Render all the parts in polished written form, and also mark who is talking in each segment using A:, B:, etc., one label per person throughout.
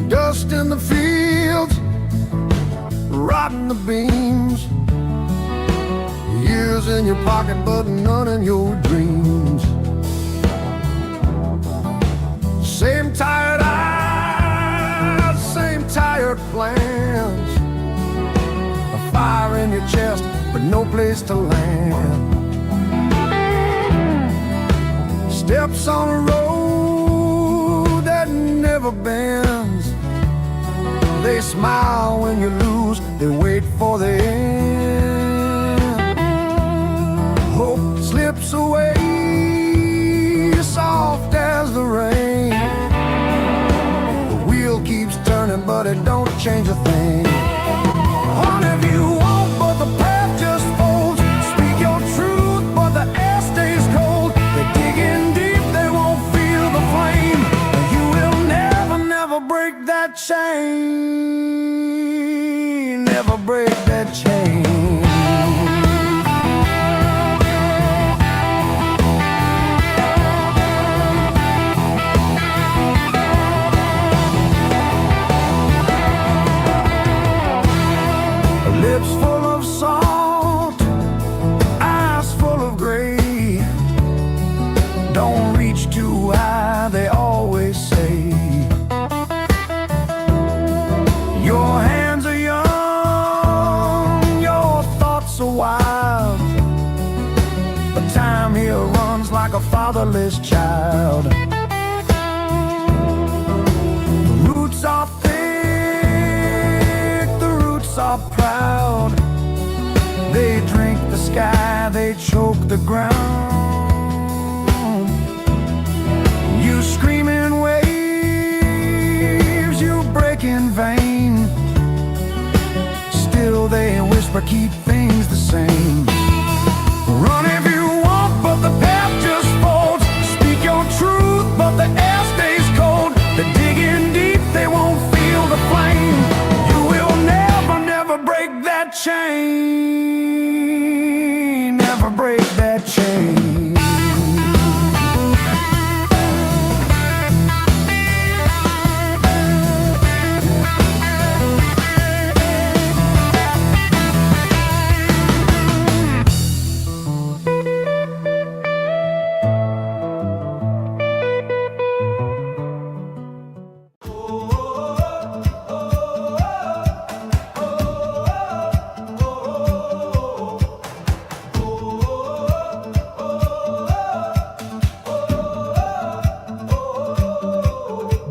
A: Dust in the fields, rotting the beams, years in your pocket but none in your dreams. Same tired eyes, same tired plans, a fire in your chest but no place to land. Steps on a road that never bends. They smile when you lose, they wait for the end. Hope slips away, soft as the rain. The wheel keeps turning, but it don't change a thing. On if you walk, but the path just folds. Speak your truth, but the air stays cold. They dig in deep, they won't feel the flame. You will never, never break that chain. Never break that chain. Lips full of salt, eyes full of gray. Don't reach too high, they always say. Your hands are young, your thoughts are wild, but time here runs like a fatherless child. The roots are thick, the roots are proud. They drink the sky, they choke the ground. You scream in waves, you break in vain. Still they whisper, keep things the same. Run if you want, but the path just folds. Speak your truth, but the air stays cold. They dig in deep, they won't feel the flame. You will never, never break that chain. Never break that chain.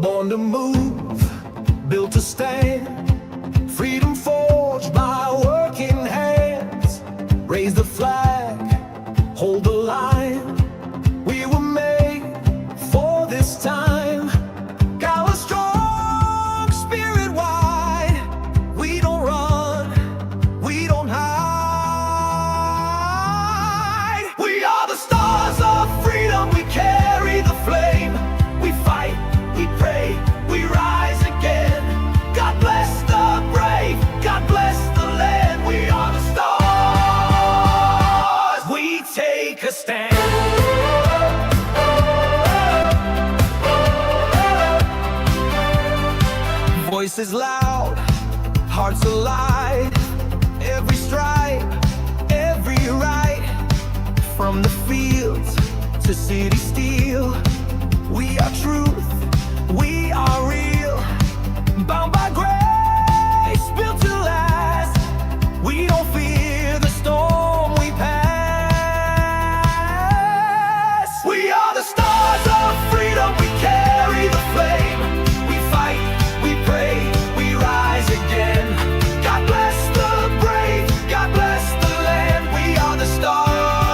A: Born to move, built to stand. Freedom forged by working hands. Raise the flag, hold the line. We were made for this time. Got a strong spirit wide. We don't run, we don't hide. We are the stars of freedom, we carry the flame. We fight, we pray, we rise again. God bless the brave, God bless the land. We are the stars, we take a stand. Voices loud, hearts alive. Every stripe, every right. From the fields to city steel. We are truth, we are real. Bound by grace, built to last. We don't fear the storm we pass. We are the stars of freedom, we carry the flame. We fight, we pray, we rise again. God bless the brave, God bless the land. We are the stars.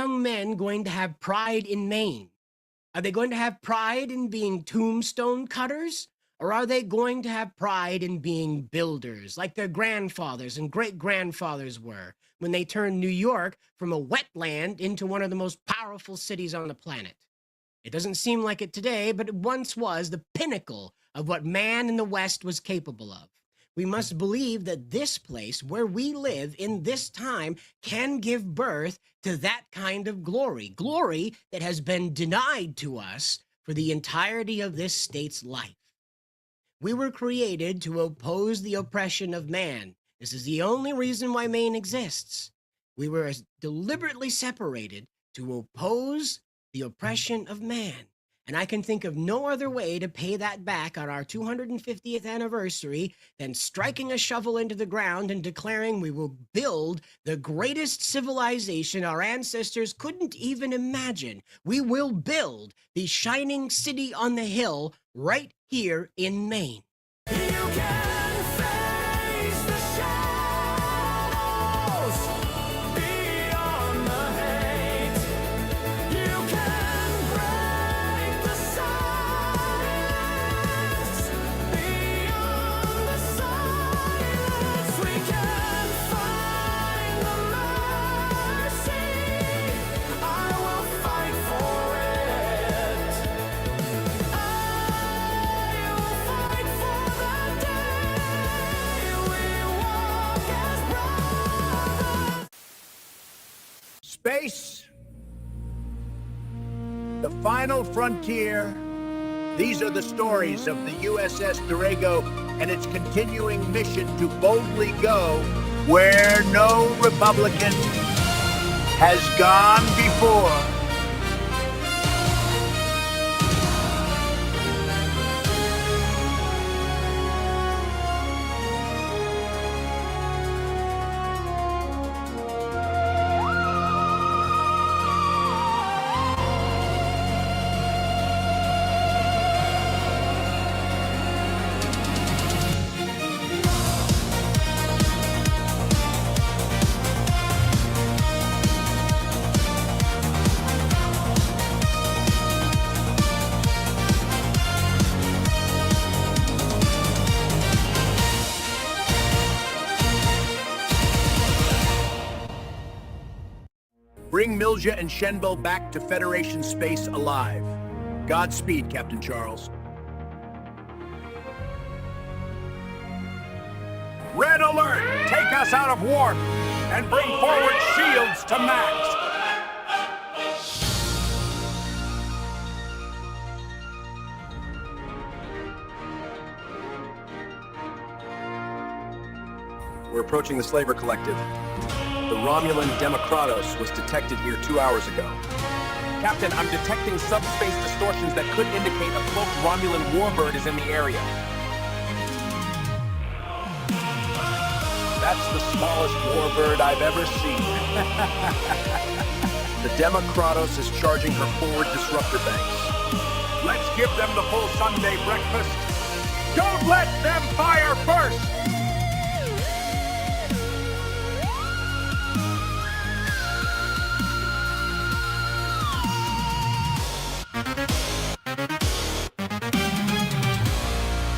B: young men going to have pride in Maine? Are they going to have pride in being tombstone cutters? Or are they going to have pride in being builders, like their grandfathers and great-grandfathers were when they turned New York from a wetland into one of the most powerful cities on the planet? It doesn't seem like it today, but it once was the pinnacle of what man in the West was capable of. We must believe that this place where we live in this time can give birth to that kind of glory, glory that has been denied to us for the entirety of this state's life. We were created to oppose the oppression of man. This is the only reason why Maine exists. We were deliberately separated to oppose the oppression of man. And I can think of no other way to pay that back on our 250th anniversary than striking a shovel into the ground and declaring we will build the greatest civilization our ancestors couldn't even imagine. We will build the shining city on the hill right here in Maine.
A: You can face the shadows beyond the hate. You can break the silence beyond the silence. We can find the mercy. I will fight for it. I will fight for the day we walk as brothers.
C: Space, the final frontier. These are the stories of the USS Dorego and its continuing mission to boldly go where no Republican has gone before. Bring Milja and Shenbel back to Federation space alive. Godspeed, Captain Charles. Red alert! Take us out of warp and bring forward shields to max.
D: We're approaching the Slaver Collective. The Romulan Democratos was detected here 2 hours ago. Captain, I'm detecting subspace distortions that could indicate a cloaked Romulan warbird is in the area.
C: That's the smallest warbird I've ever seen.
D: The Democratos is charging her forward disruptor banks.
C: Let's give them the full Sunday breakfast. Don't let them fire first!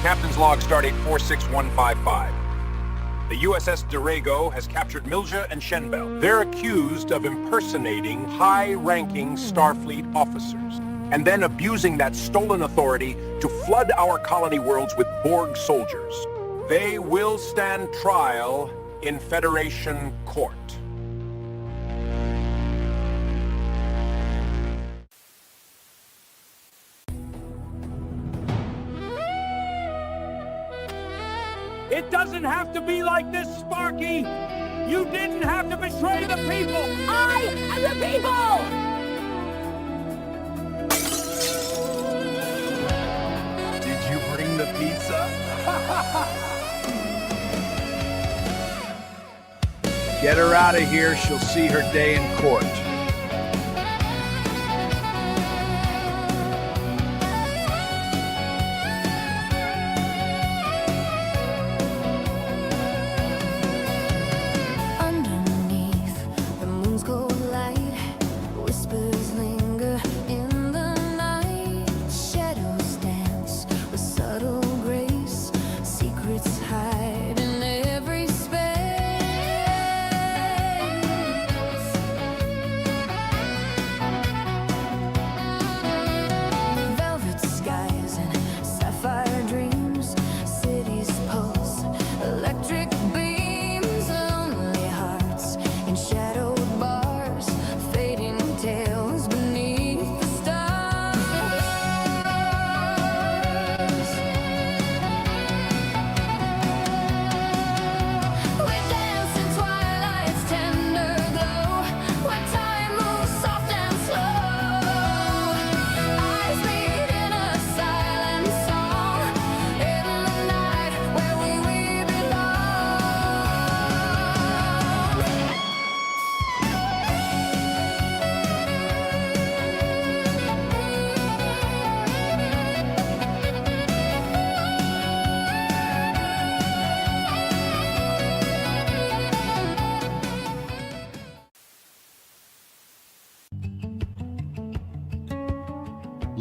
D: Captain's log stardate 46155. The USS Dorego has captured Milja and Shenbel. They're accused of impersonating high-ranking Starfleet officers and then abusing that stolen authority to flood our colony worlds with Borg soldiers. They will stand trial in Federation court.
C: It doesn't have to be like this, Sparky! You didn't have to betray the people!
E: I am the people!
C: Did you bring the pizza? Get her out of here, she'll see her day in court.
F: Underneath the moon's cold light,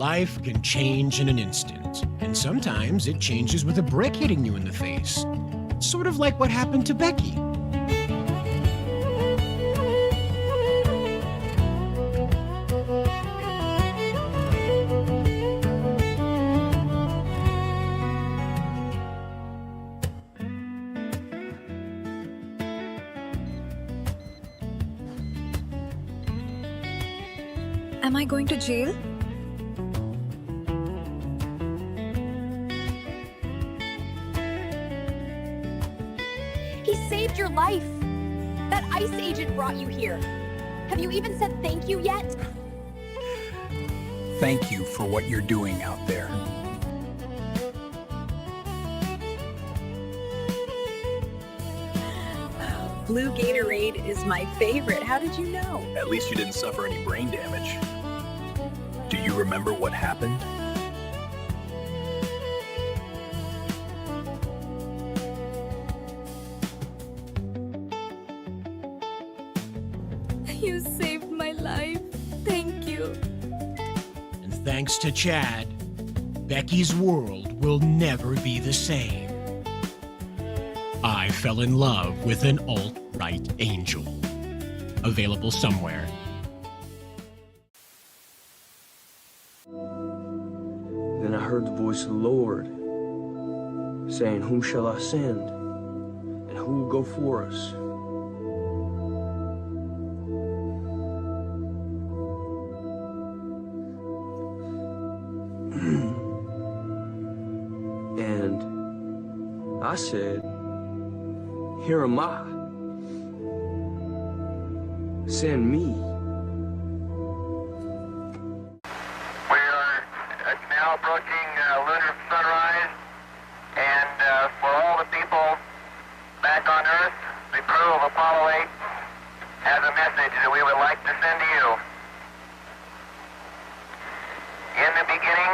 B: life can change in an instant, and sometimes it changes with a brick hitting you in the face. Sort of like what happened to Becky.
F: Am I going to jail?
E: He saved your life. That ICE agent brought you here. Have you even said thank you yet?
G: Thank you for what you're doing out there.
F: Blue Gatorade is my favorite. How did you know?
G: At least you didn't suffer any brain damage. Do you remember what happened?
F: You saved my life. Thank you.
B: And thanks to Chad, Becky's world will never be the same. I fell in love with an alt-right angel. Available somewhere.
H: Then I heard the voice of the Lord, saying, Whom shall I send? And who will go for us? And I said, Here am I. Send me.
I: We are now approaching lunar sunrise, and for all the people back on Earth, the crew of Apollo 8 has a message that we would like to send to you. In the beginning,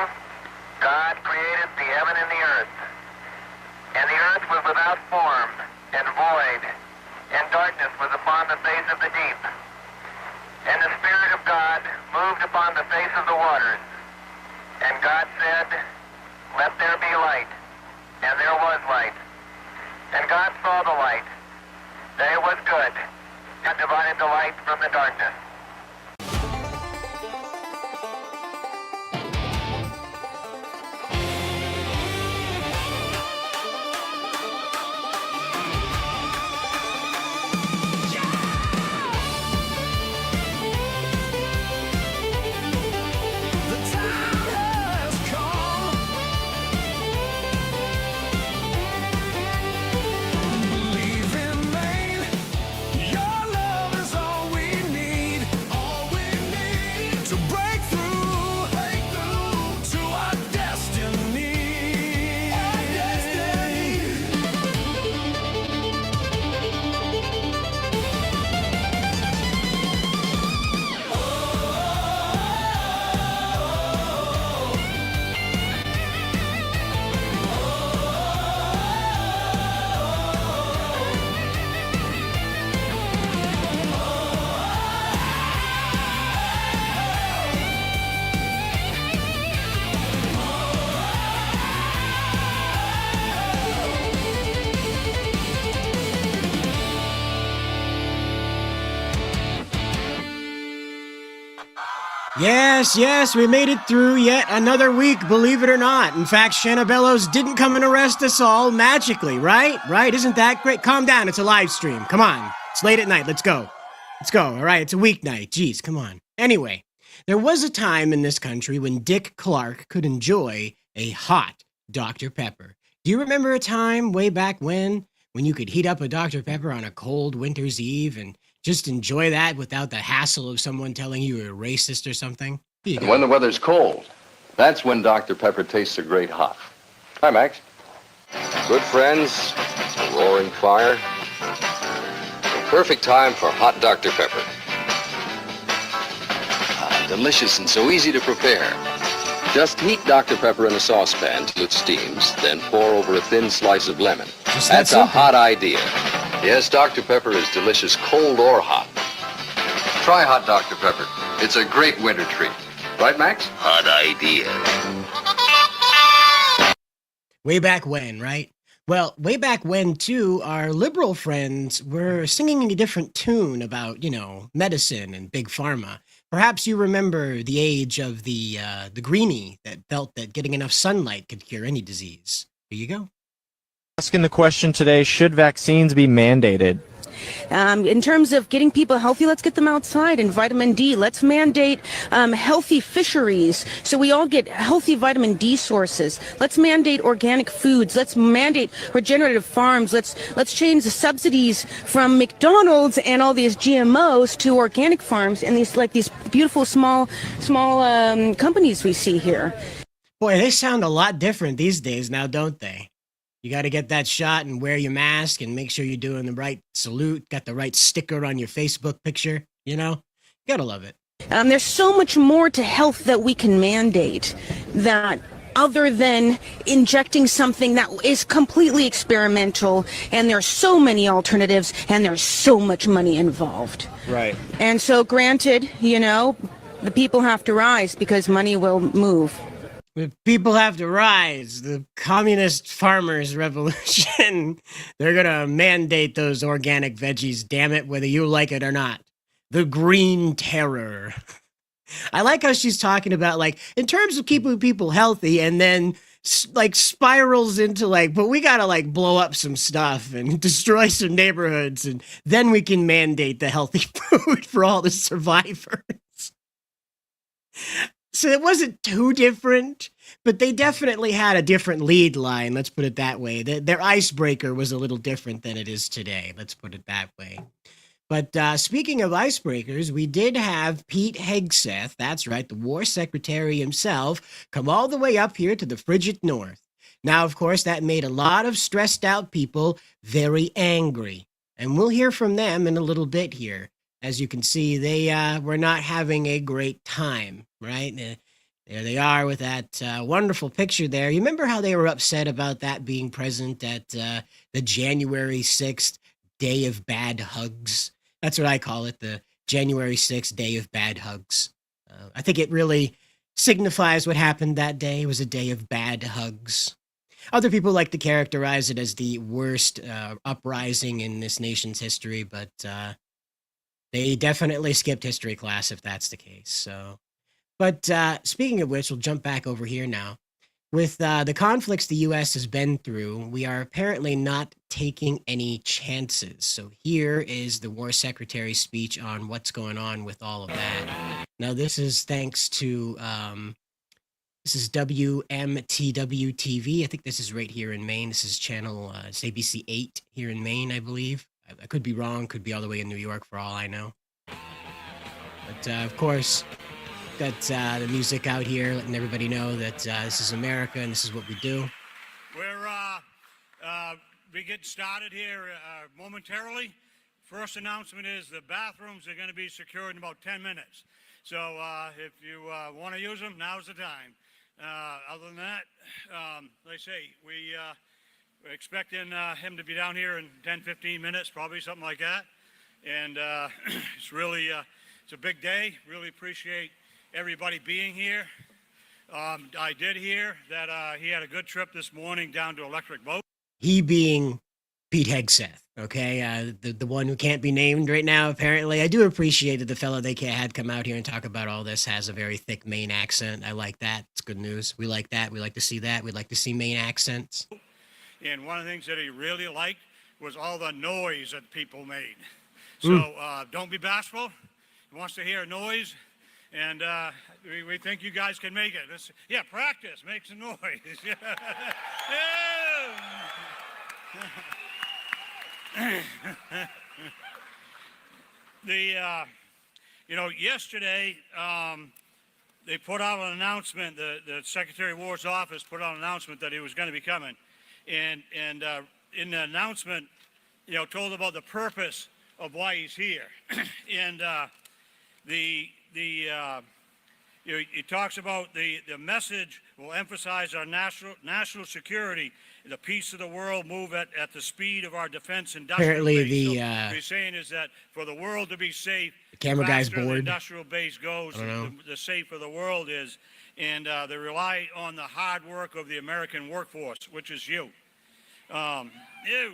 I: God created the heaven and the earth, and the earth was without form and void, and darkness was upon the face of the deep. And the Spirit of God moved upon the face of the waters. And God said, Let there be light. And there was light. And God saw the light, that it was good, and divided the light from the darkness.
A: Believe in Maine. Your love is all we need to break through to our destiny.
B: Yes, we made it through yet another week, believe it or not. In fact, Shanna Bellows didn't come and arrest us all magically, right? Right? Isn't that great? Calm down, it's a live stream. Come on. It's late at night, let's go. All right? It's a weeknight. Jeez, come on. Anyway, there was a time in this country when Dick Clark could enjoy a hot Dr. Pepper. Do you remember a time way back when you could heat up a Dr. Pepper on a cold winter's eve and just enjoy that without the hassle of someone telling you you're a racist or something? Here you
J: And
B: go.
J: when the weather's cold, that's when Dr. Pepper tastes a great hot. Hi, Max. Good friends, a roaring fire. The perfect time for hot Dr. Pepper. Delicious and so easy to prepare. Just heat Dr. Pepper in a saucepan till it steams, then pour over a thin slice of lemon.
B: Just that
J: That's a
B: simple.
J: hot idea. Yes, Dr. Pepper is delicious cold or hot. Try hot Dr. Pepper. It's a great winter treat. Right, Max?
I: Hot idea.
B: Way back when, right? Well, way back when, too, our liberal friends were singing a different tune about, medicine and big pharma. Perhaps you remember the age of the greenie that felt that getting enough sunlight could cure any disease. Here you go.
K: Asking the question today, should vaccines be mandated?
L: In terms of getting people healthy, let's get them outside and vitamin D. Let's mandate healthy fisheries so we all get healthy vitamin D sources. Let's mandate organic foods. Let's mandate regenerative farms. Let's change the subsidies from McDonald's and all these GMOs to organic farms and these beautiful small companies we see here.
B: Boy, they sound a lot different these days now, don't they? You got to get that shot and wear your mask and make sure you're doing the right salute, got the right sticker on your Facebook picture, You got to love it.
L: There's so much more to health that we can mandate that other than injecting something that is completely experimental, and there's so many alternatives and there's so much money involved.
K: Right.
L: And so granted, the people have to rise because money will move.
B: The people have to rise. The communist farmers' revolution. They're going to mandate those organic veggies, damn it, whether you like it or not. The green terror. I like how she's talking about, in terms of keeping people healthy, and then, spirals into, but we got to, blow up some stuff and destroy some neighborhoods, and then we can mandate the healthy food for all the survivors. So it wasn't too different, but they definitely had a different lead line, let's put it that way. Their icebreaker was a little different than it is today, let's put it that way. But speaking of icebreakers, we did have Pete Hegseth, that's right, the war secretary himself, come all the way up here to the frigid north. Now, of course, that made a lot of stressed out people very angry. And we'll hear from them in a little bit here. As you can see, they were not having a great time, right? There they are with that wonderful picture there. You remember how they were upset about that being present at the January 6th Day of Bad Hugs? That's what I call it, the January 6th Day of Bad Hugs. I think it really signifies what happened that day. It was a day of bad hugs. Other people like to characterize it as the worst uprising in this nation's history, but they definitely skipped history class if that's the case. But speaking of which, we'll jump back over here now. With the conflicts the U.S. has been through, we are apparently not taking any chances. So here is the War Secretary's speech on what's going on with all of that. Now, this is thanks to, this is WMTW TV. I think this is right here in Maine. This is channel, it's ABC 8 here in Maine, I believe. I could be wrong, could be all the way in New York for all I know. But, of course, got the music out here, letting everybody know that this is America and this is what we do.
C: We get started here momentarily. First announcement is the bathrooms are going to be secured in about 10 minutes. So if you want to use them, now's the time. Other than that, like I say, we're expecting him to be down here in 10, 15 minutes, probably something like that. And it's really, it's a big day. Really appreciate everybody being here. I did hear that he had a good trip this morning down to Electric Boat.
B: He being Pete Hegseth, okay? The one who can't be named right now, apparently. I do appreciate that the fellow they had come out here and talk about all this has a very thick Maine accent. I like that. It's good news. We like that. We like to see that. We like to see Maine accents.
C: And one of the things that he really liked was all the noise that people made. So don't be bashful. He wants to hear noise. And we think you guys can make it. Yeah, practice. Make some noise. Yesterday they put out an announcement. The Secretary of War's office put out an announcement that he was going to be coming, and in the announcement, told about the purpose of why he's here, and he talks about the message
M: will emphasize our national security, the peace of the world, move at the speed of our defense industrial
B: Apparently
M: base.
B: the
M: So what he's saying is that for the world to be safe,
B: camera guy's
M: faster the
B: bored.
M: industrial base goes, the safer the world is. And they rely on the hard work of the American workforce, which is you. You.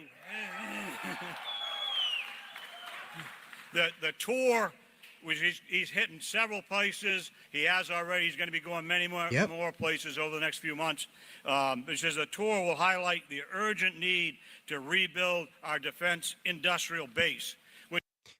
M: The tour, which he's hitting several places. He has already. He's going to be going many more places over the next few months. He says the tour will highlight the urgent need to rebuild our defense industrial base.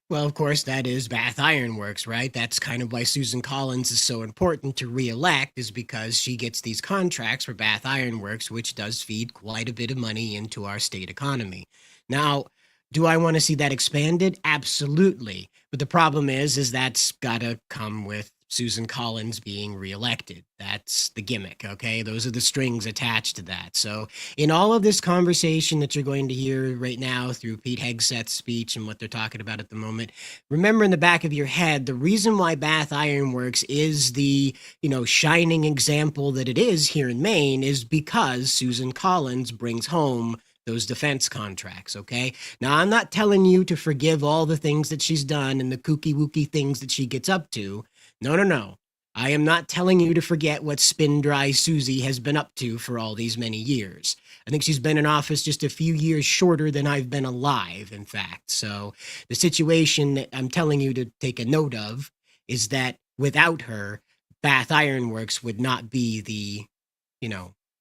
B: Well, of course, that is Bath Iron Works, right? That's kind of why Susan Collins is so important to re-elect, is because she gets these contracts for Bath Iron Works, which does feed quite a bit of money into our state economy. Now, do I want to see that expanded? Absolutely. But the problem is that's got to come with Susan Collins being reelected. That's the gimmick, okay? Those are the strings attached to that. So in all of this conversation that you're going to hear right now through Pete Hegseth's speech and what they're talking about at the moment, remember in the back of your head, the reason why Bath Iron Works is the, shining example that it is here in Maine is because Susan Collins brings home those defense contracts, okay? Now, I'm not telling you to forgive all the things that she's done and the kooky-wooky things that she gets up to. No. I am not telling you to forget what Spin Dry Susie has been up to for all these many years. I think she's been in office just a few years shorter than I've been alive, in fact. So the situation that I'm telling you to take a note of is that without her, Bath Iron Works would not be the,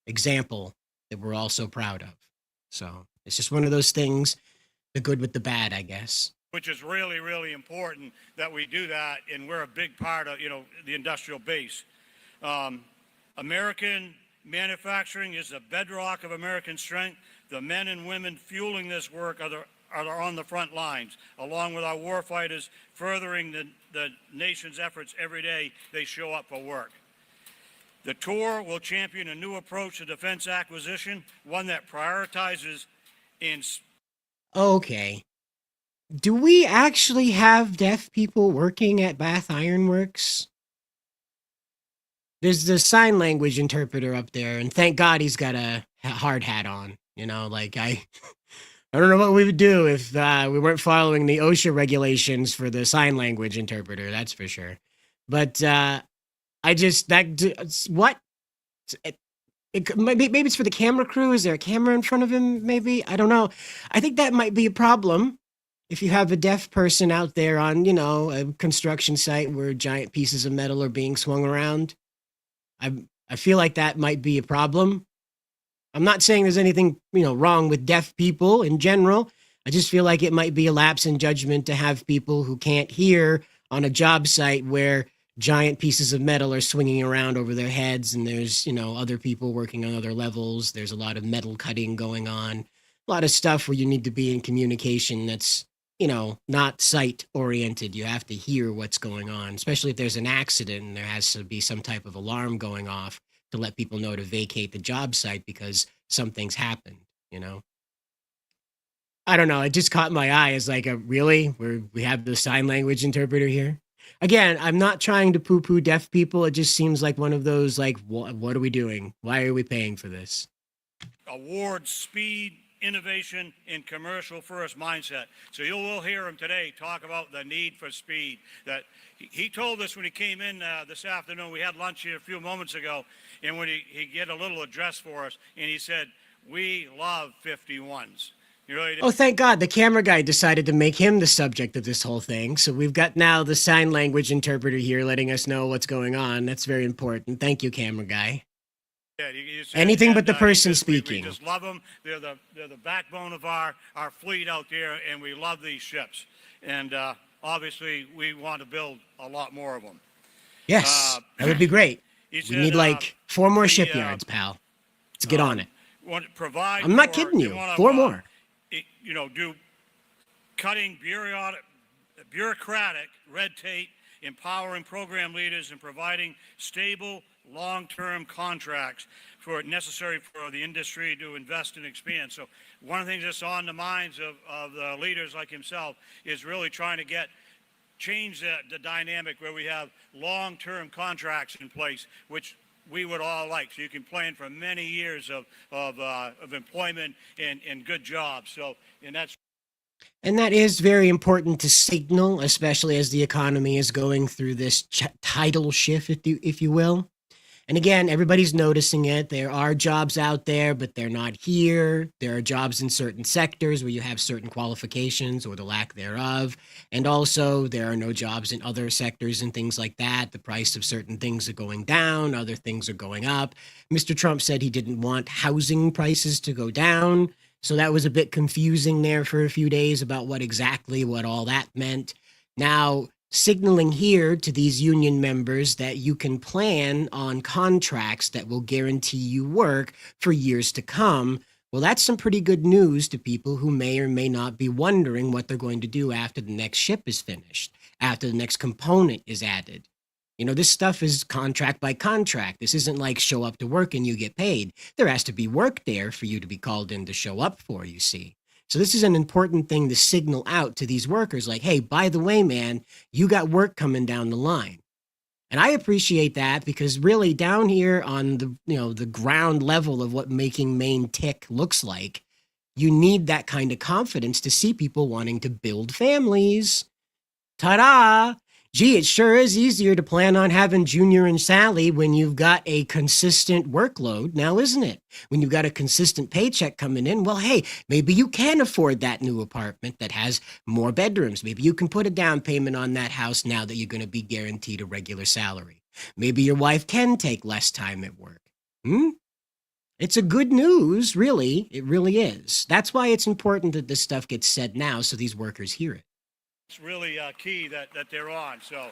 B: example that we're all so proud of. So it's just one of those things, the good with the bad, I guess.
M: Which is really, really important that we do that, and we're a big part of, the industrial base. American manufacturing is the bedrock of American strength. The men and women fueling this work are on the front lines, along with our warfighters furthering the nation's efforts every day they show up for work. The tour will champion a new approach to defense acquisition, one that prioritizes
B: Okay. Do we actually have deaf people working at Bath Iron Works? There's the sign language interpreter up there, and thank God he's got a hard hat on. I don't know what we would do if we weren't following the OSHA regulations for the sign language interpreter, that's for sure. But what? Maybe it's for the camera crew. Is there a camera in front of him? Maybe, I don't know. I think that might be a problem if you have a deaf person out there on, a construction site where giant pieces of metal are being swung around. I feel like that might be a problem. I'm not saying there's anything, wrong with deaf people in general. I just feel like it might be a lapse in judgment to have people who can't hear on a job site where giant pieces of metal are swinging around over their heads, and there's, other people working on other levels. There's a lot of metal cutting going on, a lot of stuff where you need to be in communication that's, not sight oriented. You have to hear what's going on, especially if there's an accident and there has to be some type of alarm going off to let people know to vacate the job site because something's happened, I don't know. It just caught my eye as really? We have the sign language interpreter here? Again, I'm not trying to poo-poo deaf people. It just seems like one of those, what are we doing? Why are we paying for this?
M: Award speed, innovation, and commercial first mindset. So you will hear him today talk about the need for speed. That he told us when he came in this afternoon. We had lunch here a few moments ago, and when he did a little address for us, and he said, "We love 51s."
B: Oh, thank God. The camera guy decided to make him the subject of this whole thing. So we've got now the sign language interpreter here letting us know what's going on. That's very important. Thank you, camera guy.
M: Yeah,
B: anything but the person speaking.
M: We just love them. They're the backbone of our fleet out there, and we love these ships. And obviously, we want to build a lot more of them.
B: Yes, that would be great. We need 4 more shipyards, pal. Let's get on it. I'm not kidding you. 4 more.
M: Do cutting bureaucratic red tape, empowering program leaders, and providing stable, long-term contracts necessary for the industry to invest and expand. So one of the things that's on the minds of the leaders like himself is really trying to change the dynamic where we have long-term contracts in place, which we would all like. So you can plan for many years of employment and good jobs. So, and that's.
B: And that is very important to signal, especially as the economy is going through this tidal shift, if you will. And again, everybody's noticing it. There are jobs out there, but they're not here. There are jobs in certain sectors where you have certain qualifications or the lack thereof. And also, there are no jobs in other sectors and things like that. The price of certain things are going down, other things are going up. Mr. Trump said he didn't want housing prices to go down. So that was a bit confusing there for a few days about what all that meant. Now, signaling here to these union members that you can plan on contracts that will guarantee you work for years to come. Well, that's some pretty good news to people who may or may not be wondering what they're going to do after the next ship is finished, after the next component is added. You know, this stuff is contract by contract. This isn't like show up to work and you get paid. There has to be work there for you to be called in to show up for, you see. So this is an important thing to signal out to these workers like, hey, by the way, man, you got work coming down the line. And I appreciate that because really down here on the ground level of what making Maine tick looks like, you need that kind of confidence to see people wanting to build families. Ta-da! Gee, it sure is easier to plan on having Junior and Sally when you've got a consistent workload now, isn't it? When you've got a consistent paycheck coming in, well, hey, maybe you can afford that new apartment that has more bedrooms. Maybe you can put a down payment on that house now that you're going to be guaranteed a regular salary. Maybe your wife can take less time at work. It's a good news, really. It really is. That's why it's important that this stuff gets said now so these workers hear it.
M: It's really key that they're on. So,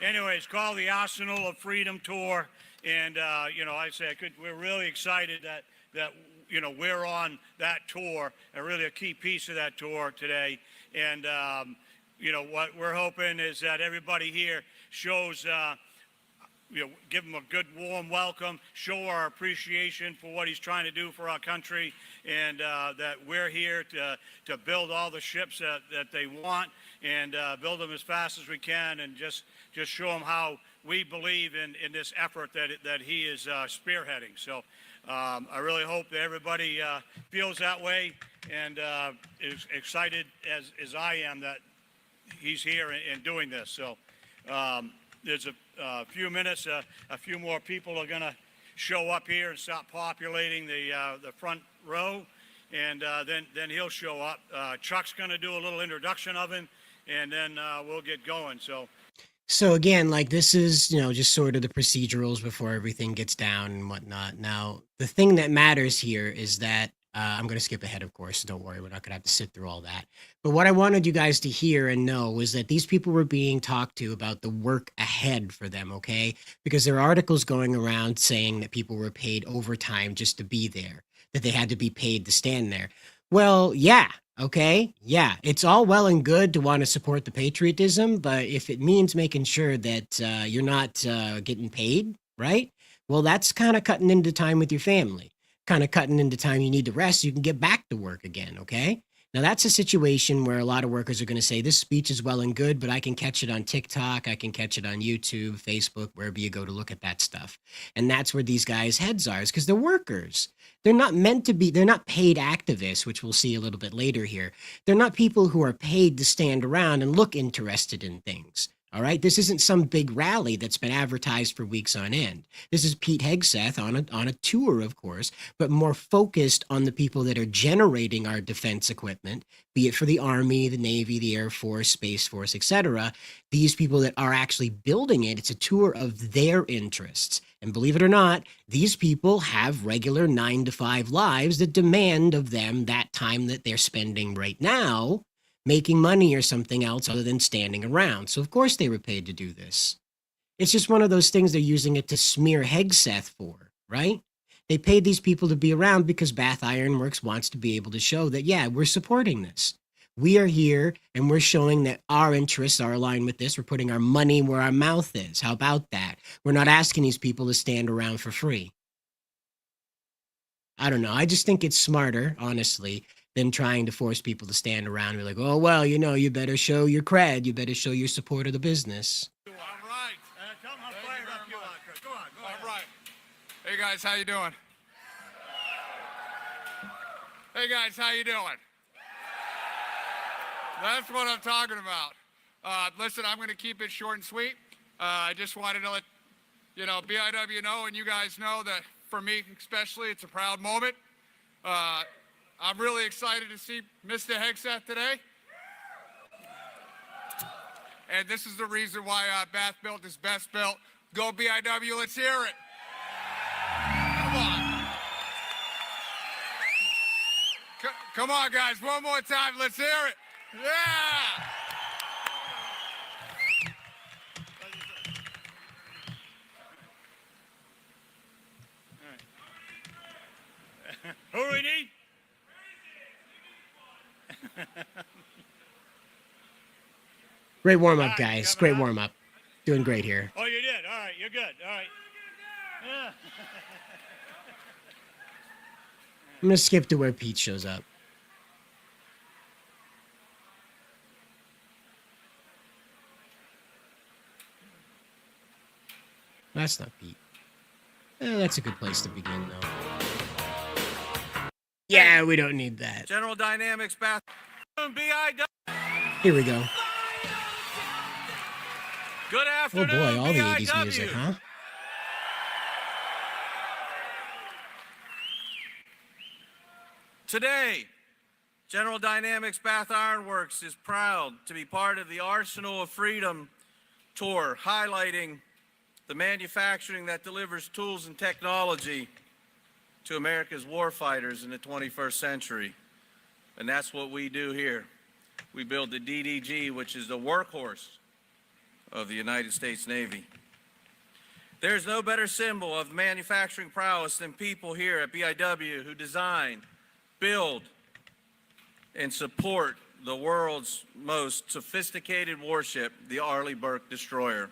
M: anyways, call the Arsenal of Freedom Tour, and I say we're really excited that we're on that tour, and really a key piece of that tour today. And what we're hoping is that everybody here shows. Give him a good warm welcome, show our appreciation for what he's trying to do for our country, and that we're here to build all the ships that they want and build them as fast as we can, and just show them how we believe in this effort that he is spearheading. So I really hope that everybody feels that way and is excited as I am that he's here and doing this. So there's a few minutes, a few more people are going to show up here and start populating the front row, and then he'll show up. Chuck's going to do a little introduction of him, and then we'll get going. So
B: again, like this is, just sort of the procedurals before everything gets down and whatnot. Now, the thing that matters here is that I'm going to skip ahead, of course. So don't worry. We're not going to have to sit through all that. But what I wanted you guys to hear and know was that these people were being talked to about the work ahead for them, okay? Because there are articles going around saying that people were paid overtime just to be there, that they had to be paid to stand there. Well, yeah, okay? Yeah, it's all well and good to want to support the patriotism, but if it means making sure that you're not getting paid, right? Well, that's kind of cutting into time with your family. Kind of cutting into time you need to rest so you can get back to work again, okay? Now, that's a situation where a lot of workers are going to say, this speech is well and good, but I can catch it on TikTok, I can catch it on YouTube, Facebook, wherever you go to look at that stuff. And that's where these guys' heads are, is because they're workers. They're not meant to be, they're not paid activists, which we'll see a little bit later here. They're not people who are paid to stand around and look interested in things. All right, this isn't some big rally that's been advertised for weeks on end. This is Pete Hegseth on a tour, of course, but more focused on the people that are generating our defense equipment, be it for the Army, the Navy, the Air Force, Space Force, etc. These people that are actually building it, it's a tour of their interests. And believe it or not, these people have regular 9-to-5 lives that demand of them that time that they're spending right now making money or something else other than standing around. So of course they were paid to do this. It's just one of those things they're using it to smear Hegseth for, right? They paid these people to be around because Bath Iron Works wants to be able to show that, yeah, we're supporting this. We are here and we're showing that our interests are aligned with this. We're putting our money where our mouth is. How about that? We're not asking these people to stand around for free. I don't know. I just think it's smarter, honestly, than trying to force people to stand around and be like, oh, well, you know, you better show your cred. You better show your support of the business.
M: All right. Tell them how fired up you are, Chris. Go on, go ahead.
N: All right. Hey, guys, how you doing? Hey, guys, how you doing? That's what I'm talking about. Listen, I'm going to keep it short and sweet. I just wanted to let, you know, BIW know, and you guys know that for me especially, it's a proud moment. I'm really excited to see Mr. Hegseth today. And this is the reason why Bath built is best built. Go BIW, let's hear it. Come on. Come on, guys, one more time, let's hear it. Yeah!
M: Who do we need?
B: Great warm-up, guys. Great warm-up. Doing great here.
M: Oh, you did? All right, you're good. All right. Yeah.
B: I'm going to skip to where Pete shows up. That's not Pete. That's a good place to begin, though. Yeah, we don't need that.
O: General Dynamics Bath. BIW.
B: Here we go.
O: Good
B: Oh
O: afternoon.
B: boy, all the
O: BIW.
B: 80s music, huh?
O: Today, General Dynamics Bath Iron Works is proud to be part of the Arsenal of Freedom tour, highlighting the manufacturing that delivers tools and technology to America's warfighters in the 21st century. And that's what we do here. We build the DDG, which is the workhorse of the United States Navy. There's no better symbol of manufacturing prowess than people here at BIW who design, build, and support the world's most sophisticated warship, the Arleigh Burke destroyer.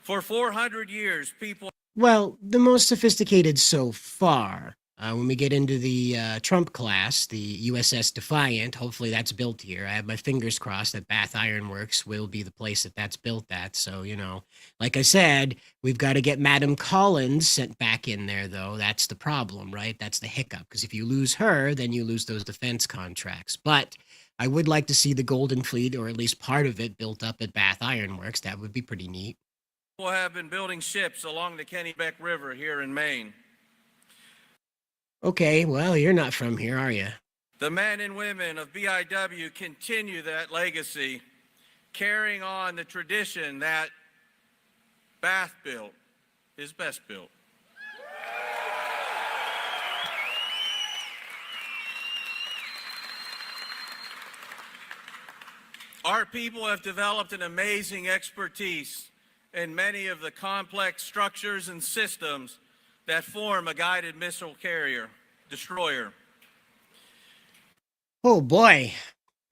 O: For 400 years, people...
B: Well, the most sophisticated so far. When we get into the Trump class, the USS Defiant, hopefully that's built here. I have my fingers crossed that Bath Iron Works will be the place that that's built at. So, you know, like I said, we've got to get Madam Collins sent back in there, though. That's the problem, right? That's the hiccup. Because if you lose her, then you lose those defense contracts. But I would like to see the Golden Fleet, or at least part of it, built up at Bath Iron Works. That would be pretty neat.
O: People have been building ships along the Kennebec River here in Maine.
B: Okay, well, you're not from here, are you?
O: The men and women of BIW continue that legacy, carrying on the tradition that Bath built is best built. Our people have developed an amazing expertise in many of the complex structures and systems that form a guided missile carrier, destroyer.
B: Oh boy,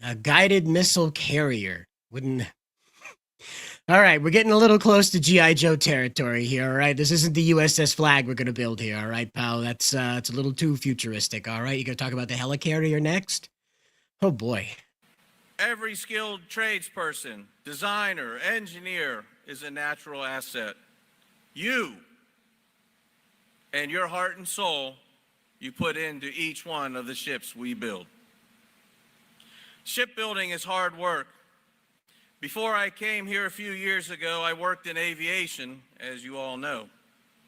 B: a guided missile carrier. Wouldn't... All right, we're getting a little close to G.I. Joe territory here, all right? This isn't the USS Flag we're going to build here, all right, pal? That's it's a little too futuristic, all right? You going to talk about the helicarrier next? Oh boy.
O: Every skilled tradesperson, designer, engineer is a natural asset. You and your heart and soul you put into each one of the ships we build. Shipbuilding is hard work. Before I came here a few years ago, I worked in aviation, as you all know.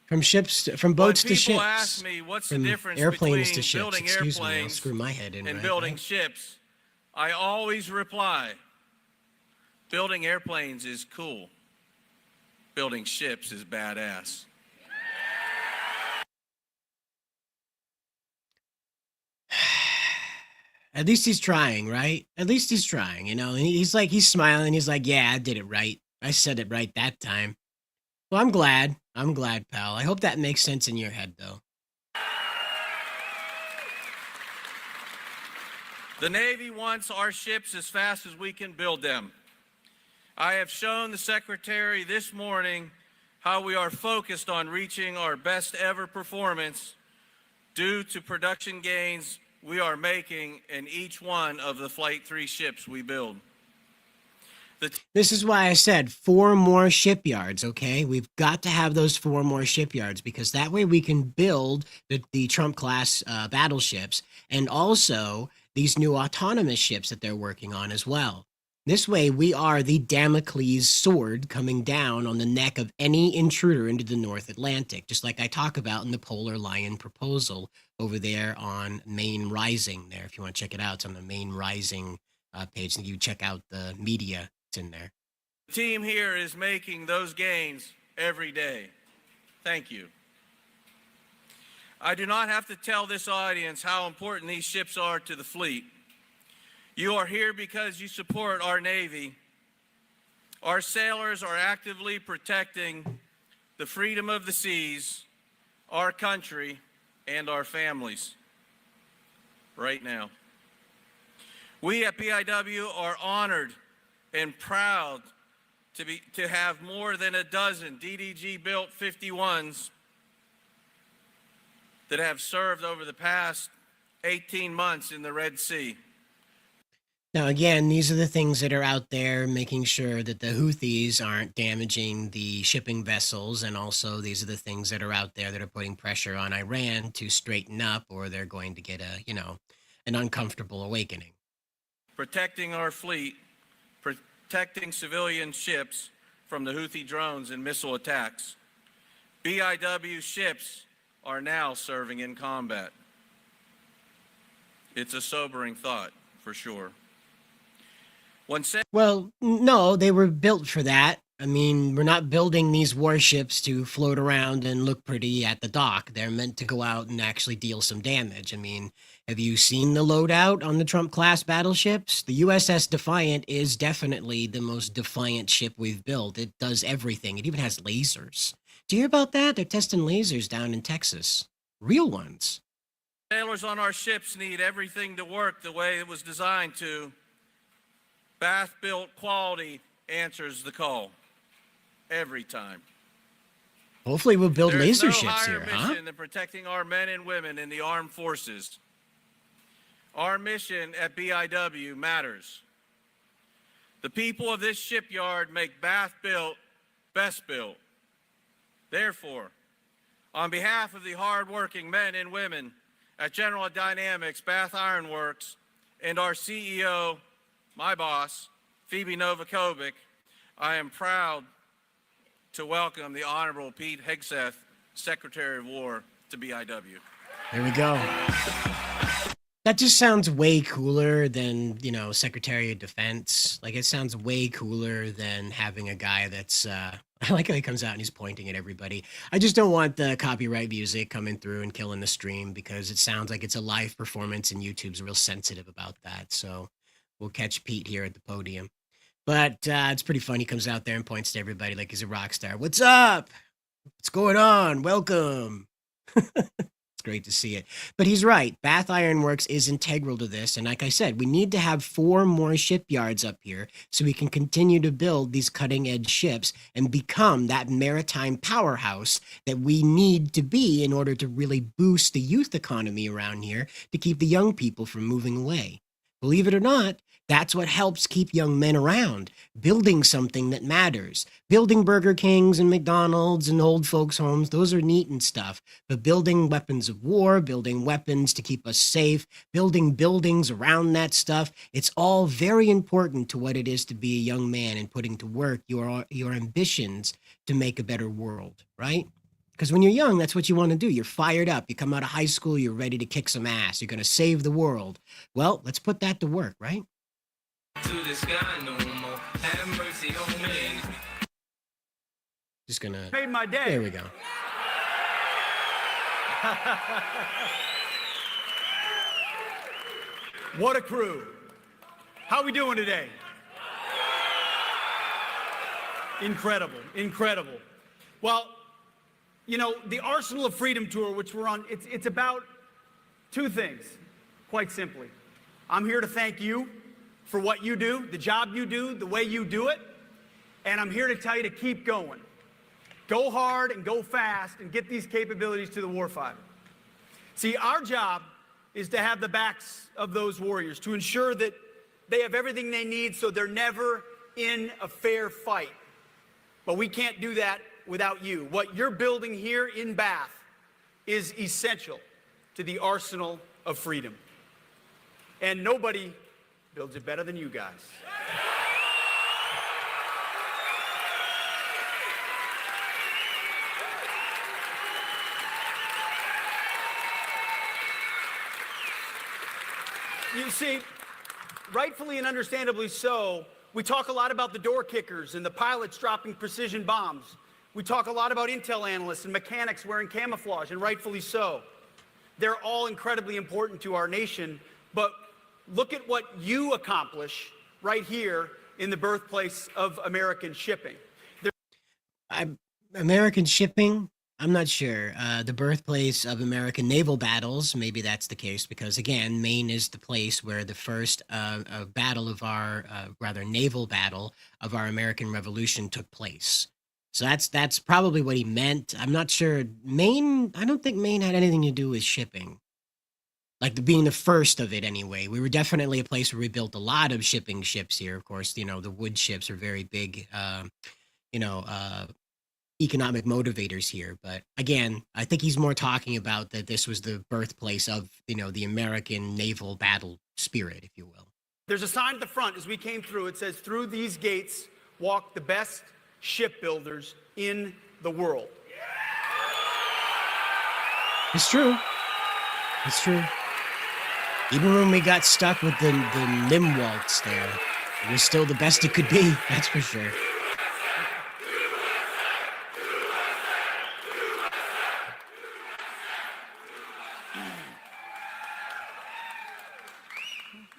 B: From ships, from boats to ships.
O: People ask me what's the difference
B: airplanes
O: between
B: to ships.
O: building
B: Excuse me, I'll
O: airplanes
B: screw my head in
O: and
B: right
O: building
B: now.
O: ships, I always reply, building airplanes is cool. Building ships is badass.
B: At least he's trying, right? At least he's trying, you know? And he's like, he's smiling. He's like, yeah, I did it right. I said it right that time. Well, I'm glad. I'm glad, pal. I hope that makes sense in your head, though.
O: The Navy wants our ships as fast as we can build them. I have shown the Secretary this morning how we are focused on reaching our best ever performance due to production gains we are making in each one of the Flight 3 ships we build.
B: This is why I said 4 more shipyards, okay? We've got to have those 4 more shipyards because that way we can build the Trump-class battleships and also these new autonomous ships that they're working on as well. This way we are the Damocles sword coming down on the neck of any intruder into the North Atlantic, just like I talk about in the Polar Lion proposal over there on Maine Rising there. If you want to check it out, it's on the Maine Rising page. And you check out the media. In there.
O: The team here is making those gains every day. Thank you. I do not have to tell this audience how important these ships are to the fleet. You are here because you support our Navy. Our sailors are actively protecting the freedom of the seas, our country, and our families right now. We at BIW are honored and proud to have more than a dozen DDG-built 51s that have served over the past 18 months in the Red Sea.
B: Now, again, these are the things that are out there making sure that the Houthis aren't damaging the shipping vessels, and also these are the things that are out there that are putting pressure on Iran to straighten up, or they're going to get a, an uncomfortable awakening.
O: Protecting our fleet, protecting civilian ships from the Houthi drones and missile attacks. BIW ships are now serving in combat. It's a sobering thought, for sure.
B: Well, no, they were built for that. I mean, we're not building these warships to float around and look pretty at the dock. They're meant to go out and actually deal some damage. I mean, have you seen the loadout on the Trump-class battleships? The USS Defiant is definitely the most defiant ship we've built. It does everything. It even has lasers. Do you hear about that? They're testing lasers down in Texas. Real ones.
O: Sailors on our ships need everything to work the way it was designed to. Bath-built quality answers the call. Every time.
B: Hopefully we'll build laser
O: ships
B: here, huh?
O: There's no higher mission than protecting our men and women in the armed forces. Our mission at BIW matters. The people of this shipyard make Bath built best built. Therefore, on behalf of the hardworking men and women at General Dynamics Bath Iron Works and our CEO, my boss, Phoebe Novakovic, I am proud to welcome the Honorable Pete Hegseth, Secretary of War, to BIW.
B: There we go. That just sounds way cooler than, Secretary of Defense. Like, it sounds way cooler than having a guy that's, I like how he comes out and he's pointing at everybody. I just don't want the copyright music coming through and killing the stream because it sounds like it's a live performance and YouTube's real sensitive about that. So we'll catch Pete here at the podium. But it's pretty fun. He comes out there and points to everybody like he's a rock star. What's up? What's going on? Welcome. It's great to see it. But he's right. Bath Iron Works is integral to this. And like I said, we need to have 4 more shipyards up here so we can continue to build these cutting-edge ships and become that maritime powerhouse that we need to be in order to really boost the youth economy around here to keep the young people from moving away. Believe it or not, that's what helps keep young men around, building something that matters. Building Burger Kings and McDonald's and old folks' homes, those are neat and stuff. But building weapons of war, building weapons to keep us safe, building buildings around that stuff, it's all very important to what it is to be a young man and putting to work your ambitions to make a better world, right? Because when you're young, that's what you want to do. You're fired up. You come out of high school, you're ready to kick some ass. You're going to save the world. Well, let's put that to work, right?
P: To the sky no more. Have mercy on me.
B: Just gonna.
C: Made my day.
B: There we go.
C: What a crew. How we doing today? Incredible, incredible. Well, the Arsenal of Freedom tour, which we're on, it's about 2 things, quite simply. I'm here to thank you for what you do, the job you do, the way you do it, and I'm here to tell you to keep going. Go hard and go fast and get these capabilities to the warfighter. See, our job
Q: is to have the backs of those warriors, to ensure that they have everything they need so they're never in a fair fight. But we can't do that without you. What you're building here in Bath is essential to the arsenal of freedom. And nobody builds it better than you guys. You see, rightfully and understandably so, we talk a lot about the door kickers and the pilots dropping precision bombs. We talk a lot about intel analysts and mechanics wearing camouflage, and rightfully so. They're all incredibly important to our nation, but look at what you accomplish right here in the birthplace of American shipping.
B: American shipping? I'm not sure. The birthplace of American naval battles, maybe that's the case, because again, Maine is the place where the first battle of our, rather naval battle of our American Revolution took place. So that's probably what he meant. I'm not sure. Maine, I don't think Maine had anything to do with shipping. Like being the first of it anyway. We were definitely a place where we built a lot of shipping ships here. Of course, you know, the wood ships are very big, economic motivators here. But again, I think he's more talking about that this was the birthplace of, the American naval battle spirit, if you will.
Q: There's a sign at the front as we came through. It says, "Through these gates walk the best shipbuilders in the world."
B: It's true. It's true. Even when we got stuck with the limb waltz there, it was still the best it could be, that's for sure.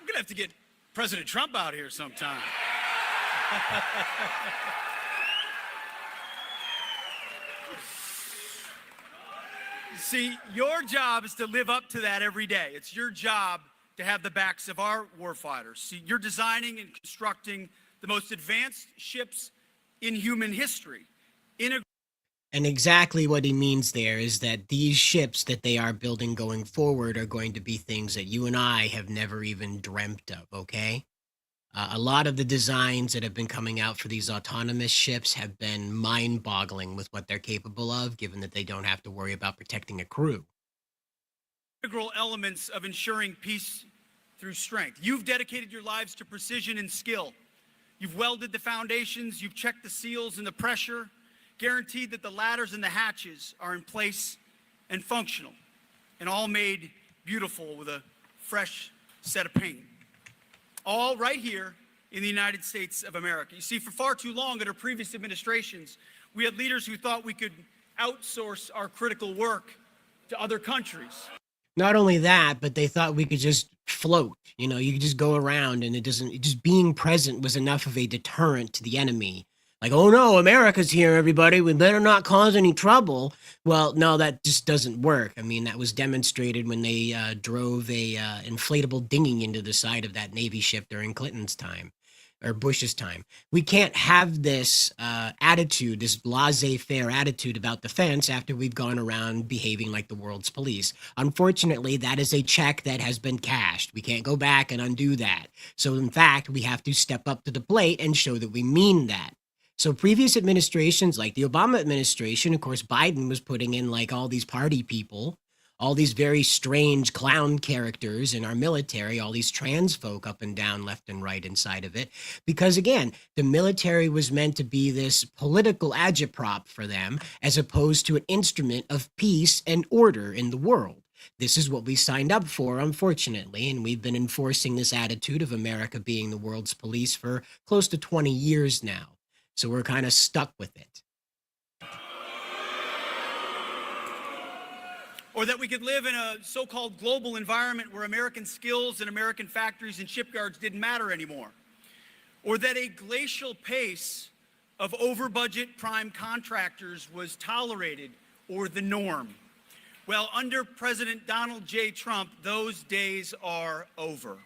Q: We're gonna have to get President Trump out here sometime. See, your job is to live up to that every day. It's your job to have the backs of our warfighters. See, you're designing and constructing the most advanced ships in human history.
B: And exactly what he means there is that these ships that they are building going forward are going to be things that you and I have never even dreamt of, okay? A lot of the designs that have been coming out for these autonomous ships have been mind-boggling with what they're capable of, given that they don't have to worry about protecting a crew.
Q: Integral elements of ensuring peace through strength. You've dedicated your lives to precision and skill. You've welded the foundations, you've checked the seals and the pressure, guaranteed that the ladders and the hatches are in place and functional, and all made beautiful with a fresh set of paint. All right here in the United States of America. You see, for far too long under previous administrations, we had leaders who thought we could outsource our critical work to other countries.
B: Not only that, but they thought we could just float. You could just go around and just being present was enough of a deterrent to the enemy. Like, oh no, America's here, everybody. We better not cause any trouble. Well, no, that just doesn't work. I mean, that was demonstrated when they drove a inflatable dinghy into the side of that Navy ship during Clinton's time, or Bush's time. We can't have this attitude, this laissez-faire attitude about defense after we've gone around behaving like the world's police. Unfortunately, that is a check that has been cashed. We can't go back and undo that. So in fact, we have to step up to the plate and show that we mean that. So previous administrations, like the Obama administration, of course, Biden was putting in like all these party people, all these very strange clown characters in our military, all these trans folk up and down, left and right inside of it. Because again, the military was meant to be this political agitprop for them, as opposed to an instrument of peace and order in the world. This is what we signed up for, unfortunately, and we've been enforcing this attitude of America being the world's police for close to 20 years now. So we're kind of stuck with it.
Q: Or that we could live in a so-called global environment where American skills and American factories and shipyards didn't matter anymore. Or that a glacial pace of over-budget prime contractors was tolerated or the norm. Well, under President Donald J. Trump, those days are over.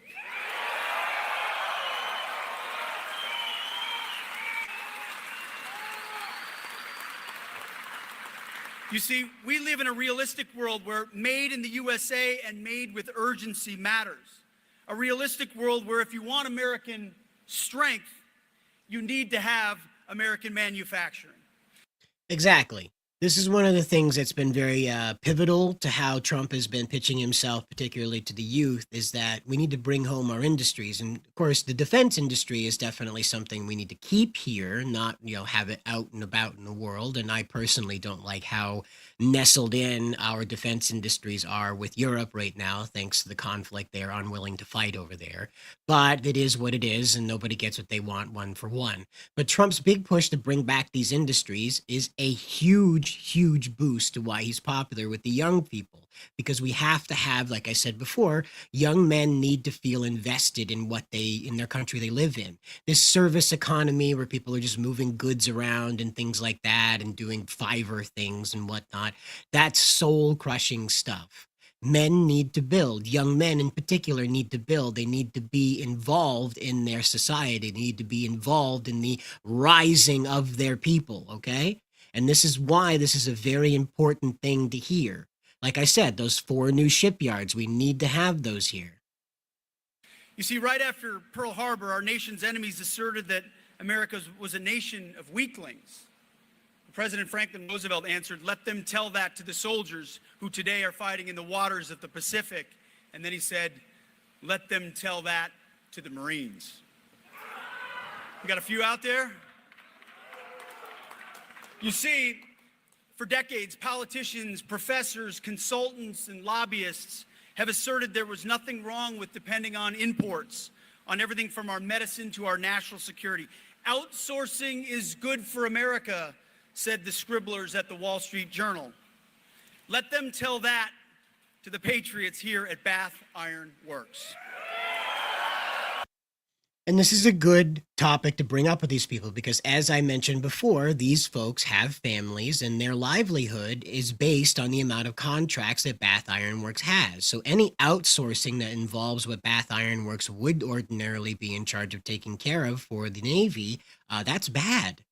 Q: You see, we live in a realistic world where made in the USA and made with urgency matters. A realistic world where if you want American strength, you need to have American manufacturing.
B: Exactly. This is one of the things that's been very pivotal to how Trump has been pitching himself, particularly to the youth, is that we need to bring home our industries. And of course, the defense industry is definitely something we need to keep here, not, have it out and about in the world. And I personally don't like how nestled in our defense industries are with Europe right now, thanks to the conflict they're unwilling to fight over there. But it is what it is, and nobody gets what they want, one for one. But Trump's big push to bring back these industries is a huge boost to why he's popular with the young people, because we have to have, like I said before, young men need to feel invested in in their country they live in. This service economy where people are just moving goods around and things like that and doing Fiverr things and whatnot, that's soul crushing stuff. Men need to build. Young men in particular need to build. They need to be involved in their society. They need to be involved in the rising of their people, okay? And this is why this is a very important thing to hear. Like I said, those 4 new shipyards, we need to have those here.
Q: You see, right after Pearl Harbor, our nation's enemies asserted that America was a nation of weaklings. President Franklin Roosevelt answered, "Let them tell that to the soldiers who today are fighting in the waters of the Pacific." And then he said, "Let them tell that to the Marines." We got a few out there? You see, for decades, politicians, professors, consultants, and lobbyists have asserted there was nothing wrong with depending on imports, on everything from our medicine to our national security. Outsourcing is good for America, said the scribblers at the Wall Street Journal. Let them tell that to the patriots here at Bath Iron Works.
B: And this is a good topic to bring up with these people because, as I mentioned before, these folks have families and their livelihood is based on the amount of contracts that Bath Iron Works has. So any outsourcing that involves what Bath Iron Works would ordinarily be in charge of taking care of for the Navy, that's bad.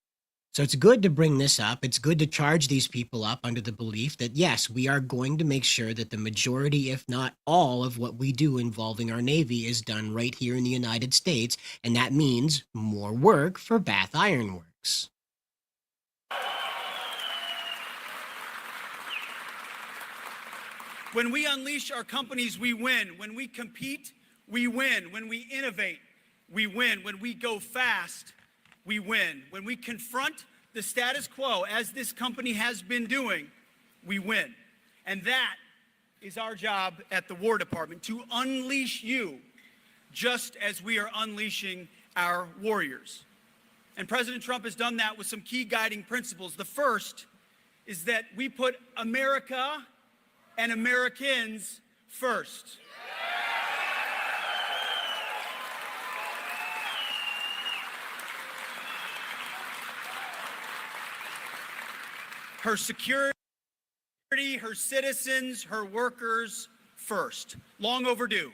B: So it's good to bring this up. It's good to charge these people up under the belief that, yes, we are going to make sure that the majority, if not all, of what we do involving our Navy is done right here in the United States. And that means more work for Bath Iron Works.
Q: When we unleash our companies, we win. When we compete, we win. When we innovate, we win. When we go fast, we win. When we confront the status quo, as this company has been doing, we win. And that is our job at the War Department, to unleash you just as we are unleashing our warriors. And President Trump has done that with some key guiding principles. The first is that we put America and Americans first. Her security, her citizens, her workers first. Long overdue.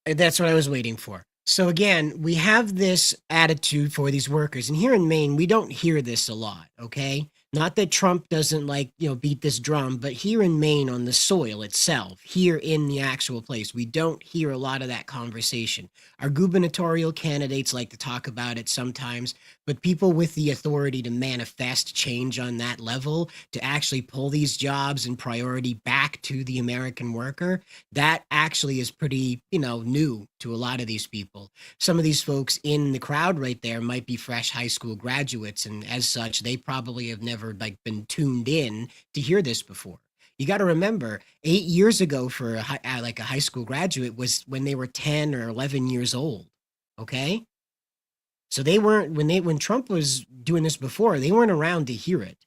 B: That's what I was waiting for. So again, we have this attitude for these workers. And here in Maine, we don't hear this a lot, okay? Not that Trump doesn't beat this drum, but here in Maine on the soil itself, here in the actual place, we don't hear a lot of that conversation. Our gubernatorial candidates like to talk about it sometimes, but people with the authority to manifest change on that level, to actually pull these jobs and priority back to the American worker, that actually is pretty, new to a lot of these people. Some of these folks in the crowd right there might be fresh high school graduates, and as such, they probably have never been tuned in to hear this before. You got to remember, 8 years ago for a high school graduate was when they were 10 or 11 years old. Okay. So they weren't, when Trump was doing this before, they weren't around to hear it.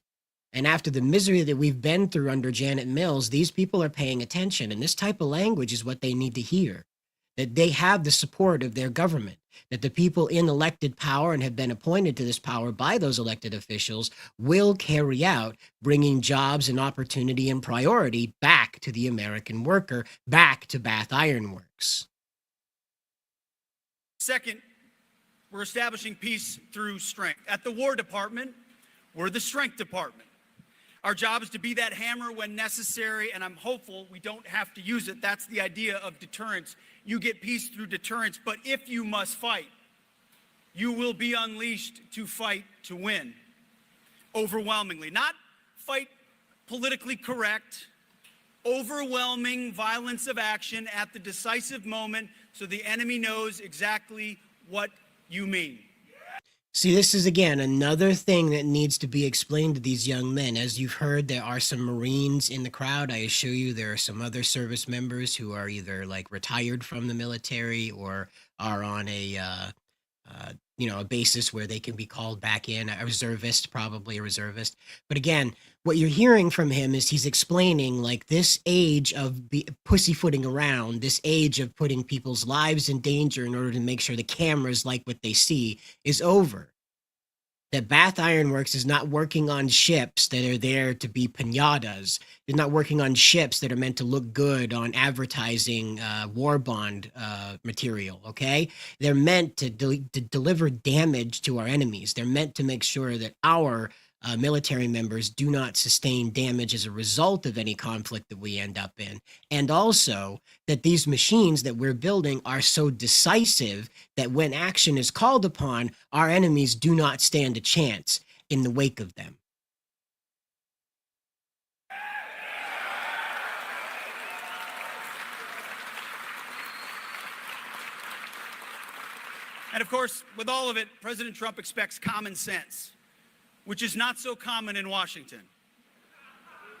B: And after the misery that we've been through under Janet Mills, these people are paying attention. And this type of language is what they need to hear. That they have the support of their government, that the people in elected power and have been appointed to this power by those elected officials will carry out bringing jobs and opportunity and priority back to the American worker, back to Bath Iron Works.
Q: Second, we're establishing peace through strength. At the War Department, we're the Strength Department. Our job is to be that hammer when necessary, and I'm hopeful we don't have to use it. That's the idea of deterrence. You get peace through deterrence, but if you must fight, you will be unleashed to fight to win. Overwhelmingly. Not fight politically correct, overwhelming violence of action at the decisive moment so the enemy knows exactly what you mean.
B: See, this is again another thing that needs to be explained to these young men. As you've heard, there are some Marines in the crowd. I assure you, there are some other service members who are either like retired from the military or are on a a basis where they can be called back in. A reservist, probably a reservist. But again, what you're hearing from him is he's explaining like this age of pussyfooting around, this age of putting people's lives in danger in order to make sure the cameras like what they see is over. That Bath Iron Works is not working on ships that are there to be pinatas. They're not working on ships that are meant to look good on advertising war bond material, okay? They're meant to deliver damage to our enemies. They're meant to make sure that our military members do not sustain damage as a result of any conflict that we end up in. And also that these machines that we're building are so decisive that when action is called upon, our enemies do not stand a chance in the wake of them.
Q: And of course, with all of it, President Trump expects common sense, which is not so common in Washington.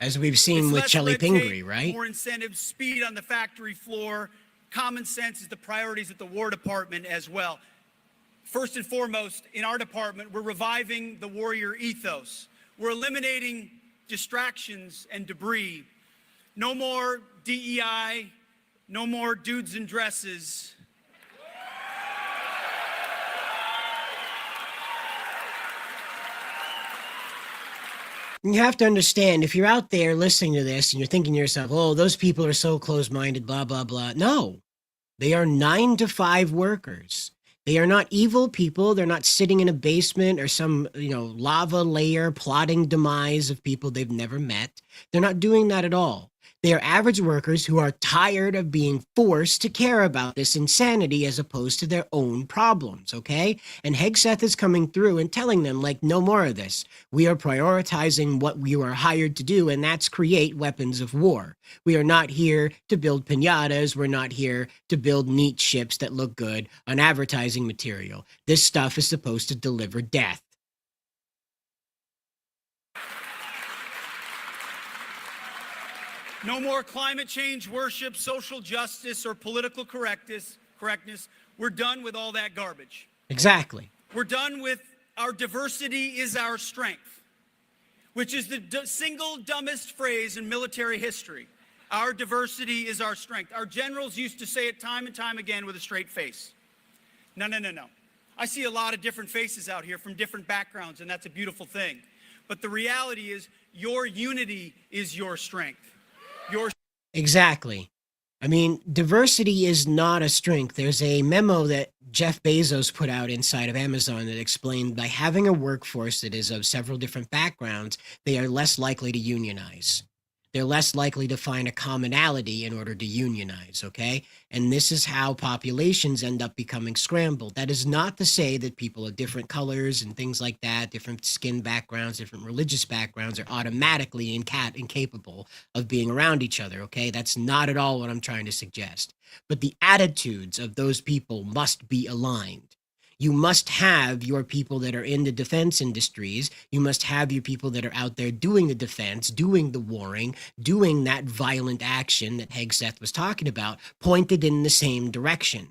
B: As we've seen with Shelley Pingree, right?
Q: More incentives, speed on the factory floor. Common sense is the priorities at the War Department as well. First and foremost, in our department, we're reviving the warrior ethos. We're eliminating distractions and debris. No more DEI, no more dudes in dresses.
B: You have to understand, if you're out there listening to this and you're thinking to yourself, oh, those people are so close-minded, blah, blah, blah. No, they are 9-to-5 workers. They are not evil people. They're not sitting in a basement or some, lava layer plotting demise of people they've never met. They're not doing that at all. They are average workers who are tired of being forced to care about this insanity as opposed to their own problems, okay? And Hegseth is coming through and telling them, like, no more of this. We are prioritizing what we are hired to do, and that's create weapons of war. We are not here to build pinatas. We're not here to build neat ships that look good on advertising material. This stuff is supposed to deliver death.
Q: No more climate change worship, social justice, or political correctness. We're done with all that garbage.
B: Exactly.
Q: We're done with our diversity is our strength, which is the single dumbest phrase in military history. Our diversity is our strength. Our generals used to say it time and time again with a straight face. No. I see a lot of different faces out here from different backgrounds, and that's a beautiful thing. But the reality is your unity is your strength.
B: Exactly. I mean, diversity is not a strength. There's a memo that Jeff Bezos put out inside of Amazon that explained by having a workforce that is of several different backgrounds, they are less likely to unionize. They're less likely to find a commonality in order to unionize, okay? And this is how populations end up becoming scrambled. That is not to say that people of different colors and things like that, different skin backgrounds, different religious backgrounds are automatically incapable of being around each other, okay? That's not at all what I'm trying to suggest. But the attitudes of those people must be aligned. You must have your people that are in the defense industries. You must have your people that are out there doing the defense, doing the warring, doing that violent action that Hegseth was talking about, pointed in the same direction.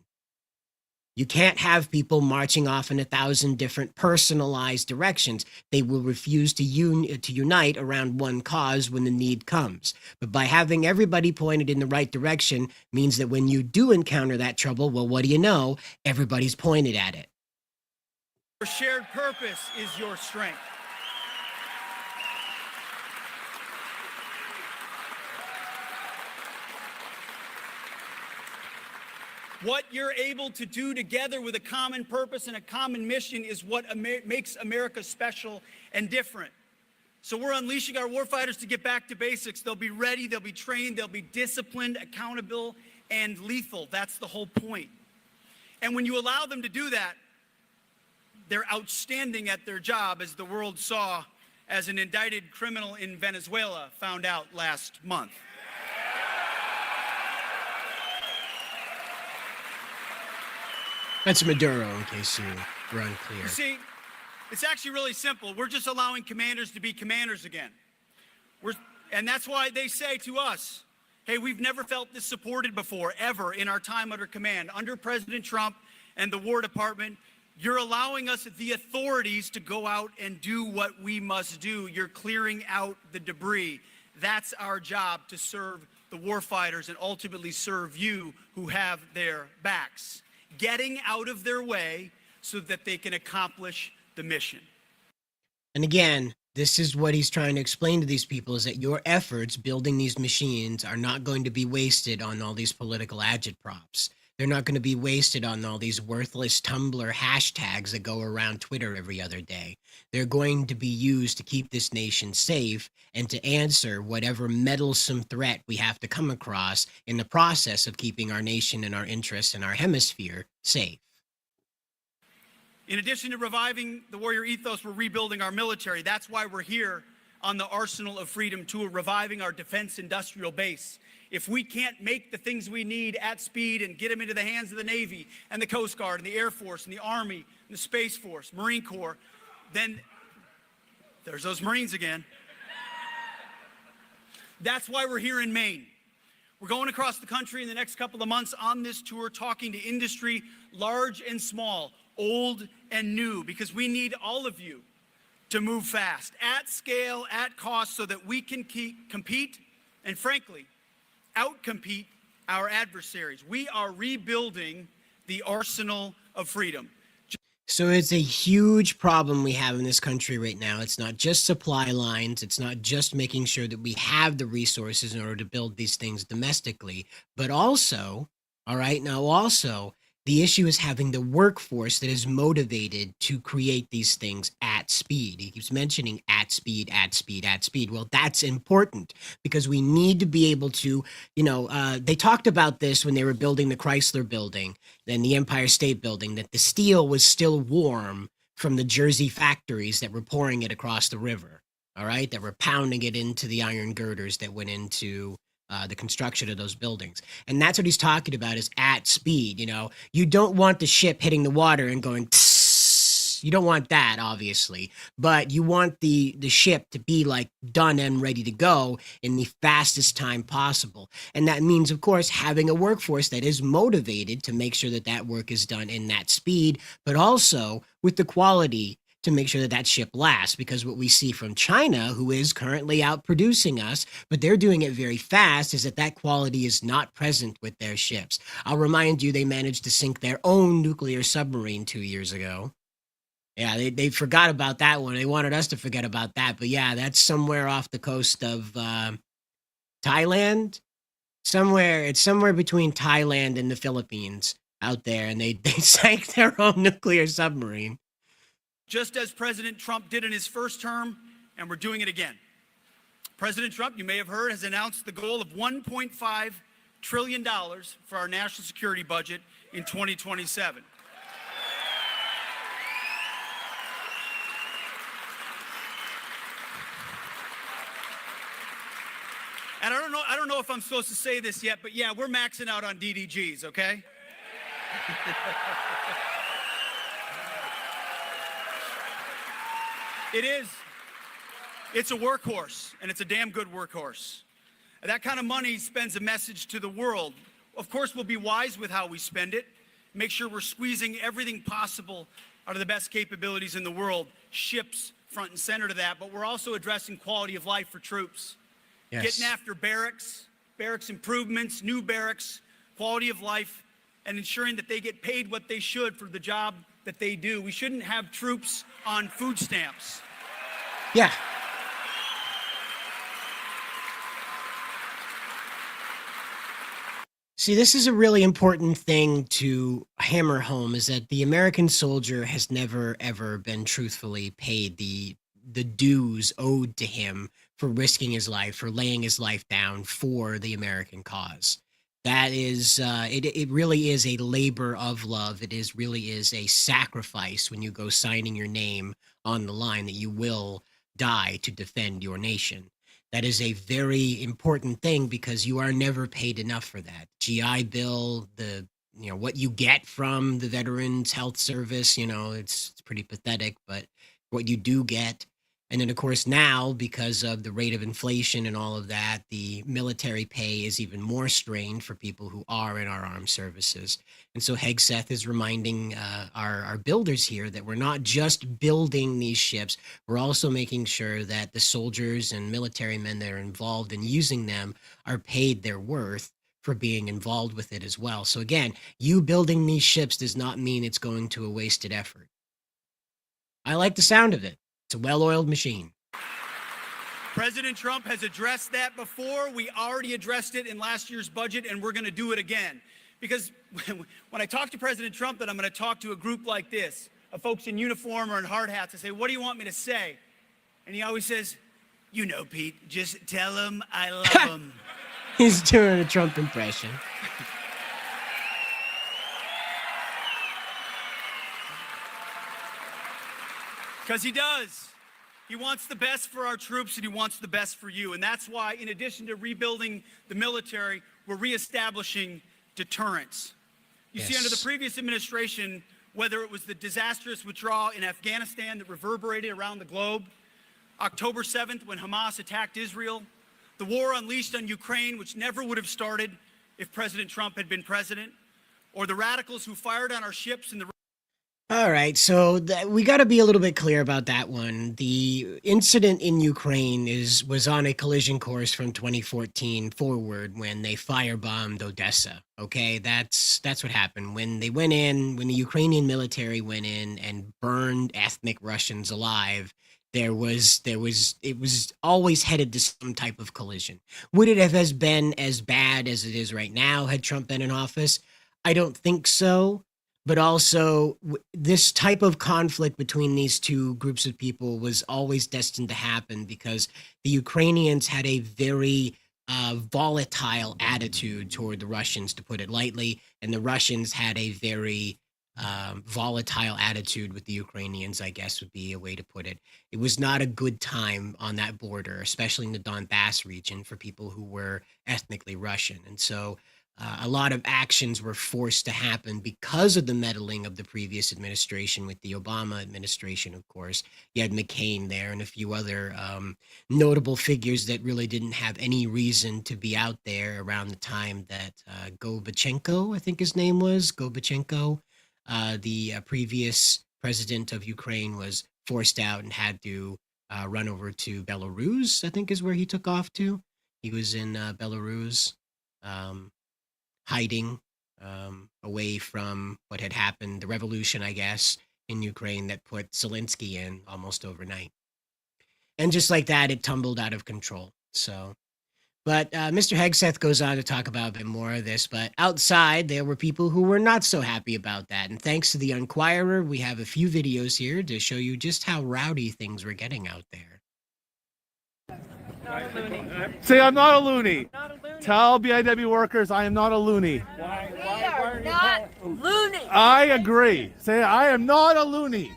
B: You can't have people marching off in 1,000 different personalized directions. They will refuse to unite around one cause when the need comes. But by having everybody pointed in the right direction means that when you do encounter that trouble, well, what do you know? Everybody's pointed at it.
Q: Your shared purpose is your strength. What you're able to do together with a common purpose and a common mission is what makes America special and different. So we're unleashing our warfighters to get back to basics. They'll be ready, they'll be trained, they'll be disciplined, accountable, and lethal. That's the whole point. And when you allow them to do that, they're outstanding at their job, as the world saw as an indicted criminal in Venezuela found out last month.
B: That's Maduro, in case you were unclear.
Q: You see, it's actually really simple. We're just allowing commanders to be commanders again. And that's why they say to us, hey, we've never felt this supported before, ever, in our time under command. Under President Trump and the War Department, you're allowing us the authorities to go out and do what we must do. You're clearing out the debris. That's our job, to serve the warfighters and ultimately serve you who have their backs. Getting out of their way so that they can accomplish the mission.
B: And again, this is what he's trying to explain to these people, is that your efforts building these machines are not going to be wasted on all these political agitprops. They're not going to be wasted on all these worthless Tumblr hashtags that go around Twitter every other day. They're going to be used to keep this nation safe and to answer whatever meddlesome threat we have to come across in the process of keeping our nation and our interests and our hemisphere safe.
Q: In addition to reviving the warrior ethos, we're rebuilding our military. That's why we're here on the Arsenal of Freedom Tour, reviving our defense industrial base. If we can't make the things we need at speed and get them into the hands of the Navy and the Coast Guard and the Air Force and the Army and the Space Force, Marine Corps, then there's those Marines again. That's why we're here in Maine. We're going across the country in the next couple of months on this tour, talking to industry, large and small, old and new, because we need all of you to move fast, at scale, at cost, so that we can compete and, frankly, outcompete our adversaries. We are rebuilding the arsenal of freedom.
B: So it's a huge problem we have in this country right now. It's not just supply lines. It's not just making sure that we have the resources in order to build these things domestically, but also, all right, now also, the issue is having the workforce that is motivated to create these things at speed. He keeps mentioning at speed, at speed, at speed. Well, that's important because we need to be able to, they talked about this when they were building the Chrysler Building and the Empire State Building, that the steel was still warm from the Jersey factories that were pouring it across the river, all right, that were pounding it into the iron girders that went into the construction of those buildings. And that's what he's talking about, is at speed. You don't want the ship hitting the water and going tss. You don't want that, obviously, but you want the ship to be like done and ready to go in the fastest time possible. And that means, of course, having a workforce that is motivated to make sure that that work is done in that speed, but also with the quality to make sure that that ship lasts. Because what we see from China, who is currently out producing us, but they're doing it very fast, is that quality is not present with their ships. I'll remind you, they managed to sink their own nuclear submarine 2 years ago. Yeah, they forgot about that one. They wanted us to forget about that. But yeah, that's somewhere off the coast of Thailand. It's somewhere between Thailand and the Philippines out there. And they sank their own nuclear submarine.
Q: Just as President Trump did in his first term, and we're doing it again. President Trump, you may have heard, has announced the goal of $1.5 trillion for our national security budget in 2027. And I don't know if I'm supposed to say this yet, but yeah, we're maxing out on DDGs, okay? It's a workhorse, and it's a damn good workhorse. That kind of money sends a message to the world. Of course, we'll be wise with how we spend it, make sure we're squeezing everything possible out of the best capabilities in the world. Ships front and center to that, but we're also addressing quality of life for troops.
B: Yes.
Q: Getting after barracks improvements, new barracks, quality of life, and ensuring that they get paid what they should for the job that they do. We shouldn't have troops on food stamps.
B: Yeah. See, this is a really important thing to hammer home, is that the American soldier has never, ever been truthfully paid the the dues owed to him for risking his life, for laying his life down for the American cause. That is, it really is a labor of love. Really is a sacrifice when you go signing your name on the line that you will die to defend your nation. That is a very important thing because you are never paid enough for that. GI Bill, what you get from the Veterans Health Service, it's pretty pathetic, but what you do get. And then, of course, now, because of the rate of inflation and all of that, the military pay is even more strained for people who are in our armed services. And so Hegseth is reminding our builders here that we're not just building these ships, we're also making sure that the soldiers and military men that are involved in using them are paid their worth for being involved with it as well. So again, you building these ships does not mean it's going to a wasted effort. I like the sound of it. It's a well-oiled machine.
Q: President Trump has addressed that before. We already addressed it in last year's budget, and we're going to do it again. Because when I talk to President Trump, then I'm going to talk to a group like this, of folks in uniform or in hard hats. I say, what do you want me to say? And he always says, Pete, just tell him I love him.
B: He's doing a Trump impression.
Q: Because he does. He wants the best for our troops and he wants the best for you. And that's why, in addition to rebuilding the military, we're reestablishing deterrence. You see, under the previous administration, whether it was the disastrous withdrawal in Afghanistan that reverberated around the globe, October 7th when Hamas attacked Israel, the war unleashed on Ukraine, which never would have started if President Trump had been president, or the radicals who fired on our ships in the...
B: All right, so we got to be a little bit clear about that one. The incident in Ukraine was on a collision course from 2014 forward when they firebombed Odessa. Okay, that's what happened when they went in. When the Ukrainian military went in and burned ethnic Russians alive, it was always headed to some type of collision. Would it have been as bad as it is right now had Trump been in office? I don't think so. But also, this type of conflict between these two groups of people was always destined to happen because the Ukrainians had a very volatile attitude toward the Russians, to put it lightly, and the Russians had a very volatile attitude with the Ukrainians, I guess would be a way to put it. It was not a good time on that border, especially in the Donbass region, for people who were ethnically Russian. And so a lot of actions were forced to happen because of the meddling of the previous administration with the Obama administration, of course. You had McCain there and a few other notable figures that really didn't have any reason to be out there around the time that Gorbachev, I think his name was, Gorbachev, the previous president of Ukraine, was forced out and had to run over to Belarus, I think is where he took off to. He was in Belarus. Hiding away from what had happened, the revolution, I guess, in Ukraine that put Zelensky in almost overnight. And just like that, it tumbled out of control. So, but Mr. Hegseth goes on to talk about a bit more of this, but outside there were people who were not so happy about that. And thanks to the Inquirer, we have a few videos here to show you just how rowdy things were getting out there.
R: Say I'm not a loony. Tell BIW workers I am not a loony.
S: We are not loony.
R: I agree. Say I am not a loony.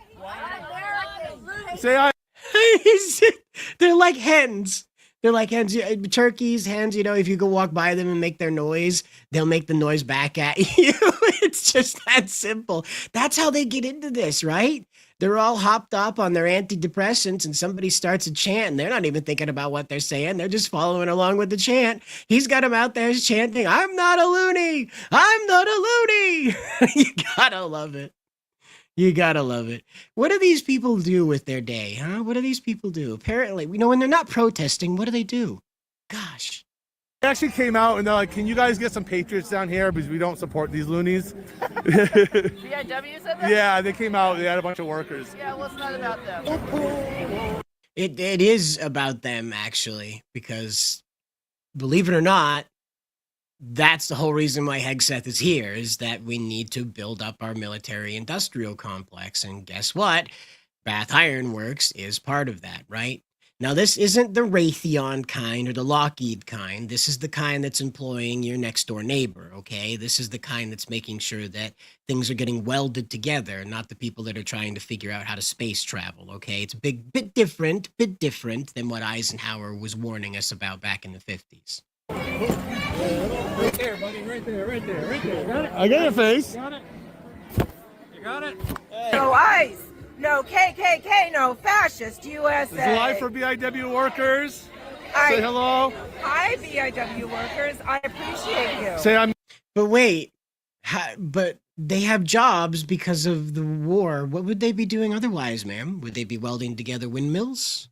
R: Say I.
B: They're like hens. They're like hens. Turkeys, hens, if you go walk by them and make their noise, they'll make the noise back at you. It's just that simple. That's how they get into this, right? They're all hopped up on their antidepressants and somebody starts a chant and they're not even thinking about what they're saying. They're just following along with the chant. He's got them out there chanting, I'm not a loony. I'm not a loony. You gotta love it. You gotta love it. What do these people do with their day, huh? What do these people do? Apparently, when they're not protesting, what do? Gosh.
R: They actually came out and they're like, can you guys get some patriots down here because we don't support these loonies?
S: BIW said that?
R: Yeah, they came out. They had a bunch of workers.
S: Yeah, well, it's not about them.
B: It is about them, actually, because believe it or not, that's the whole reason why Hegseth is here, is that we need to build up our military industrial complex. And guess what? Bath Iron Works is part of that, right? Now, this isn't the Raytheon kind or the Lockheed kind. This is the kind that's employing your next door neighbor, okay? This is the kind that's making sure that things are getting welded together, not the people that are trying to figure out how to space travel, okay? It's a bit different than what Eisenhower was warning us about back in the 50s.
T: Right there, buddy, right there. Got it?
R: I got your face.
T: Got it? You got it?
S: No ICE, no KKK, no fascist USA.
R: This is live for BIW workers.
S: Hi.
R: Say hello.
S: Hi, BIW workers. I appreciate you.
R: Say I'm.
B: But wait, but they have jobs because of the war. What would they be doing otherwise, ma'am? Would they be welding together windmills?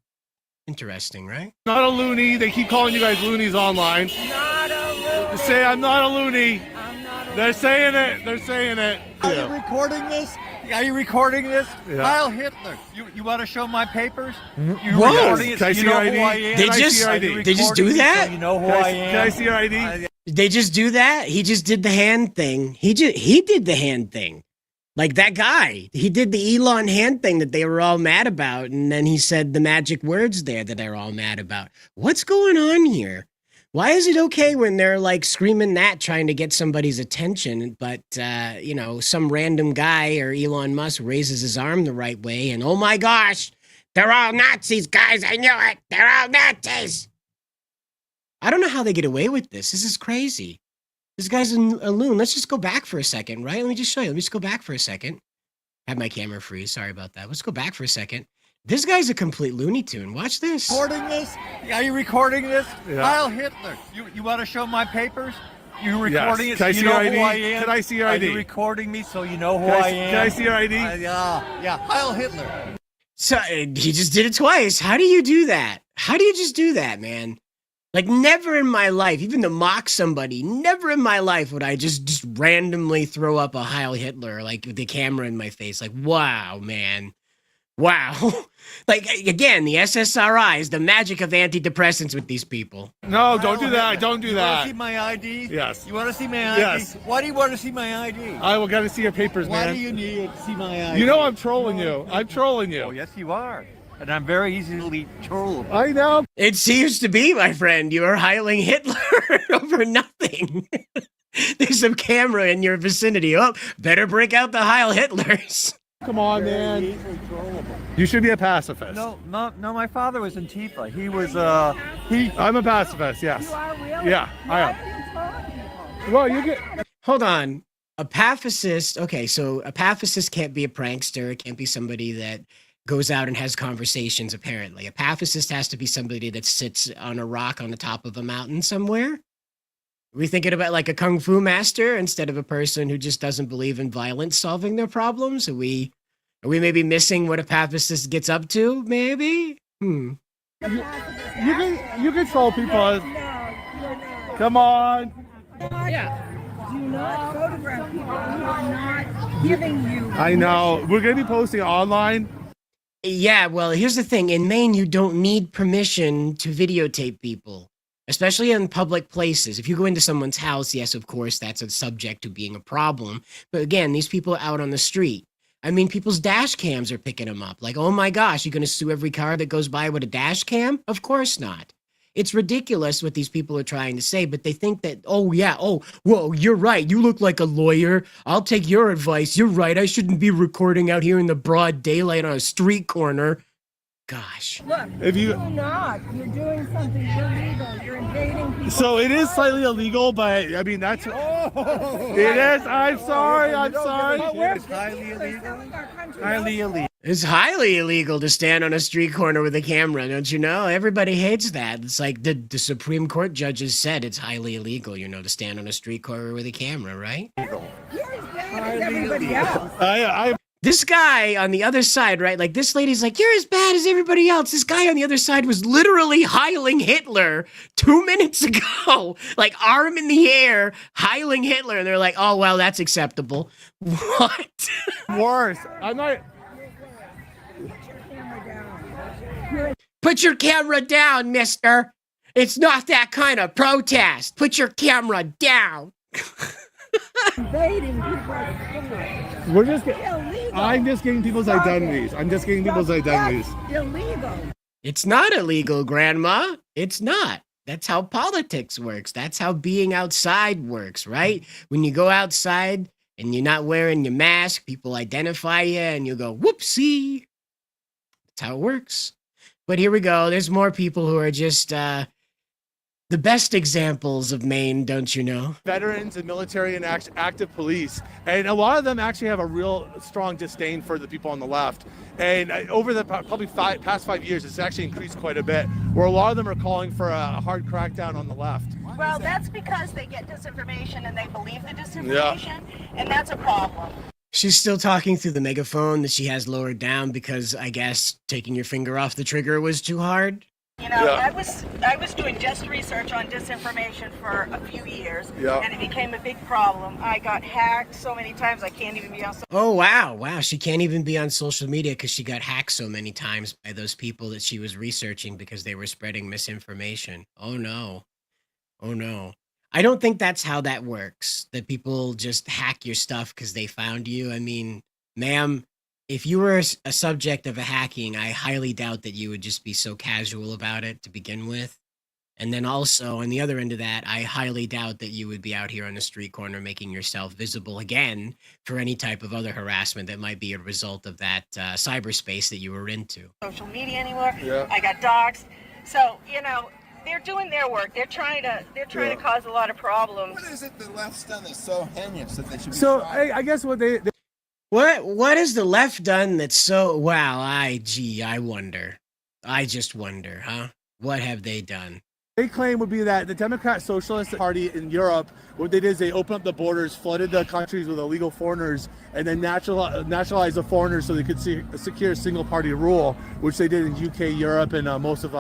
B: Interesting, right?
R: Not a loony. They keep calling you guys loonies online.
S: Not a loony.
R: Say I'm not a loony.
S: I'm not a
R: They're saying it. They're saying it.
T: Are you recording this? Are you recording this?
R: Yeah.
T: Heil Hitler. You want to show my papers? You
B: Whoa.
T: recording it?
R: Can I
T: You
R: see
T: know
R: your
T: who
R: ID?
T: I am?
B: They
R: Can I
B: just-
R: see your ID?
B: they just do that?
T: So you know who I am?
R: Can I see your ID?
B: They just do that? He just did the hand thing. He did the hand thing. Like that guy. He did the Elon hand thing that they were all mad about, and then he said the magic words there that they're all mad about. What's going on here? Why is it okay when they're like screaming that trying to get somebody's attention, but some random guy or Elon Musk raises his arm the right way and oh my gosh, they're all Nazis, guys, I knew it. They're all Nazis. I don't know how they get away with this. This is crazy. This guy's a loon. Let's just go back for a second, right? Let me just show you. Let me just go back for a second. Have my camera freeze. Sorry about that. Let's go back for a second. This guy's a complete Looney Tune. Watch this.
T: Recording this? Are you recording this?
R: Yeah.
T: Heil Hitler. You want to show my papers? You recording
R: Yes.
T: it?
R: Can I
T: So
R: see
T: you know
R: your
T: who
R: ID?
T: I am?
R: Can I see your
T: Are
R: ID?
T: you recording me so you know who
R: Can
T: I
R: I,
T: am?
R: can I see your ID?
T: Yeah. Heil Hitler.
B: So he just did it twice. How do you do that? How do you just do that, man? Like never in my life, even to mock somebody, never in my life would I just randomly throw up a Heil Hitler, like with the camera in my face. Like, wow, man. Wow. Like, again, the SSRIs, the magic of antidepressants with these people.
R: No, don't do that. Don't do
T: You
R: that.
T: want to see my ID?
R: Yes.
T: You want to see my ID?
R: Yes.
T: Why do you want to see my ID?
R: I will gotta see your papers,
T: Why
R: man.
T: do you need to see my ID?
R: You know I'm trolling you. I'm trolling
T: Oh,
R: you.
T: yes, you are. And I'm very easily trollable.
R: I know.
B: It seems to be, my friend, you are heiling Hitler over nothing. There's some camera in your vicinity. Oh, better break out the Heil Hitlers.
R: Come on, man. You should be a pacifist.
T: No, my father was Antifa. He was,
R: I'm a pacifist, yes.
S: You are really?
R: Yeah, I am. Well, you get.
B: Hold on. A pacifist, okay, so a pacifist can't be a prankster. It can't be somebody that goes out and has conversations, apparently. A pacifist has to be somebody that sits on a rock on the top of a mountain somewhere. Are we thinking about like a kung fu master instead of a person who just doesn't believe in violence solving their problems? Are we maybe missing what a pacifist gets up to, maybe?
R: You can troll people.
S: No, you're not.
R: Come on.
S: Yeah. Do not photograph people who are not giving you.
R: I know. We're gonna be posting online.
B: Yeah, well, here's the thing. In Maine, you don't need permission to videotape people, especially in public places. If you go into someone's house, yes, of course, that's a subject to being a problem. But again, these people are out on the street. I mean, people's dash cams are picking them up. Like, oh my gosh, you're going to sue every car that goes by with a dash cam? Of course not. It's ridiculous what these people are trying to say, but they think that, oh yeah, oh, whoa, you're right. You look like a lawyer. I'll take your advice. You're right. I shouldn't be recording out here in the broad daylight on a street corner. Gosh.
S: Look,
R: If you-
S: you're not. You're doing something illegal. You're invading people's
R: So it is
S: privacy.
R: slightly illegal, but I mean that's. It is. I'm sorry. I'm sorry.
T: It's highly illegal. Highly illegal.
B: It's highly illegal to stand on a street corner with a camera, don't you know? Everybody hates that. It's like the Supreme Court judges said it's highly illegal, to stand on a street corner with a camera, right?
S: You're as bad as everybody else.
B: This guy on the other side, right? Like this lady's like, you're as bad as everybody else. This guy on the other side was literally heiling Hitler 2 minutes ago. Like arm in the air, heiling Hitler. And they're like, oh, well, that's acceptable. What?
R: Worse. I'm not.
B: Put your camera down, mister. It's not that kind of protest. Put your camera down.
S: Invading people's privacy.
R: We're just.
S: Illegal.
R: I'm just getting people's identities. I'm just getting people's identities.
S: Illegal.
B: It's not illegal, Grandma. It's not. That's how politics works. That's how being outside works, right? When you go outside and you're not wearing your mask, people identify you and you go, whoopsie. That's how it works. But here we go. There's more people who are just the best examples of Maine, don't you know?
R: Veterans and military and active police. And a lot of them actually have a real strong disdain for the people on the left. And over the probably past 5 years, it's actually increased quite a bit, where a lot of them are calling for a hard crackdown on the left.
U: Well, that's because they get disinformation and they believe the disinformation, and that's a problem.
B: She's still talking through the megaphone that she has lowered down because I guess taking your finger off the trigger was too hard.
U: You know, I was doing just research on disinformation for a few years, and it became a big problem. I got hacked so many times I can't even be on social
B: Oh, wow. She can't even be on social media because she got hacked so many times by those people that she was researching because they were spreading misinformation. Oh, no. I don't think that's how that works, that people just hack your stuff because they found you. I mean, ma'am, if you were a subject of a hacking, I highly doubt that you would just be so casual about it to begin with. And then also, on the other end of that, I highly doubt that you would be out here on the street corner making yourself visible again for any type of other harassment that might be a result of that cyberspace that you were into.
U: media anymore. I got doxxed. So, you know, they're doing their work. They're trying to cause a lot of problems.
V: What is it the left's done that's so heinous that they should be
R: So
V: tried?
R: I guess what they
B: What has the left done that's so wow, I wonder. I just wonder, huh? What have they done?
R: They claim would be that the Democrat Socialist Party in Europe, what they did is they opened up the borders, flooded the countries with illegal foreigners, and then nationalized the foreigners so they could secure single-party rule, which they did in UK, Europe, and most of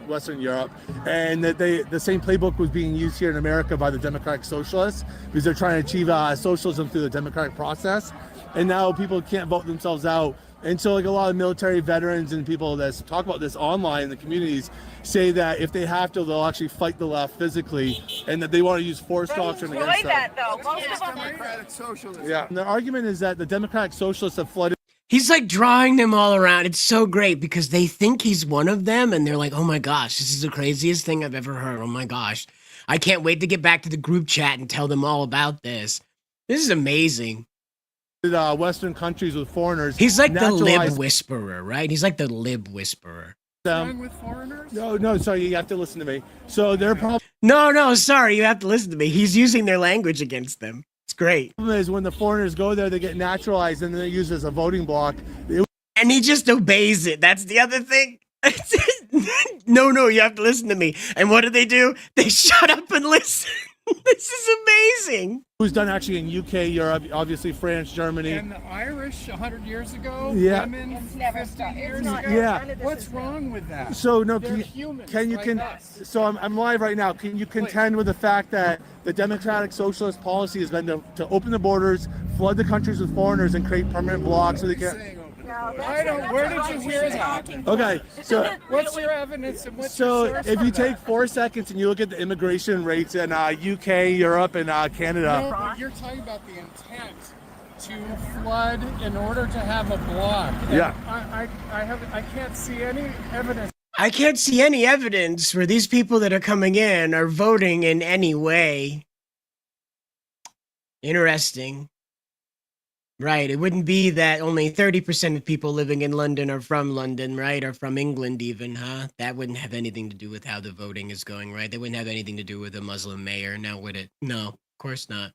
R: Western Europe. And that the same playbook was being used here in America by the Democratic Socialists because they're trying to achieve socialism through the democratic process. And now people can't vote themselves out. And so like a lot of military veterans and people that talk about this online in the communities say that if they have to, they'll actually fight the left physically and that they want to use force doctrine against them.
U: that, though. Most of them
V: Democratic socialism.
R: Yeah. And the argument is that the Democratic Socialists have flooded.
B: He's like drawing them all around. It's so great because they think he's one of them and they're like, oh my gosh, this is the craziest thing I've ever heard. Oh my gosh. I can't wait to get back to the group chat and tell them all about this. This is amazing.
R: Western countries with foreigners.
B: He's like the lib whisperer, right? He's like the lib whisperer.
V: With foreigners?
R: No, sorry, you have to listen to me. So their problem.
B: No, sorry, you have to listen to me. He's using their language against them. It's great.
R: The problem is when the foreigners go there, they get naturalized and then they're used as a voting bloc.
B: And he just obeys it. That's the other thing. No, you have to listen to me. And what do? They shut up and listen. This is amazing.
R: It was done actually in UK, Europe, obviously France, Germany.
V: And the Irish 100 years ago?
R: Yeah.
V: Women
U: It's never
V: 50
U: stopped.
V: years
U: It's not-
V: ago?
R: Yeah.
U: none of this
V: What's
U: is
V: wrong with that?
R: So no,
V: They're humans
R: can you
V: like
R: can
V: us.
R: so I'm live right now. Can you contend with the fact that the Democratic Socialist policy has been to open the borders, flood the countries with foreigners, and create permanent blocks so they can.
V: I don't. Where did you hear that?
R: Okay, so
V: What's your evidence and what's
R: so
V: your source
R: if
V: for
R: you
V: that?
R: take 4 seconds and you look at the immigration rates in UK, Europe, and Canada.
V: No, but you're talking about the intent to flood in order to have a block. And
R: Yeah.
V: I can't see any evidence.
B: I can't see any evidence where these people that are coming in are voting in any way. Interesting. Right, it wouldn't be that only 30% of people living in London are from London, right? Or from England even, huh? That wouldn't have anything to do with how the voting is going, right? That wouldn't have anything to do with a Muslim mayor, now would it? No, of course not.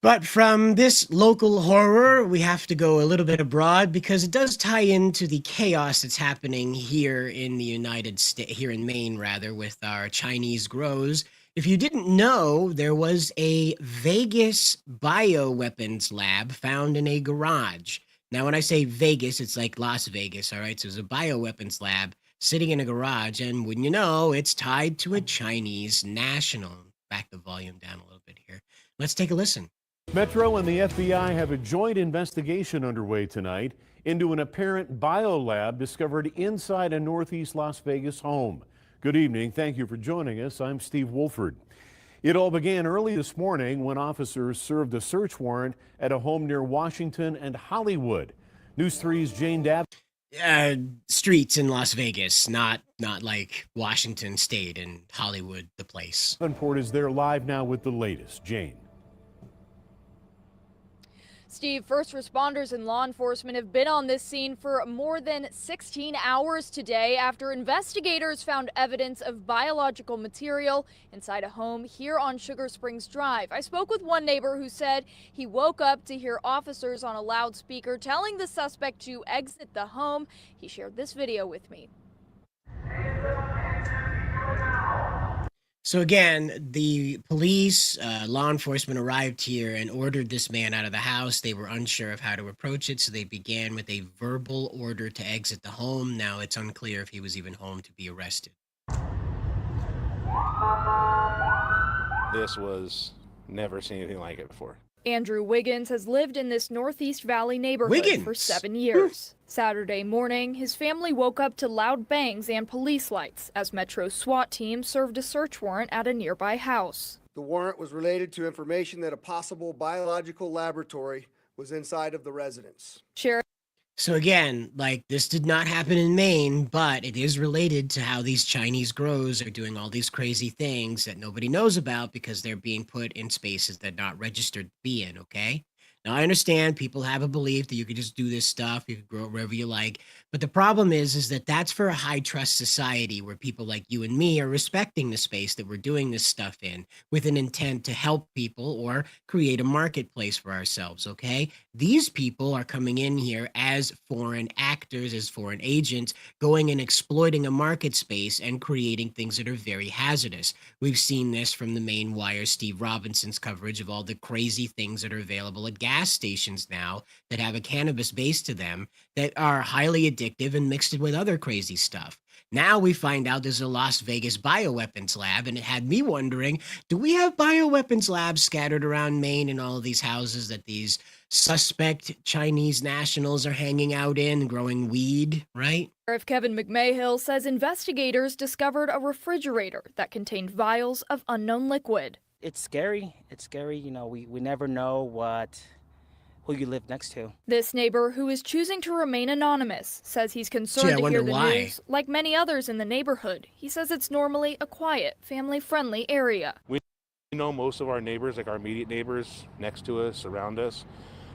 B: But from this local horror, we have to go a little bit abroad because it does tie into the chaos that's happening here in the United States, here in Maine, rather, with our Chinese grows. If you didn't know, there was a Vegas bioweapons lab found in a garage. Now, when I say Vegas, it's like Las Vegas, all right? So it's a bioweapons lab sitting in a garage, and wouldn't you know, it's tied to a Chinese national. Back the volume down a little bit here. Let's take a listen.
W: Metro and the FBI have a joint investigation underway tonight into an apparent biolab discovered inside a Northeast Las Vegas home. Good evening. Thank you for joining us. I'm Steve Wolford. It all began early this morning when officers served a search warrant at a home near Washington and Hollywood. News 3's Jane Dabb.
B: Streets in Las Vegas, not like Washington State and Hollywood, the place.
W: Davenport is there live now with the latest. Jane.
D: Steve, first responders and law enforcement have been on this scene for more than 16 hours today after investigators found evidence of biological material inside a home here on Sugar Springs Drive. I spoke with one neighbor who said he woke up to hear officers on a loudspeaker telling the suspect to exit the home. He shared this video with me.
B: So again, the police, law enforcement arrived here and ordered this man out of the house. They were unsure of how to approach it, so they began with a verbal order to exit the home. Now it's unclear if he was even home to be arrested.
E: This was never seen anything like it before.
D: Andrew Wiggins has lived in this Northeast Valley neighborhood for 7 years. Saturday morning, his family woke up to loud bangs and police lights as Metro's SWAT team served a search warrant at a nearby house.
G: The warrant was related to information that a possible biological laboratory was inside of the residence.
D: Sheriff.
B: So again, like, this did not happen in Maine, but it is related to how these Chinese grows are doing all these crazy things that nobody knows about because they're being put in spaces that are not registered to be in, okay? Now, I understand people have a belief that you could just do this stuff, you could grow it wherever you like, but the problem is that that's for a high-trust society where people like you and me are respecting the space that we're doing this stuff in with an intent to help people or create a marketplace for ourselves, okay? These people are coming in here as foreign actors, as foreign agents, going and exploiting a market space and creating things that are very hazardous. We've seen this from the Maine Wire, Steve Robinson's coverage of all the crazy things that are available at gas stations now that have a cannabis base to them that are highly addictive and mixed it with other crazy stuff. Now we find out there's a Las Vegas bioweapons lab, and it had me wondering, do we have bioweapons labs scattered around Maine in all of these houses that these suspect Chinese nationals are hanging out in, growing weed, right?
D: Sheriff Kevin McMahill says investigators discovered a refrigerator that contained vials of unknown liquid.
X: It's scary. It's scary. You know, we never know who you live next to.
D: This neighbor, who is choosing to remain anonymous, says he's concerned to hear the news. Like many others in the neighborhood, he says it's normally a quiet, family-friendly area.
E: We know most of our neighbors, like our immediate neighbors next to us, around us.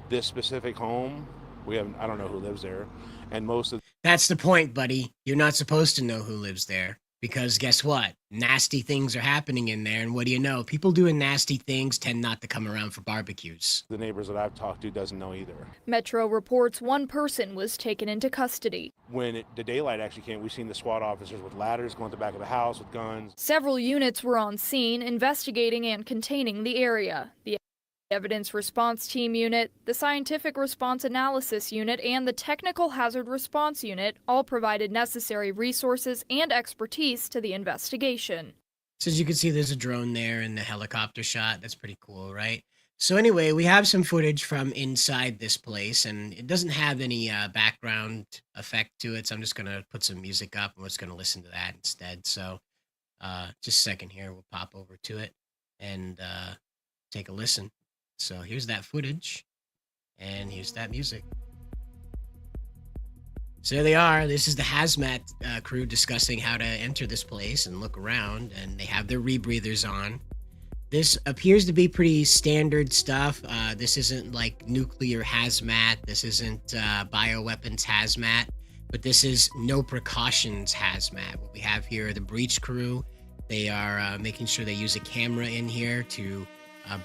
E: This specific home, I don't know who lives there, and most of.
B: That's the point, buddy. You're not supposed to know who lives there. Because guess what? Nasty things are happening in there, and what do you know? People doing nasty things tend not to come around for barbecues.
E: The neighbors that I've talked to doesn't know either.
D: Metro reports one person was taken into custody.
E: When the daylight actually came, we've seen the SWAT officers with ladders going to the back of the house with guns.
D: Several units were on scene investigating and containing the area. The Evidence Response Team Unit, the Scientific Response Analysis Unit, and the Technical Hazard Response Unit all provided necessary resources and expertise to the investigation.
B: So as you can see, there's a drone there in the helicopter shot. That's pretty cool, right? So anyway, we have some footage from inside this place, and it doesn't have any background effect to it, so I'm just going to put some music up, and we're just going to listen to that instead. So just a second here, we'll pop over to it and take a listen. So here's that footage, and here's that music. So there they are. This is the hazmat crew discussing how to enter this place and look around, and they have their rebreathers on. This appears to be pretty standard stuff. This isn't like nuclear hazmat. This isn't bioweapons hazmat, but this is no precautions hazmat. What we have here are the breach crew. They are making sure they use a camera in here to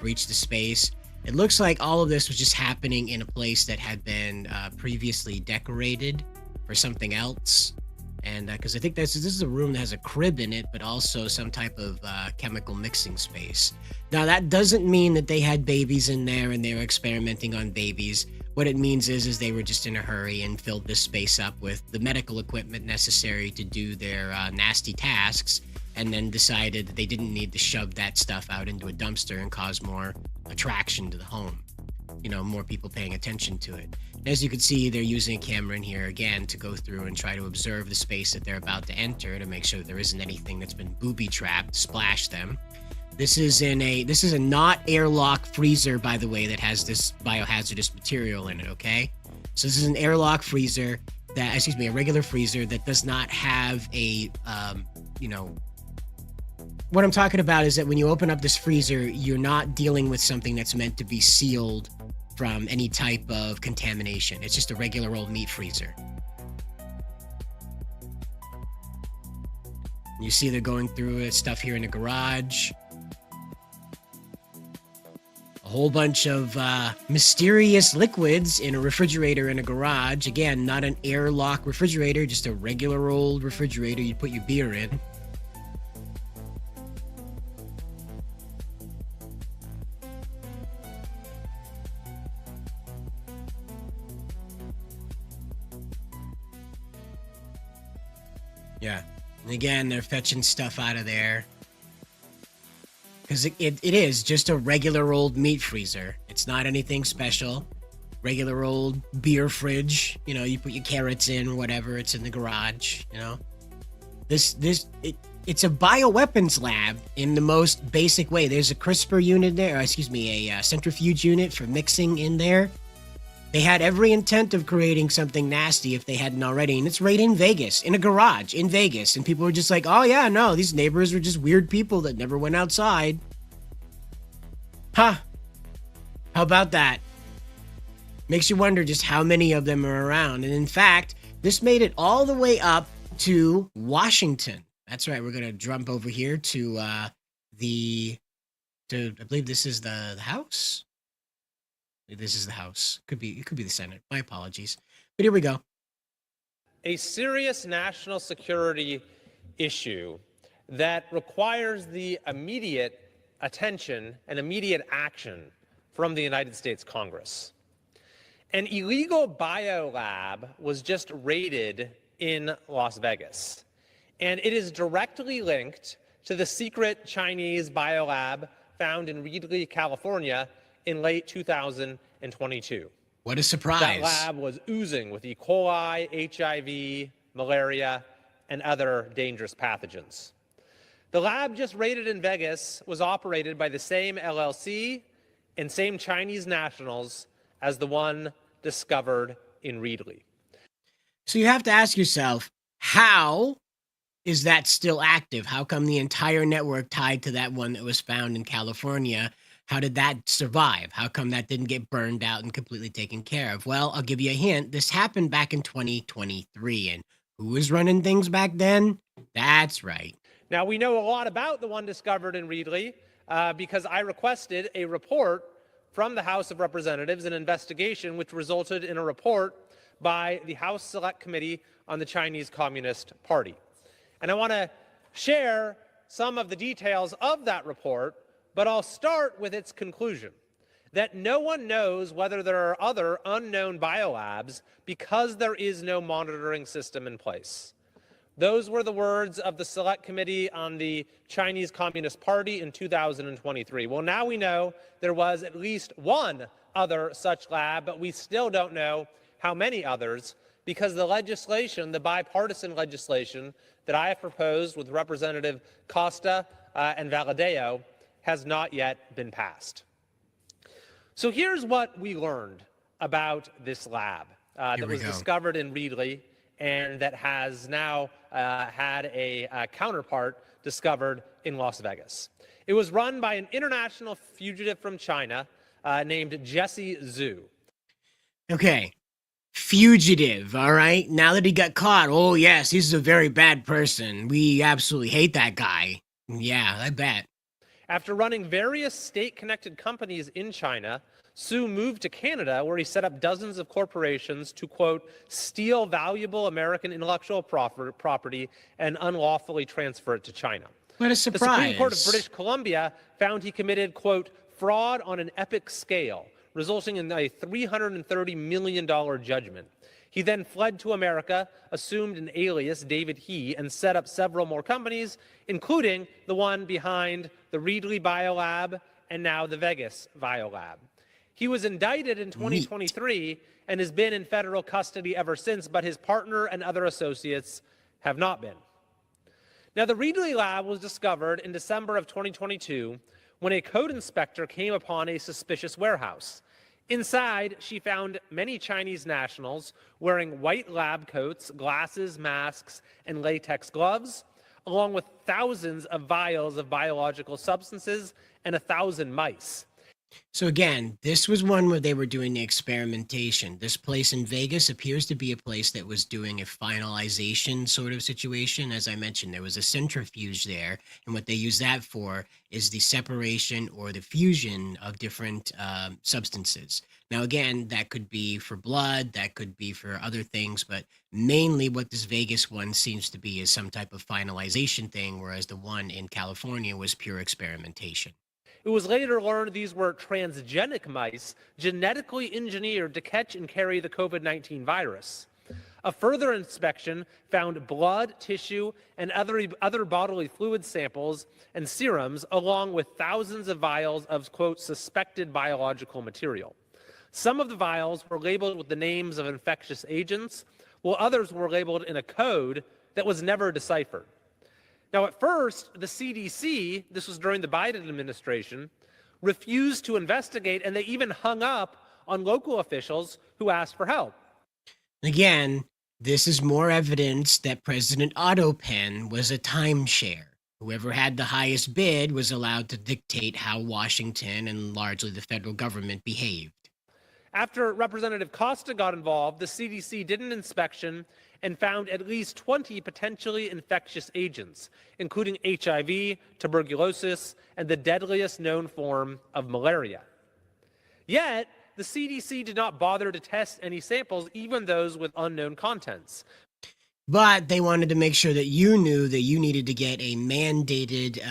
B: breach the space. It looks like all of this was just happening in a place that had been previously decorated for something else. And because I think this is a room that has a crib in it, but also some type of chemical mixing space. Now, that doesn't mean that they had babies in there and they were experimenting on babies. What it means is they were just in a hurry and filled this space up with the medical equipment necessary to do their nasty tasks, and then decided that they didn't need to shove that stuff out into a dumpster and cause more attraction to the home. You know, more people paying attention to it. As you can see, they're using a camera in here again to go through and try to observe the space that they're about to enter to make sure that there isn't anything that's been booby-trapped, splash them. This is a not airlock freezer, by the way, that has this biohazardous material in it, okay? So this is an airlock freezer a regular freezer that does not have a, what I'm talking about is that when you open up this freezer, you're not dealing with something that's meant to be sealed from any type of contamination. It's just a regular old meat freezer. You see they're going through stuff here in the garage. A whole bunch of mysterious liquids in a refrigerator in a garage. Again, not an airlock refrigerator, just a regular old refrigerator you'd put your beer in. Yeah. And again, they're fetching stuff out of there. Because it is just a regular old meat freezer. It's not anything special. Regular old beer fridge. You know, you put your carrots in or whatever. It's in the garage, you know. It's a bioweapons lab in the most basic way. There's a CRISPR unit there, a centrifuge unit for mixing in there. They had every intent of creating something nasty if they hadn't already. And it's right in Vegas, in a garage in Vegas. And people were just like, oh yeah, no, these neighbors were just weird people that never went outside. Huh. How about that? Makes you wonder just how many of them are around. And in fact, this made it all the way up to Washington. That's right. We're going to jump over here to I believe this is the House. This is the House. It could be the Senate. My apologies. But here we go.
A: A serious national security issue that requires the immediate attention and immediate action from the United States Congress. An illegal biolab was just raided in Las Vegas, and it is directly linked to the secret Chinese biolab found in Reedley, California, in late 2022.
B: What a surprise.
A: That lab was oozing with E. coli, HIV, malaria, and other dangerous pathogens. The lab just raided in Vegas was operated by the same LLC and same Chinese nationals as the one discovered in Reedley.
B: So you have to ask yourself, how is that still active? How come the entire network tied to that one that was found in California? How did that survive? How come that didn't get burned out and completely taken care of? Well, I'll give you a hint. This happened back in 2023. And who was running things back then? That's right.
A: Now, we know a lot about the one discovered in Reedley because I requested a report from the House of Representatives, an investigation which resulted in a report by the House Select Committee on the Chinese Communist Party. And I want to share some of the details of that report, but I'll start with its conclusion, that no one knows whether there are other unknown biolabs because there is no monitoring system in place. Those were the words of the Select Committee on the Chinese Communist Party in 2023. Well, now we know there was at least one other such lab, but we still don't know how many others because the legislation, the bipartisan legislation that I have proposed with Representative Costa and Valadeo has not yet been passed. So here's what we learned about this lab that was discovered in Reedley and that has now had a counterpart discovered in Las Vegas. It was run by an international fugitive from China named Jesse Zhu.
B: Okay. Fugitive, all right? Now that he got caught, oh yes, he's a very bad person. We absolutely hate that guy. Yeah, I bet.
A: After running various state-connected companies in China, Zhu moved to Canada, where he set up dozens of corporations to, quote, steal valuable American intellectual property and unlawfully transfer it to China.
B: What a surprise.
A: The Supreme Court of British Columbia found he committed, quote, fraud on an epic scale, resulting in a $330 million judgment. He then fled to America, assumed an alias, David He, and set up several more companies, including the one behind the Reedley Biolab and now the Vegas Biolab. He was indicted in 2023 and has been in federal custody ever since, but his partner and other associates have not been. Now, the Reedley lab was discovered in December of 2022 when a code inspector came upon a suspicious warehouse. Inside, she found many Chinese nationals wearing white lab coats, glasses, masks, and latex gloves, along with thousands of vials of biological substances and 1,000 mice.
B: So again, this was one where they were doing the experimentation. This place in Vegas appears to be a place that was doing a finalization sort of situation. As I mentioned, there was a centrifuge there, and what they use that for is the separation or the fusion of different substances. Now, again, that could be for blood, that could be for other things, but mainly what this Vegas one seems to be is some type of finalization thing, whereas the one in California was pure experimentation.
A: It was later learned these were transgenic mice genetically engineered to catch and carry the COVID-19 virus. A further inspection found blood, tissue, and other bodily fluid samples and serums, along with thousands of vials of, quote, suspected biological material. Some of the vials were labeled with the names of infectious agents, while others were labeled in a code that was never deciphered. Now, at first, the CDC, this was during the Biden administration, refused to investigate, and they even hung up on local officials who asked for help.
B: Again, this is more evidence that President Otto Penn was a timeshare. Whoever had the highest bid was allowed to dictate how Washington and largely the federal government behaved.
A: After Representative Costa got involved, the CDC did an inspection and found at least 20 potentially infectious agents, including HIV, tuberculosis, and the deadliest known form of malaria. Yet, the CDC did not bother to test any samples, even those with unknown contents.
B: But they wanted to make sure that you knew that you needed to get a mandated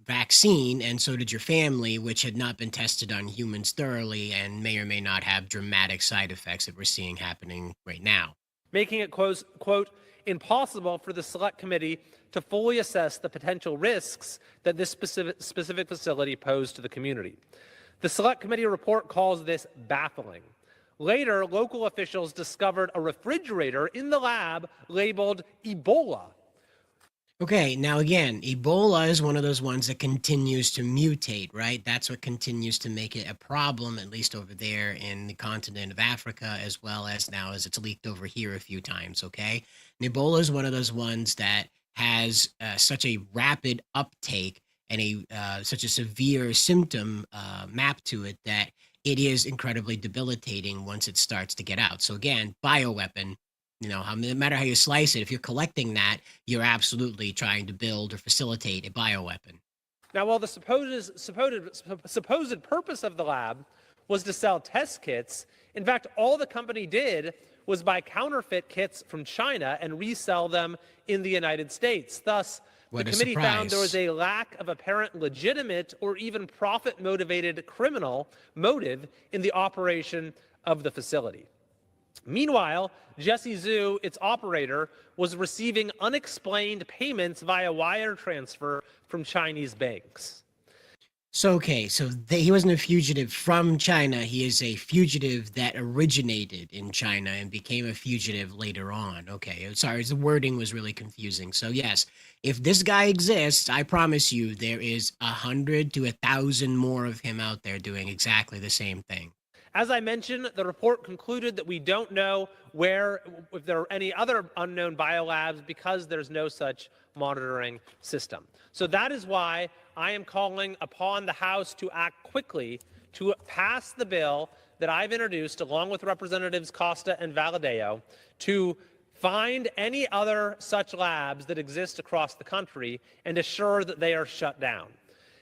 B: vaccine, and so did your family, which had not been tested on humans thoroughly and may or may not have dramatic side effects that we're seeing happening right now.
A: Making it, quote, impossible for the Select Committee to fully assess the potential risks that this specific facility posed to the community. The Select Committee report calls this baffling. Later, local officials discovered a refrigerator in the lab labeled Ebola.
B: Okay, now again, Ebola is one of those ones that continues to mutate, right? That's what continues to make it a problem, at least over there in the continent of Africa, as well as now as it's leaked over here a few times, okay? And Ebola is one of those ones that has such a rapid uptake and such a severe symptom map to it that it is incredibly debilitating once it starts to get out. So again, bioweapon, you know, no matter how you slice it, if you're collecting that, you're absolutely trying to build or facilitate a bioweapon.
A: Now, while the supposed purpose of the lab was to sell test kits, in fact, all the company did was buy counterfeit kits from China and resell them in the United States. Thus, the committee found there was a lack of apparent legitimate or even profit-motivated criminal motive in the operation of the facility. Meanwhile, Jesse Zhu, its operator, was receiving unexplained payments via wire transfer from Chinese banks.
B: So, okay, so he wasn't a fugitive from China. He is a fugitive that originated in China and became a fugitive later on. Okay, sorry, the wording was really confusing. So, yes, if this guy exists, I promise you there is 100 to 1,000 more of him out there doing exactly the same thing.
A: As I mentioned, the report concluded that we don't know if there are any other unknown biolabs because there's no such monitoring system. So that is why I am calling upon the House to act quickly to pass the bill that I've introduced along with Representatives Costa and Valadao to find any other such labs that exist across the country and assure that they are shut down.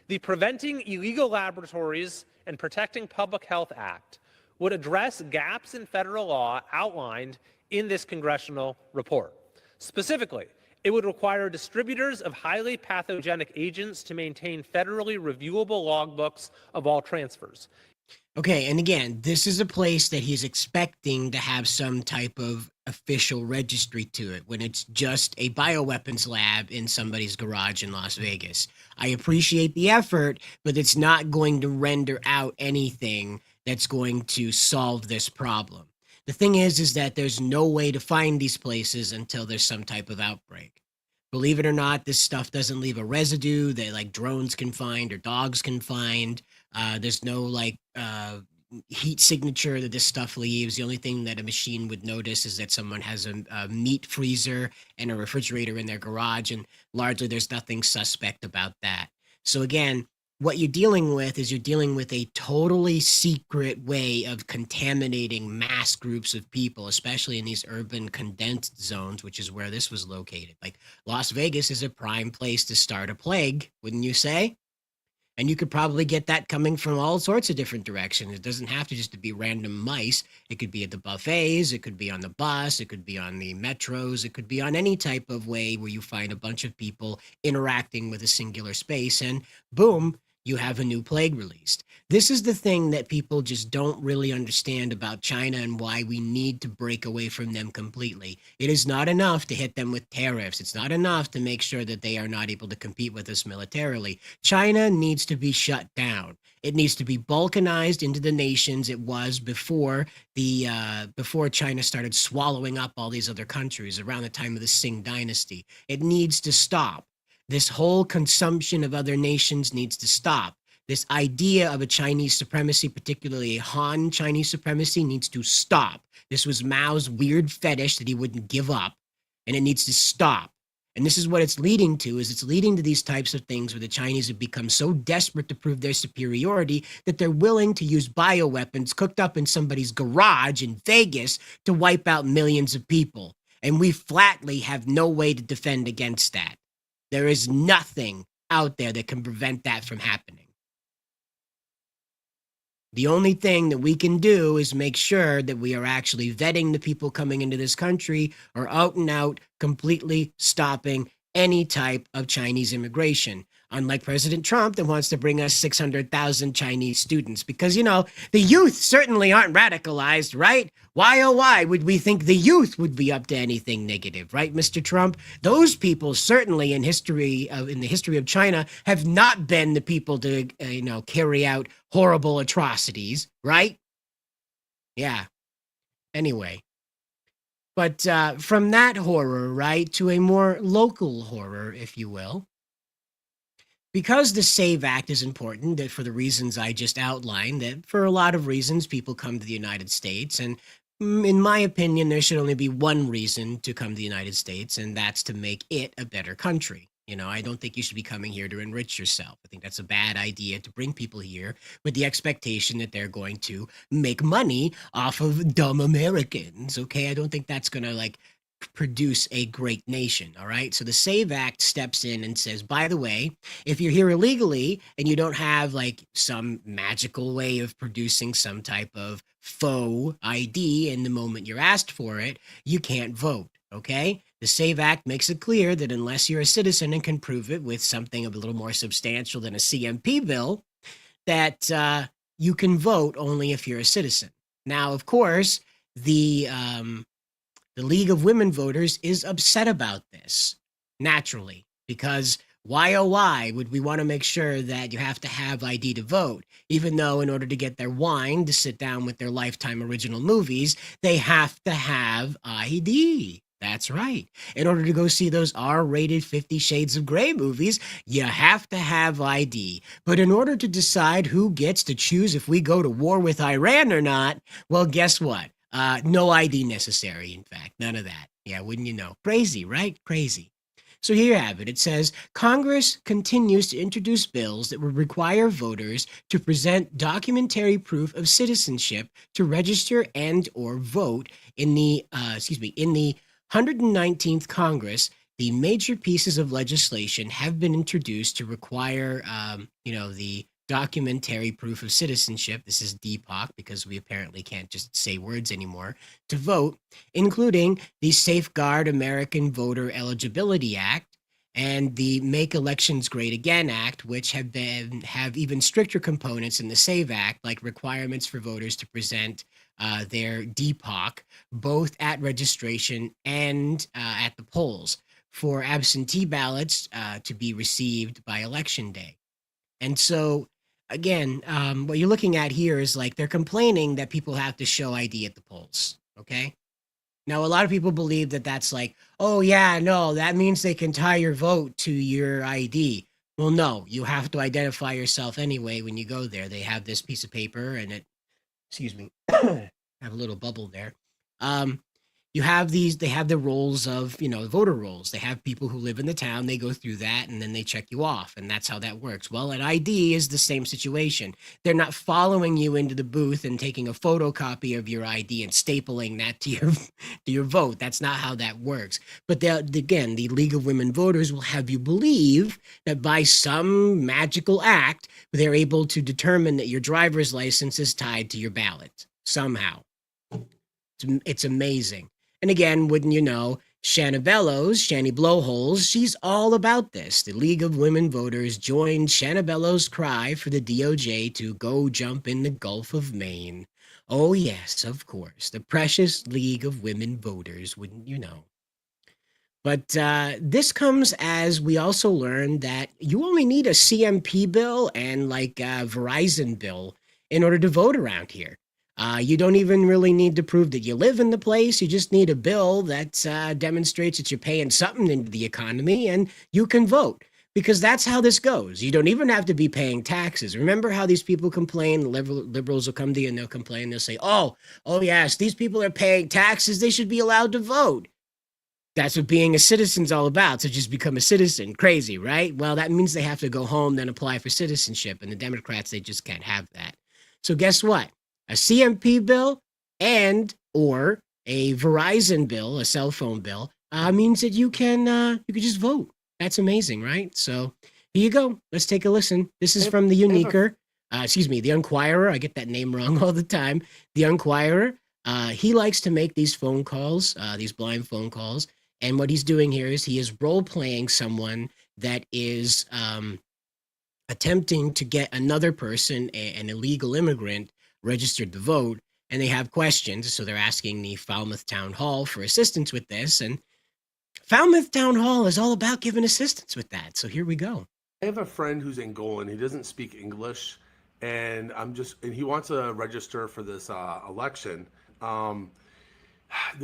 A: The Preventing Illegal Laboratories and Protecting Public Health Act would address gaps in federal law outlined in this congressional report. Specifically, it would require distributors of highly pathogenic agents to maintain federally reviewable logbooks of all transfers.
B: Okay, and again, this is a place that he's expecting to have some type of official registry to it when it's just a bioweapons lab in somebody's garage in Las Vegas. I appreciate the effort, but it's not going to render out anything that's going to solve this problem. The thing is that there's no way to find these places until there's some type of outbreak. Believe it or not, this stuff doesn't leave a residue that like drones can find or dogs can find. There's no like heat signature that this stuff leaves. The only thing that a machine would notice is that someone has a meat freezer and a refrigerator in their garage, and largely there's nothing suspect about that. So again, what you're dealing with is you're dealing with a totally secret way of contaminating mass groups of people, especially in these urban condensed zones, which is where this was located. Like Las Vegas is a prime place to start a plague, wouldn't you say? And you could probably get that coming from all sorts of different directions. It doesn't have to just to be random mice. It could be at the buffets. It could be on the bus. It could be on the metros. It could be on any type of way where you find a bunch of people interacting with a singular space, and boom, you have a new plague released. This is the thing that people just don't really understand about China and why we need to break away from them completely. It is not enough to hit them with tariffs. It's not enough to make sure that they are not able to compete with us militarily. China needs to be shut down. It needs to be balkanized into the nations it was before before China started swallowing up all these other countries around the time of the Qing dynasty. It needs to stop. This whole consumption of other nations needs to stop. This idea of a Chinese supremacy, particularly a Han Chinese supremacy, needs to stop. This was Mao's weird fetish that he wouldn't give up, and it needs to stop. And this is what it's leading to, is it's leading to these types of things where the Chinese have become so desperate to prove their superiority that they're willing to use bioweapons cooked up in somebody's garage in Vegas to wipe out millions of people. And we flatly have no way to defend against that. There is nothing out there that can prevent that from happening. The only thing that we can do is make sure that we are actually vetting the people coming into this country, or out and out completely stopping any type of Chinese immigration. Unlike President Trump that wants to bring us 600,000 Chinese students. Because, you know, the youth certainly aren't radicalized, right? Why, oh, why would we think the youth would be up to anything negative, right, Mr. Trump? Those people certainly in the history of China have not been the people to, carry out horrible atrocities, right? Yeah. Anyway. But from that horror, right, to a more local horror, if you will. Because the SAVE Act is important, that for the reasons I just outlined, that for a lot of reasons people come to the United States, and in my opinion, there should only be one reason to come to the United States, and that's to make it a better country. You know, I don't think you should be coming here to enrich yourself. I think that's a bad idea to bring people here with the expectation that they're going to make money off of dumb Americans, okay? I don't think that's going to, produce a great nation, all right? So the SAVE Act steps in and says, by the way, if you're here illegally and you don't have some magical way of producing some type of faux ID in the moment you're asked for it, you can't vote, okay? The SAVE Act makes it clear that unless you're a citizen and can prove it with something a little more substantial than a CMP bill, that you can vote only if you're a citizen. Now, of course, the League of Women Voters is upset about this, naturally, because why, oh, why would we want to make sure that you have to have ID to vote, even though in order to get their wine to sit down with their Lifetime original movies, they have to have ID. That's right. In order to go see those R-rated 50 Shades of Grey movies, you have to have ID. But in order to decide who gets to choose if we go to war with Iran or not, well, guess what? No ID necessary, in fact. None of that. Yeah, wouldn't you know? Crazy, right? Crazy. So here you have it. It says, Congress continues to introduce bills that would require voters to present documentary proof of citizenship to register and or vote in the 119th Congress. The major pieces of legislation have been introduced to require, the documentary proof of citizenship, this is DPOC because we apparently can't just say words anymore, to vote, including the Safeguard American Voter Eligibility Act and the Make Elections Great Again Act, which have even stricter components in the SAVE Act, like requirements for voters to present their DPOC, both at registration and at the polls, for absentee ballots to be received by Election Day. And so, again, what you're looking at here is they're complaining that people have to show ID at the polls, okay? Now, a lot of people believe that that's like, oh, yeah, no, that means they can tie your vote to your ID. Well, no, you have to identify yourself anyway when you go there. They have this piece of paper and it, excuse me, have a little bubble there. You have they have the rolls of, voter rolls. They have people who live in the town. They go through that and then they check you off. And that's how that works. Well, an ID is the same situation. They're not following you into the booth and taking a photocopy of your ID and stapling that to your vote. That's not how that works. But again, the League of Women Voters will have you believe that by some magical act, they're able to determine that your driver's license is tied to your ballot somehow. It's amazing. And again, wouldn't you know, Shanna Blowholes, she's all about this. The League of Women Voters joined Shanna Bellows' cry for the DOJ to go jump in the Gulf of Maine. Oh, yes, of course. The precious League of Women Voters, wouldn't you know? But this comes as we also learned that you only need a CMP bill and like a Verizon bill in order to vote around here. You don't even really need to prove that you live in the place. You just need a bill that demonstrates that you're paying something into the economy and you can vote. Because that's how this goes. You don't even have to be paying taxes. Remember how these people complain? Liberals will come to you and they'll complain. They'll say, oh, yes, these people are paying taxes. They should be allowed to vote. That's what being a citizen's all about. So just become a citizen. Crazy, right? Well, that means they have to go home, then apply for citizenship. And the Democrats, they just can't have that. So guess what? A CMP bill and or a Verizon bill, a cell phone bill, means that you can just vote. That's amazing, right? So here you go. Let's take a listen. This is from the Uniquer, the Enquirer. I get that name wrong all the time. The Enquirer. He likes to make these phone calls, these blind phone calls. And what he's doing here is he is role-playing someone that is attempting to get another person, an illegal immigrant, registered to vote, and they have questions. So they're asking the Falmouth Town Hall for assistance with this. And Falmouth Town Hall is all about giving assistance with that. So here we go.
R: I have a friend who's Angolan. He doesn't speak English, and he wants to register for this election. The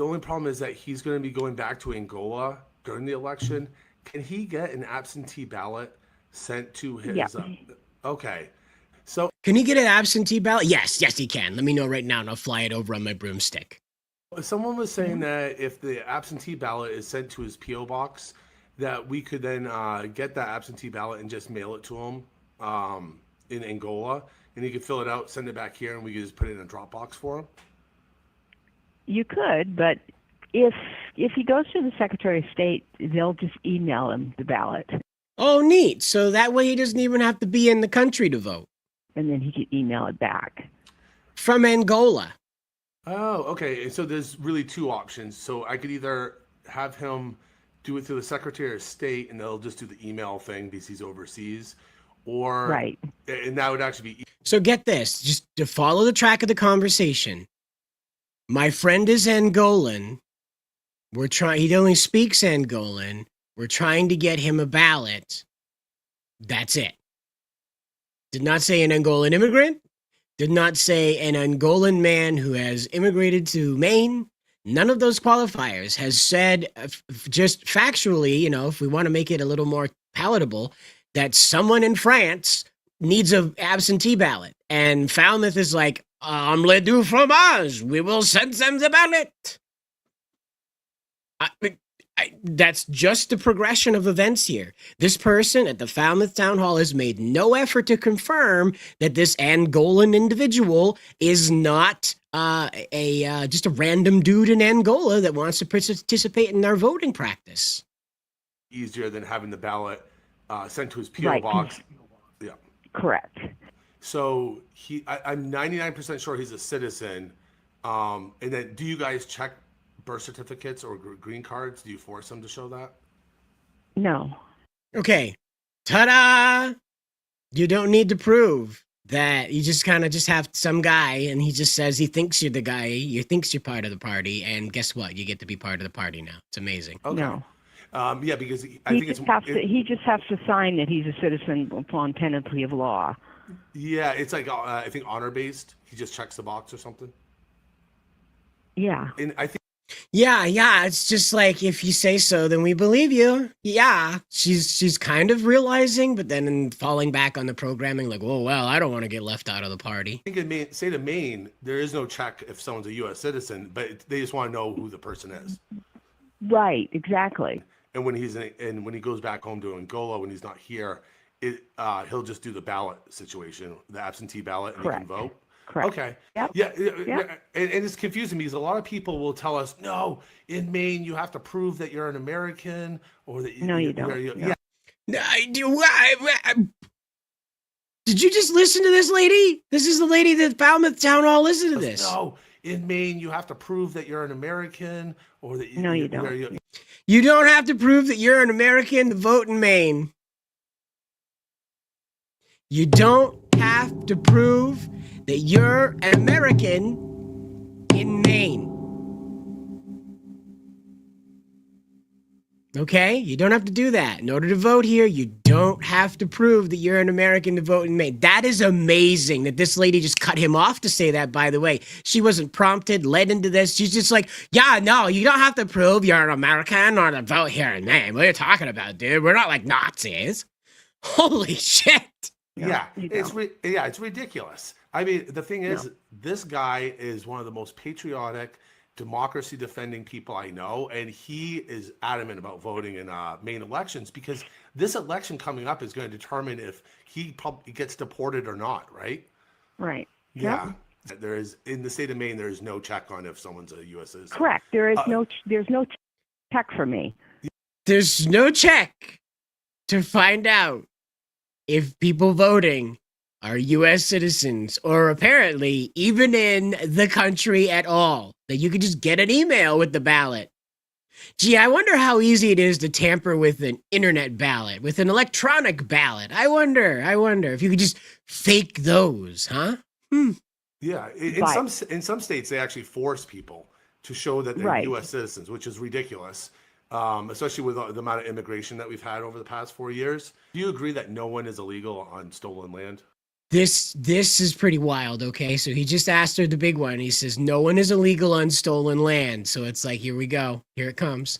R: only problem is that he's going to be going back to Angola during the election. Can he get an absentee ballot sent to his?
S: Yeah.
R: Okay. So
B: can he get an absentee ballot? Yes, he can. Let me know right now and I'll fly it over on my broomstick.
R: Someone was saying that if the absentee ballot is sent to his P.O. box, that we could then get that absentee ballot and just mail it to him in Angola, and he could fill it out, send it back here, and we could just put it in a Dropbox for him.
S: You could, but if he goes to the Secretary of State, they'll just email him the ballot.
B: Oh, neat. So that way he doesn't even have to be in the country to vote.
S: And then he can email it back.
B: From Angola.
R: Oh, okay. So there's really two options. So I could either have him do it through the Secretary of State and they'll just do the email thing because he's overseas, or
S: right.
R: And that would actually be.
B: So get this, just to follow the track of the conversation. My friend is Angolan. He only speaks Angolan. We're trying to get him a ballot. That's it. Did not say an Angolan immigrant. Did not say an Angolan man who has immigrated to Maine. None of those qualifiers has said, just factually, if we want to make it a little more palatable, that someone in France needs an absentee ballot. And Falmouth is like, omelette du fromage. We will send them the ballot. That's just the progression of events here. This person at the Falmouth Town Hall has made no effort to confirm that this Angolan individual is not just a random dude in Angola that wants to participate in our voting practice.
R: Easier than having the ballot sent to his P.O. box. Yeah.
S: Correct.
R: So I'm 99% sure he's a citizen. And then do you guys check birth certificates or green cards? Do you force them to show that?
S: No.
B: Okay. Ta-da! You don't need to prove that. You just kind of just have some guy and he just says he thinks you're the guy, you thinks you're part of the party, and guess what? You get to be part of the party now. It's amazing.
R: Okay.
S: No.
R: Yeah, because he
S: just has to sign that he's a citizen upon penalty of law.
R: Yeah, it's like I think honor based. He just checks the box or something.
S: Yeah.
R: And I think
B: Yeah, it's just like if you say so, then we believe you. Yeah, she's kind of realizing, but then falling back on the programming, like, oh well, I don't want to get left out of the party.
R: I think in Maine, state of Maine, there is no check if someone's a U.S. citizen, but they just want to know who the person is.
S: Right, exactly.
R: And when when he goes back home to Angola, when he's not here, he'll just do the ballot situation, the absentee ballot, and
S: Correct.
R: he can vote.
S: Correct.
R: Okay.
S: Yep.
R: Yeah.
S: Yep.
R: And it's confusing because a lot of people will tell us, no, in Maine, you have to prove that you're an American or that
S: No, you don't. No.
B: Yeah. Did you just listen to this lady? This is the lady that Falmouth Town Hall. Listen to this.
R: No, in Maine, you have to prove that you're an American or that
S: No, you don't.
B: You don't have to prove that you're an American to vote in Maine. You don't have to prove that you're an American in Maine. Okay? You don't have to do that. In order to vote here, you don't have to prove that you're an American to vote in Maine. That is amazing that this lady just cut him off to say that, by the way. She wasn't prompted, led into this. She's just like, yeah, no, you don't have to prove you're an American or to vote here in Maine. What are you talking about, dude? We're not like Nazis. Holy shit.
R: Yeah, it's ridiculous. I mean, the thing is, this guy is one of the most patriotic, democracy defending people I know, and he is adamant about voting in Maine elections because this election coming up is going to determine if he probably gets deported or not, right?
S: Right.
R: Yeah. There is, in the state of Maine, there is no check on if someone's a U.S. citizen.
S: Correct. There's no check for me.
B: There's no check to find out if people voting are U.S. citizens or apparently even in the country at all. That you could just get an email with the ballot. Gee, I wonder how easy it is to tamper with an internet ballot, with an electronic ballot. I wonder if you could just fake those, huh?
R: Yeah, in some states they actually force people to show that they're U.S. citizens, which is ridiculous, especially with the amount of immigration that we've had over the past 4 years. Do you agree that no one is illegal on stolen land?
B: This is pretty wild, okay? So he just asked her the big one. He says, no one is illegal on stolen land. So it's like, here we go. Here it comes.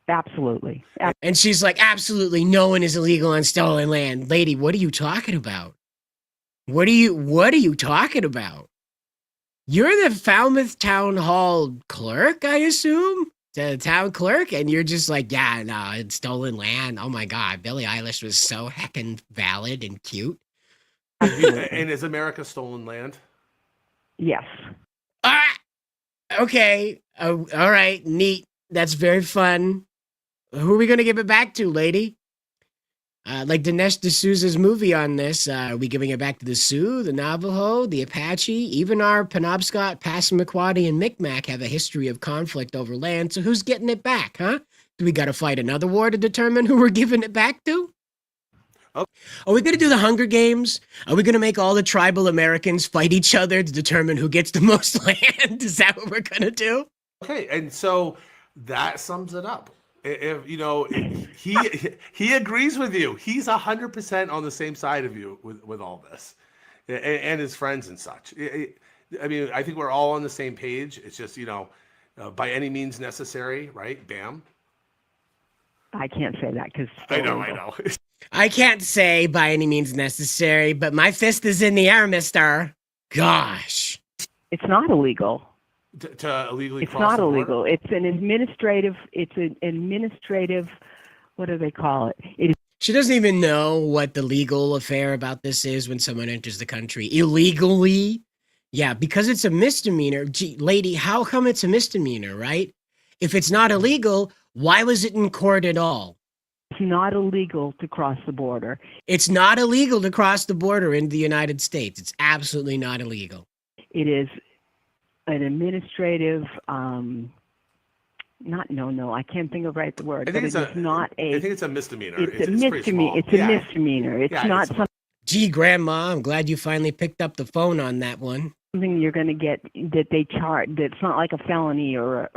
S: Absolutely.
B: And she's like, absolutely no one is illegal on stolen land. Lady, what are you talking about? What are you talking about? You're the Falmouth Town Hall clerk, I assume? The town clerk? And you're just like, yeah, no, it's stolen land. Oh my God, Billie Eilish was so heckin' valid and cute.
R: And is America stolen land?
S: Yes.
B: Okay. All right. Neat. That's very fun. Who are we going to give it back to, lady? Like Dinesh D'Souza's movie on this. Are we giving it back to the Sioux, the Navajo, the Apache? Even our Penobscot, Passamaquoddy, and Micmac have a history of conflict over land. So who's getting it back, huh? Do we got to fight another war to determine who we're giving it back to?
R: Okay.
B: Are we going to do the Hunger Games? Are we going to make all the tribal Americans fight each other to determine who gets the most land? Is that what we're going to do?
R: Okay, and so that sums it up. If you know, he agrees with you. He's 100% on the same side of you with all this, and his friends and such. I mean, I think we're all on the same page. It's just, you know, by any means necessary, right? Bam.
S: I can't say that because
R: I know.
B: I can't say by any means necessary, but my fist is in the air, mister. Gosh.
S: It's not illegal.
R: To illegally
S: It's
R: cross
S: not
R: the border?
S: illegal. It's an administrative, what do they call it? It is.
B: She doesn't even know what the legal affair about this is when someone enters the country illegally. Yeah, because it's a misdemeanor. Gee, lady, how come it's a misdemeanor, right? If it's not illegal, why was it in court at all?
S: It's not illegal to cross the border.
B: It's not illegal to cross the border into the United States. It's absolutely not illegal.
S: It is an administrative, I can't think of the word.
R: I think
S: it's not a.
R: I think it's a misdemeanor.
S: It's a misdemeanor. It's a misdemeanor. It's not something.
B: Gee, Grandma, I'm glad you finally picked up the phone on that one.
S: Something you're going to get that they charge. That's not like a felony or.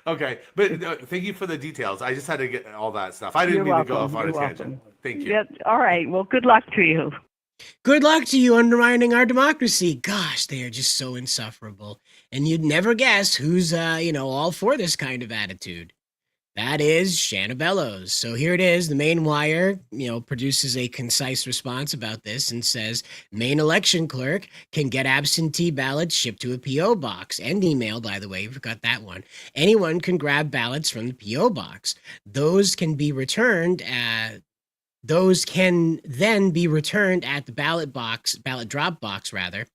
R: Okay, but thank you for the details. I just had to get all that stuff. I didn't mean to go off on a tangent. Thank you.
S: Yep. All right. Well, good luck to you.
B: Good luck to you undermining our democracy. Gosh, they are just so insufferable. And you'd never guess who's, all for this kind of attitude. That is Shanna Bellows. So here it is. The Maine Wire, produces a concise response about this and says Maine election clerk can get absentee ballots shipped to a P.O. box and email, by the way. We forgot that one. Anyone can grab ballots from the P.O. box. Those can then be returned at the ballot drop box, rather.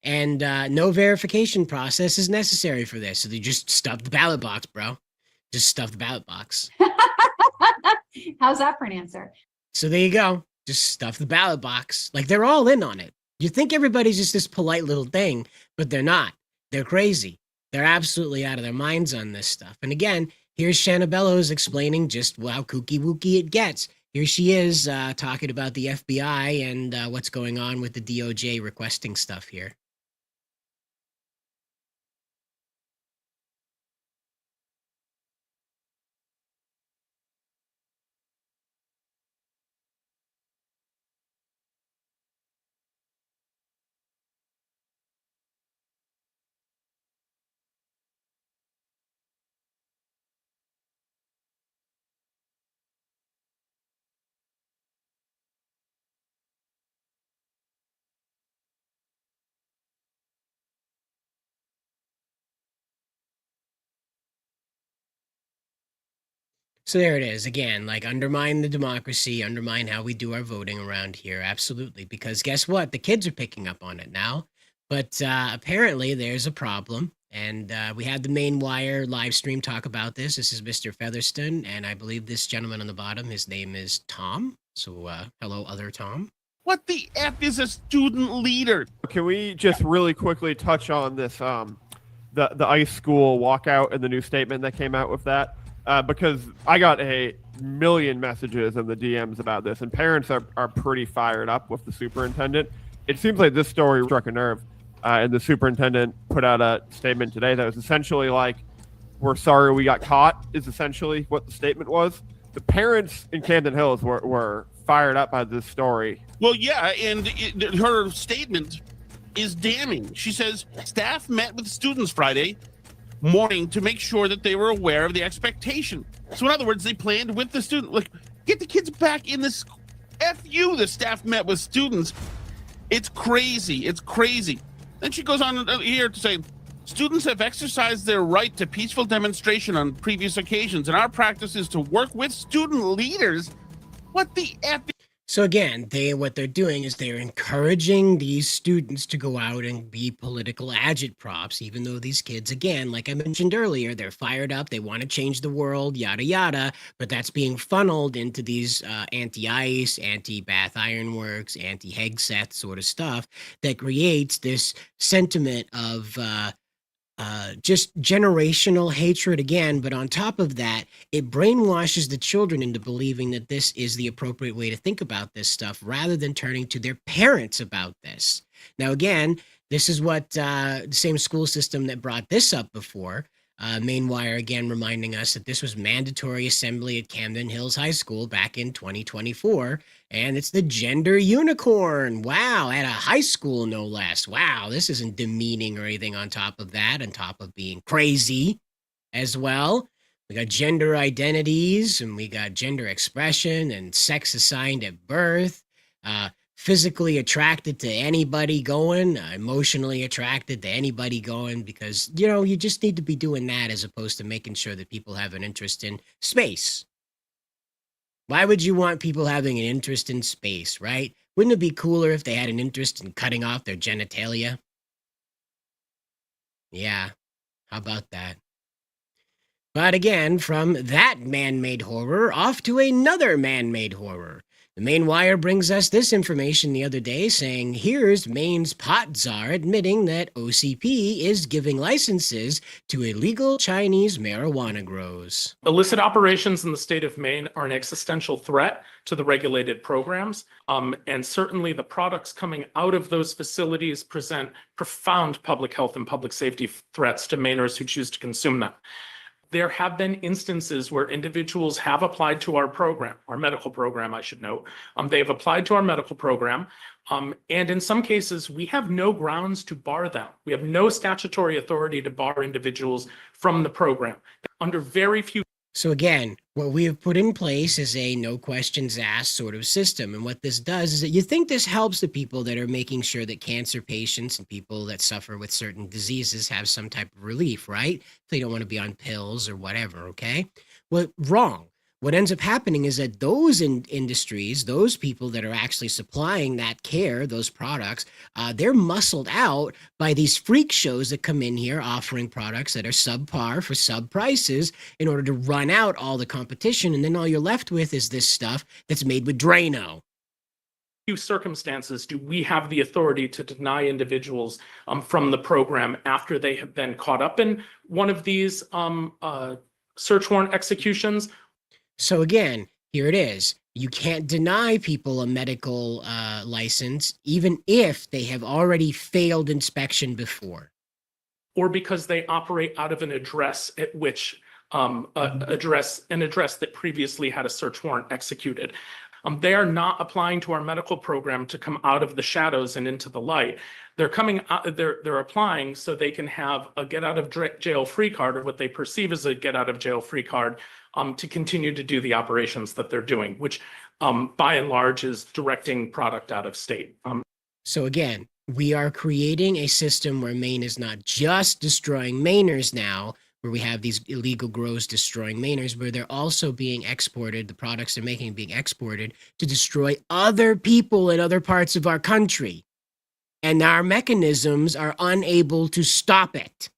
B: And no verification process is necessary for this. So they just stuff the ballot box, bro. Just stuff the ballot box.
F: How's that for an answer?
B: So there you go. Just stuff the ballot box. Like, they're all in on it. You think everybody's just this polite little thing, but they're not. They're crazy. They're absolutely out of their minds on this stuff. And again, here's Shanna Bellows explaining just how kooky wooky it gets. Here she is talking about the FBI and what's going on with the DOJ requesting stuff here. So there it is. Again, like, undermine the democracy, undermine how we do our voting around here. Absolutely. Because guess what? The kids are picking up on it now. But apparently there's a problem. And we had the Maine Wire live stream talk about this. This is Mr. Featherston. And I believe this gentleman on the bottom, his name is Tom. So hello, other Tom.
H: What the F is a student leader?
K: Can we just really quickly touch on this, the ICE school walkout and the new statement that came out with that? Because I got a million messages in the DMs about this, and parents are pretty fired up with the superintendent. It seems like this story struck a nerve, and the superintendent put out a statement today that was essentially like, "We're sorry we got caught," is essentially what the statement was. The parents in Camden Hills were fired up by this story.
H: Well, yeah, and her statement is damning. She says, staff met with students Friday morning to make sure that they were aware of the expectation. So in other words, they planned with the student, like, get the kids back in this. F you, the staff met with students. It's crazy. It's crazy. Then she goes on here to say, students have exercised their right to peaceful demonstration on previous occasions, and our practice is to work with student leaders. What the F?
B: So again, what they're doing is they're encouraging these students to go out and be political agitprops, even though these kids, again, like I mentioned earlier, they're fired up, they want to change the world, yada, yada, but that's being funneled into these anti-ICE, anti-Bath Iron Works, anti-Hegseth sort of stuff that creates this sentiment of just generational hatred again. But on top of that, it brainwashes the children into believing that this is the appropriate way to think about this stuff rather than turning to their parents about this. Now, again, this is what the same school system that brought this up before. Maine Wire again reminding us that this was mandatory assembly at Camden Hills High School back in 2024. And it's the gender unicorn. Wow, at a high school, no less. Wow, this isn't demeaning or anything on top of that, on top of being crazy as well. We got gender identities, and we got gender expression and sex assigned at birth. Physically attracted to anybody going, emotionally attracted to anybody going, because, you just need to be doing that as opposed to making sure that people have an interest in space. Why would you want people having an interest in space, right? Wouldn't it be cooler if they had an interest in cutting off their genitalia? Yeah, how about that? But again, from that man-made horror, off to another man-made horror. The Maine Wire brings us this information the other day saying, here's Maine's pot czar admitting that OCP is giving licenses to illegal Chinese marijuana grows.
I: Illicit operations in the state of Maine are an existential threat to the regulated programs, and certainly the products coming out of those facilities present profound public health and public safety threats to Mainers who choose to consume them. there have been instances where individuals have applied to our program, our medical program, I should note. They have applied to our medical program. And in some cases, we have no grounds to bar them. We have no statutory authority to bar individuals from the program. Under very few.
B: So again, what we have put in place is a no questions asked sort of system. And what this does is that you think this helps the people that are making sure that cancer patients and people that suffer with certain diseases have some type of relief, right? They don't want to be on pills or whatever, okay? Well, wrong. What ends up happening is that those industries, those people that are actually supplying that care, those products, they're muscled out by these freak shows that come in here offering products that are subpar for sub prices in order to run out all the competition. And then all you're left with is this stuff that's made with Drano.
I: Few circumstances do we have the authority to deny individuals from the program after they have been caught up in one of these search warrant executions.
B: So again, here it is. You can't deny people a medical license, even if they have already failed inspection before.
I: Or because they operate out of an address at which an address that previously had a search warrant executed. They are not applying to our medical program to come out of the shadows and into the light. They're coming out, they're applying so they can have a get out of jail free card, or what they perceive as a get out of jail free card, to continue to do the operations that they're doing, which by and large is directing product out of state.
B: So again, we are creating a system where Maine is not just destroying Mainers now, where we have these illegal grows destroying Mainers, where they're also being exported, the products they're making being exported to destroy other people in other parts of our country. And our mechanisms are unable to stop it.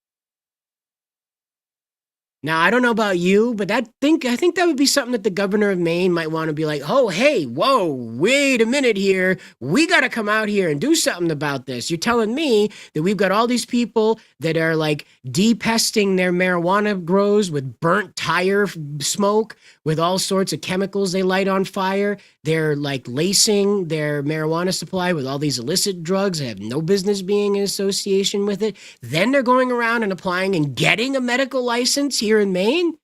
B: Now, I don't know about you, but I think that would be something that the governor of Maine might want to be like, oh, hey, whoa, wait a minute here. We got to come out here and do something about this. You're telling me that we've got all these people that are like depesting their marijuana grows with burnt tire smoke, with all sorts of chemicals they light on fire. They're like lacing their marijuana supply with all these illicit drugs that have no business being in association with it. Then they're going around and applying and getting a medical license here in Maine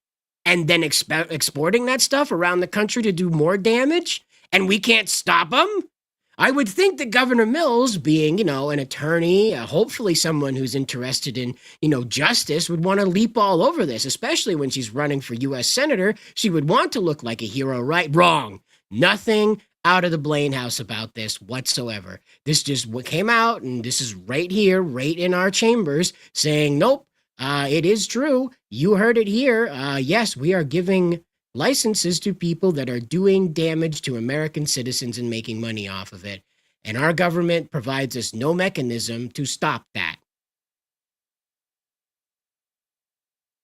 B: and then exporting that stuff around the country to do more damage, and we can't stop them? I would think that Governor Mills, being, an attorney, hopefully someone who's interested in, justice, would want to leap all over this, especially when she's running for U.S. Senator. She would want to look like a hero, right? Wrong. Nothing out of the Blaine House about this whatsoever. This just what came out, and this is right here, right in our chambers, saying, nope, it is true. You heard it here. Yes, we are giving licenses to people that are doing damage to American citizens and making money off of it. And our government provides us no mechanism to stop that.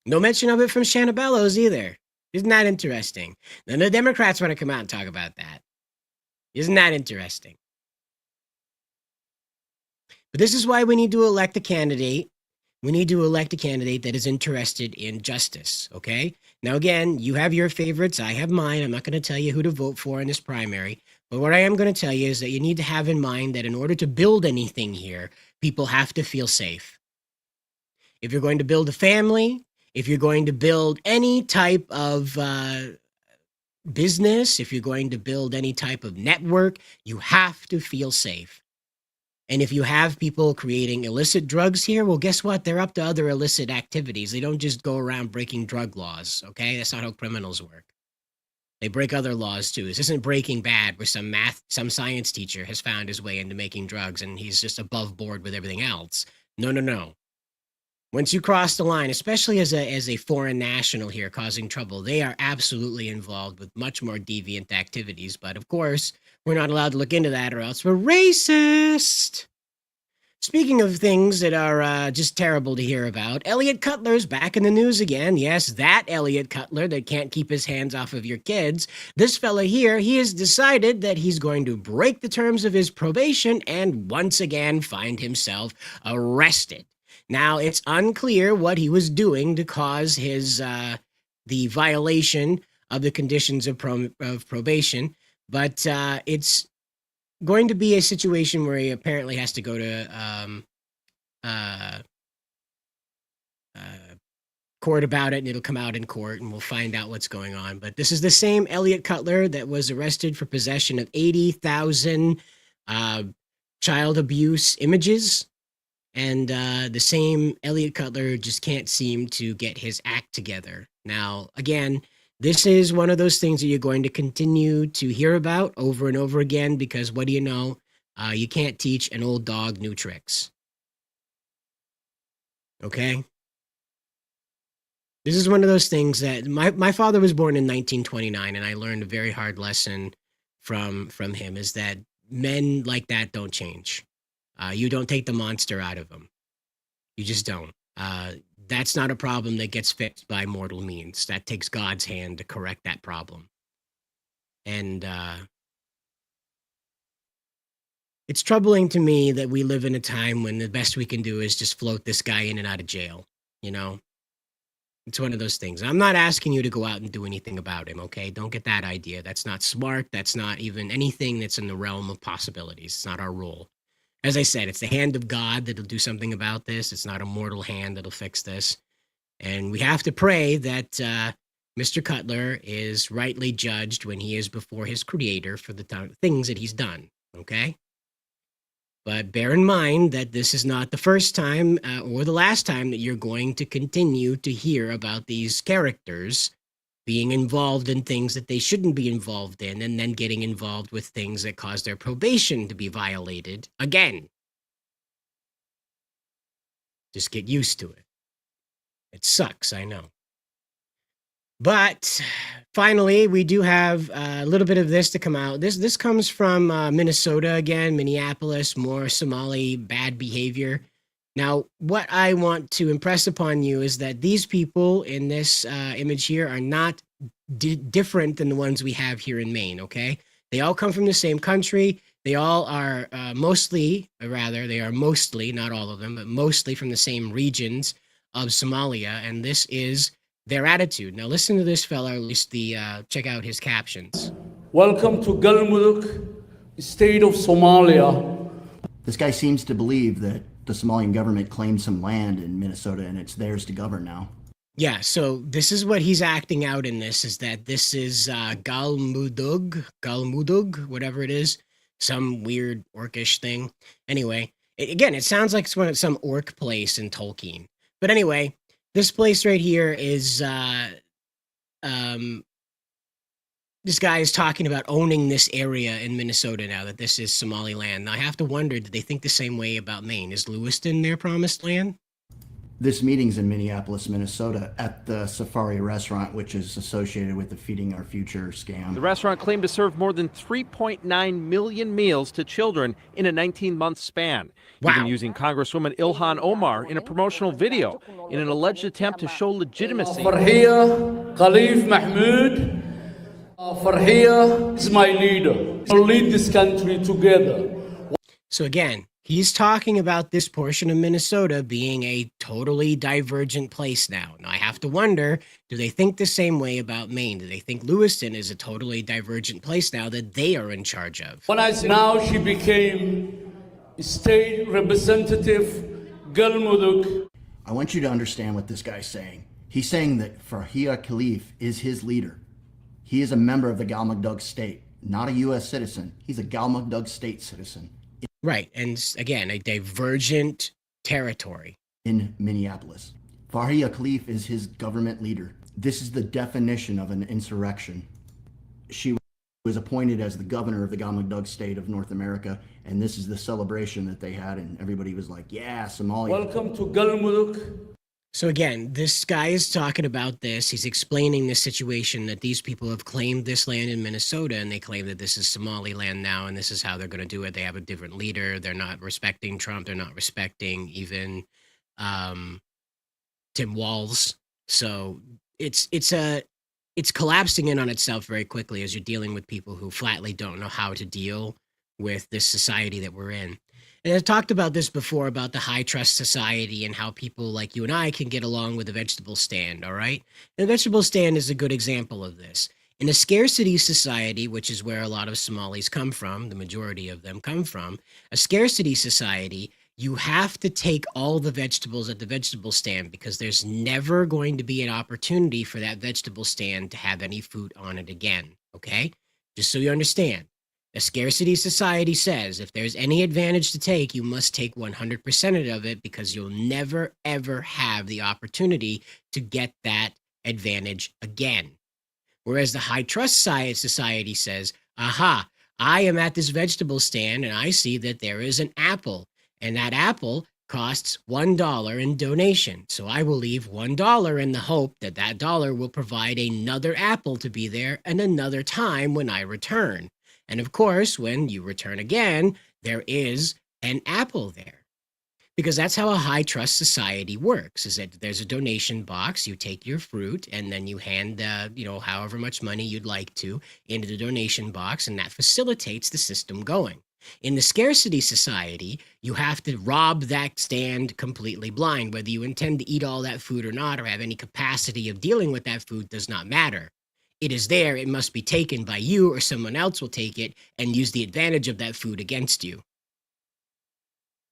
B: No mention of it from Shanna Bellows either. Isn't that interesting? Then the Democrats want to come out and talk about that. Isn't that interesting? But this is why we need to elect a candidate. We need to elect a candidate that is interested in justice, okay? Now, again, you have your favorites. I have mine. I'm not going to tell you who to vote for in this primary. But what I am going to tell you is that you need to have in mind that in order to build anything here, people have to feel safe. If you're going to build a family, if you're going to build any type of business, if you're going to build any type of network, you have to feel safe. And if you have people creating illicit drugs here, well, guess what? They're up to other illicit activities. They don't just go around breaking drug laws, okay? That's not how criminals work. They break other laws too. This isn't Breaking Bad, where some science teacher has found his way into making drugs and he's just above board with everything else. No. Once you cross the line, especially as a foreign national here causing trouble, they are absolutely involved with much more deviant activities. But of course, we're not allowed to look into that or else we're racist. Speaking of things that are just terrible to hear about, Elliot Cutler's back in the news again. Yes, that Elliot Cutler that can't keep his hands off of your kids. This fella here, he has decided that he's going to break the terms of his probation and once again find himself arrested. Now, it's unclear what he was doing to cause his the violation of the conditions of probation, but it's going to be a situation where he apparently has to go to court about it, and it'll come out in court, and we'll find out what's going on. But this is the same Elliot Cutler that was arrested for possession of 80,000 child abuse images. And the same Elliot Cutler just can't seem to get his act together. Now, again, this is one of those things that you're going to continue to hear about over and over again, because what do you know? You can't teach an old dog new tricks. Okay? This is one of those things that my father was born in 1929, and I learned a very hard lesson from him, is that men like that don't change. You don't take the monster out of them. You just don't. That's not a problem that gets fixed by mortal means. That takes God's hand to correct that problem. And it's troubling to me that we live in a time when the best we can do is just float this guy in and out of jail. You know, it's one of those things. I'm not asking you to go out and do anything about him, okay? Don't get that idea. That's not smart. That's not even anything that's in the realm of possibilities. It's not our role. As I said, it's the hand of God that'll do something about this. It's not a mortal hand that'll fix this. And we have to pray that Mr. Cutler is rightly judged when he is before his creator for the things that he's done, okay? But bear in mind that this is not the first time or the last time that you're going to continue to hear about these characters being involved in things that they shouldn't be involved in, and then getting involved with things that cause their probation to be violated again. Just get used to it. It sucks, I know. But finally, we do have a little bit of this to come out. This comes from Minnesota again, Minneapolis, more Somali bad behavior. Now, what I want to impress upon you is that these people in this image here are not different than the ones we have here in Maine, okay? They all come from the same country. They all are mostly, not all of them, but mostly from the same regions of Somalia, and this is their attitude. Now, listen to this fella, at least check out his captions.
J: Welcome to Galmudug, state of Somalia.
L: This guy seems to believe that the Somalian government claimed some land in Minnesota and it's theirs to govern now.
B: Yeah, so this is what he's acting out in this, is that this is Galmudug, whatever it is, some weird orcish thing. Anyway, again, it sounds like it's some orc place in Tolkien. But anyway, this place right here is, this guy is talking about owning this area in Minnesota now, that this is Somaliland. Now, I have to wonder, did they think the same way about Maine? Is Lewiston their promised land?
L: This meeting's in Minneapolis, Minnesota, at the Safari restaurant, which is associated with the Feeding Our Future scam.
M: The restaurant claimed to serve more than 3.9 million meals to children in a 19-month span.
B: Wow.
M: Even using Congresswoman Ilhan Omar in a promotional video in an alleged attempt to show legitimacy.
J: Farhiya Khalif Mahmoud. Farhiya is my leader. We'll lead this country together.
B: So again, he's talking about this portion of Minnesota being a totally divergent place now. Now, I have to wonder, do they think the same way about Maine? Do they think Lewiston is a totally divergent place now that they are in charge of?
J: Now she became state representative Galmudug.
L: I want you to understand what this guy's saying. He's saying that Farhiya Khalif is his leader. He is a member of the Galmudug state, not a U.S. citizen. He's a Galmudug state citizen.
B: Right, and again, a divergent territory.
L: In Minneapolis. Farhiya Khalif is his government leader. This is the definition of an insurrection. She was appointed as the governor of the Galmudug state of North America, and this is the celebration that they had, and everybody was like, yeah, Somalia.
J: Welcome to Galmudug.
B: So again, this guy is talking about this. He's explaining this situation that these people have claimed this land in Minnesota, and they claim that this is Somaliland now, and this is how they're going to do it. They have a different leader. They're not respecting Trump. They're not respecting even Tim Walz. So it's collapsing in on itself very quickly as you're dealing with people who flatly don't know how to deal with this society that we're in. And I've talked about this before, about the high trust society and how people like you and I can get along with a vegetable stand, all right? And a vegetable stand is a good example of this. In a scarcity society, which is where a lot of Somalis come from, the majority of them come from, a scarcity society, You have to take all the vegetables at the vegetable stand because there's never going to be an opportunity for that vegetable stand to have any fruit on it again, okay? Just so you understand. The scarcity society says if there's any advantage to take, you must take 100% of it because you'll never, ever have the opportunity to get that advantage again. Whereas the high trust society says, aha, I am at this vegetable stand and I see that there is an apple, and that apple costs $1 in donation. So I will leave $1 in the hope that that dollar will provide another apple to be there and another time when I return. And of course, when you return again, there is an apple there. Because that's how a high trust society works, is that there's a donation box, you take your fruit, and then you hand, however much money you'd like to into the donation box, and that facilitates the system going. In the scarcity society, you have to rob that stand completely blind. Whether you intend to eat all that food or not, or have any capacity of dealing with that food does not matter. It is there, it must be taken by you, or someone else will take it and use the advantage of that food against you.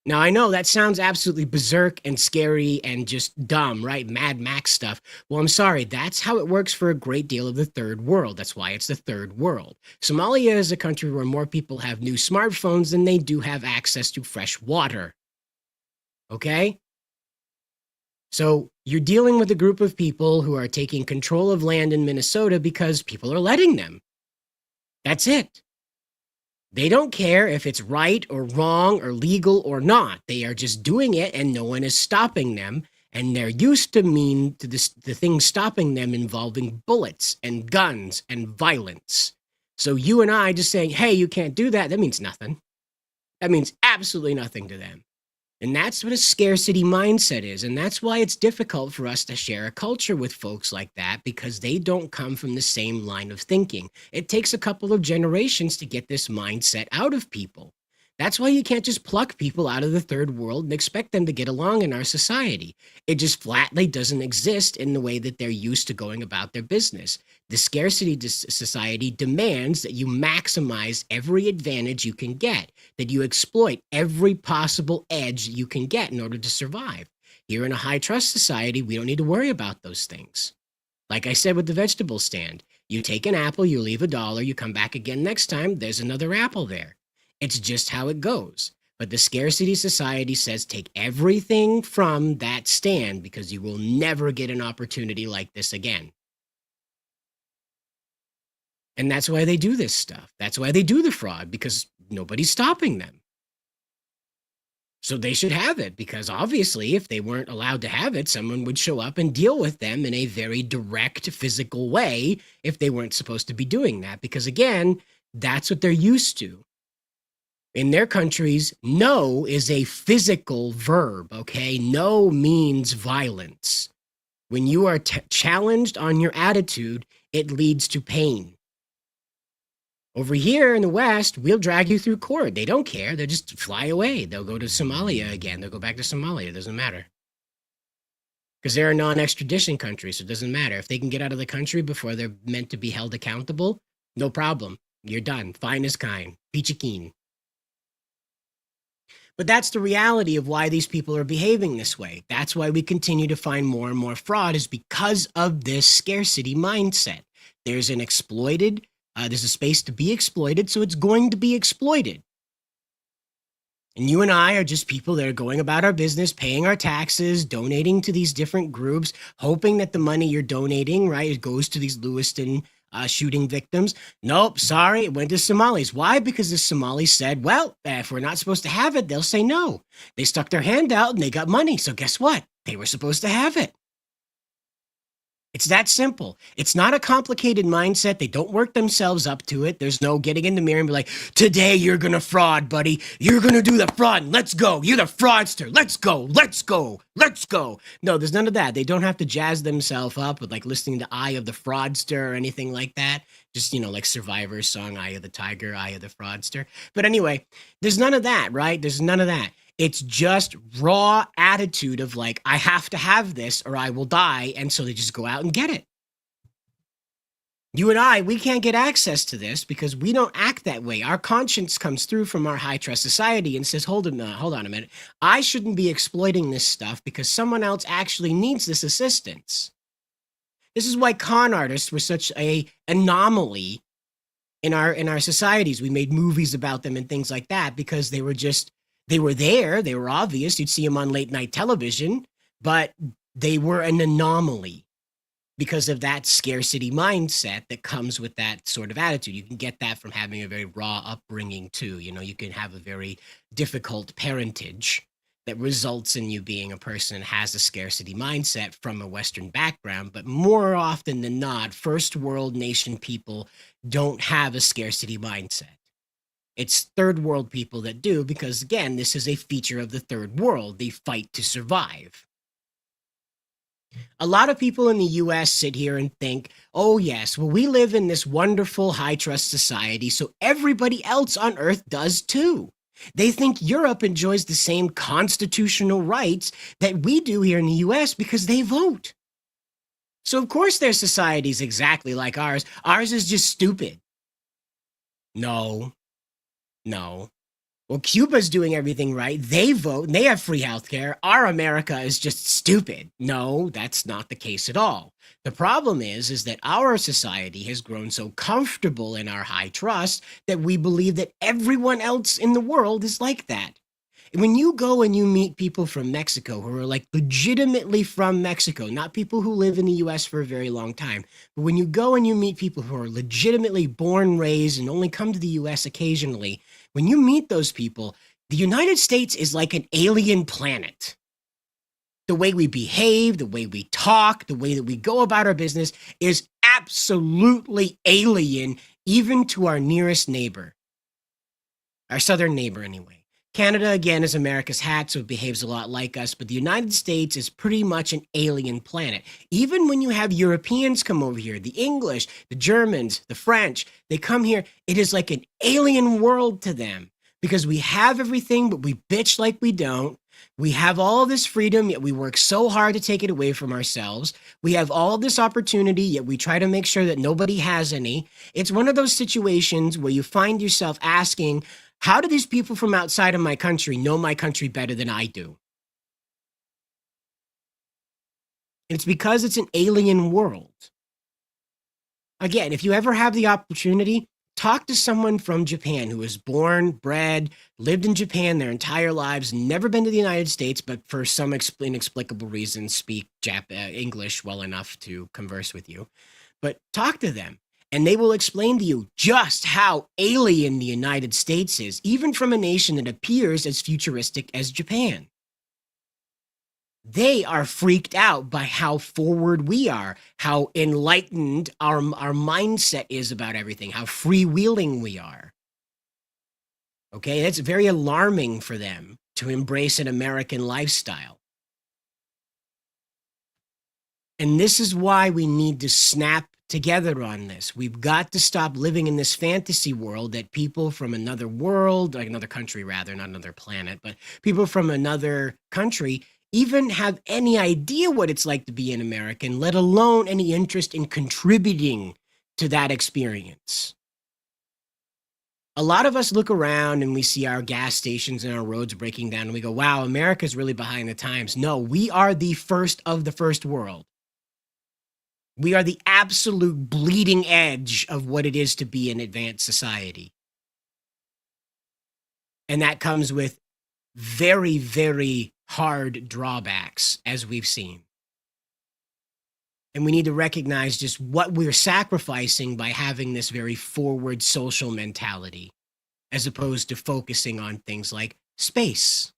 B: Now, I know that sounds absolutely berserk and scary and just dumb, right? Mad Max stuff. Well, I'm sorry. That's how it works for a great deal of the third world. That's why it's the third world. Somalia is a country where more people have new smartphones than they do have access to fresh water. Okay? So you're dealing with a group of people who are taking control of land in Minnesota because people are letting them. That's it. They don't care if it's right or wrong or legal or not. They are just doing it and no one is stopping them. And they're used to the things stopping them involving bullets and guns and violence. So you and I just saying, hey, you can't do that, that means nothing. That means absolutely nothing to them. And that's what a scarcity mindset is. And that's why it's difficult for us to share a culture with folks like that, because they don't come from the same line of thinking. It takes a couple of generations to get this mindset out of people. That's why you can't just pluck people out of the third world and expect them to get along in our society. It just flatly doesn't exist in the way that they're used to going about their business. The scarcity society demands that you maximize every advantage you can get, that you exploit every possible edge you can get in order to survive. Here in a high trust society, we don't need to worry about those things. Like I said with the vegetable stand, you take an apple, you leave $1, you come back again next time, there's another apple there. It's just how it goes. But the scarcity society says take everything from that stand because you will never get an opportunity like this again. And that's why they do this stuff. That's why they do the fraud, because nobody's stopping them. So they should have it, because obviously if they weren't allowed to have it, someone would show up and deal with them in a very direct, physical way if they weren't supposed to be doing that. Because again, that's what they're used to. In their countries, no is a physical verb, okay? No means violence. When you are challenged on your attitude, it leads to pain. Over here in the West, we'll drag you through court. They don't care. They'll just fly away. They'll go to Somalia again. They'll go back to Somalia. It doesn't matter. Because they're a non-extradition country, so it doesn't matter. If they can get out of the country before they're meant to be held accountable, no problem. You're done. Fine as kind. Peachy keen. But that's the reality of why these people are behaving this way. That's why we continue to find more and more fraud, is because of this scarcity mindset. There's an exploited, there's a space to be exploited, so it's going to be exploited. And you and I are just people that are going about our business, paying our taxes, donating to these different groups, hoping that the money you're donating, right, it goes to these Lewiston shooting victims. Nope, sorry, it went to Somalis. Why? Because the Somalis said, well, if we're not supposed to have it, they'll say no. They stuck their hand out and they got money. So guess what? They were supposed to have it. It's that simple. It's not a complicated mindset. They don't work themselves up to it. There's no getting in the mirror and be like, today you're going to fraud, buddy. You're going to do the fraud. Let's go. You're the fraudster. Let's go. Let's go. Let's go. No, there's none of that. They don't have to jazz themselves up with like listening to Eye of the Fraudster or anything like that. Just, like Survivor's song, Eye of the Tiger, Eye of the Fraudster. But anyway, there's none of that, right? There's none of that. It's just raw attitude of like, I have to have this or I will die. And so they just go out and get it. You and I, we can't get access to this because we don't act that way. Our conscience comes through from our high trust society and says, hold on a minute. I shouldn't be exploiting this stuff because someone else actually needs this assistance. This is why con artists were such a anomaly in our societies. We made movies about them and things like that because they were there, they were obvious. You'd see them on late night television, but they were an anomaly because of that scarcity mindset that comes with that sort of attitude. You can get that from having a very raw upbringing too. You know, you can have a very difficult parentage that results in you being a person that has a scarcity mindset from a Western background. But more often than not, first world nation people don't have a scarcity mindset. It's third world people that do, because again, this is a feature of the third world. They fight to survive. A lot of people in the US sit here and think, oh yes, well, we live in this wonderful high trust society, so everybody else on earth does too. They think Europe enjoys the same constitutional rights that we do here in the US because they vote. So of course their society is exactly like ours. Ours is just stupid. No. Well, Cuba's doing everything right. They vote and they have free healthcare. Our America is just stupid. No, that's not the case at all. The problem is that our society has grown so comfortable in our high trust that we believe that everyone else in the world is like that. When you go and you meet people from Mexico who are like legitimately from Mexico, not people who live in the US for a very long time, but when you go and you meet people who are legitimately born, raised, and only come to the US occasionally, when you meet those people, the United States is like an alien planet. The way we behave, the way we talk, the way that we go about our business is absolutely alien, even to our nearest neighbor. Our southern neighbor, anyway. Canada, again, is America's hat, so it behaves a lot like us, but the United States is pretty much an alien planet. Even when you have Europeans come over here, the English, the Germans, the French, they come here, it is like an alien world to them because we have everything, but we bitch like we don't. We have all this freedom, yet we work so hard to take it away from ourselves. We have all this opportunity, yet we try to make sure that nobody has any. It's one of those situations where you find yourself asking, how do these people from outside of my country know my country better than I do? It's because it's an alien world. Again, if you ever have the opportunity, talk to someone from Japan who was born, bred, lived in Japan their entire lives, never been to the United States, but for some inexplicable reason speak English well enough to converse with you. But talk to them. And they will explain to you just how alien the United States is, even from a nation that appears as futuristic as Japan. They are freaked out by how forward we are, how enlightened our mindset is about everything, how freewheeling we are. Okay, that's very alarming for them to embrace an American lifestyle. And this is why we need to snap together on this. We've got to stop living in this fantasy world that people from another world, like another country rather, not another planet, but people from another country even have any idea what it's like to be an American, let alone any interest in contributing to that experience. A lot of us look around and we see our gas stations and our roads breaking down and we go, wow, America's really behind the times. No, we are the first of the first world. We are the absolute bleeding edge of what it is to be an advanced society. And that comes with very, very hard drawbacks, as we've seen. And we need to recognize just what we're sacrificing by having this very forward social mentality, as opposed to focusing on things like space.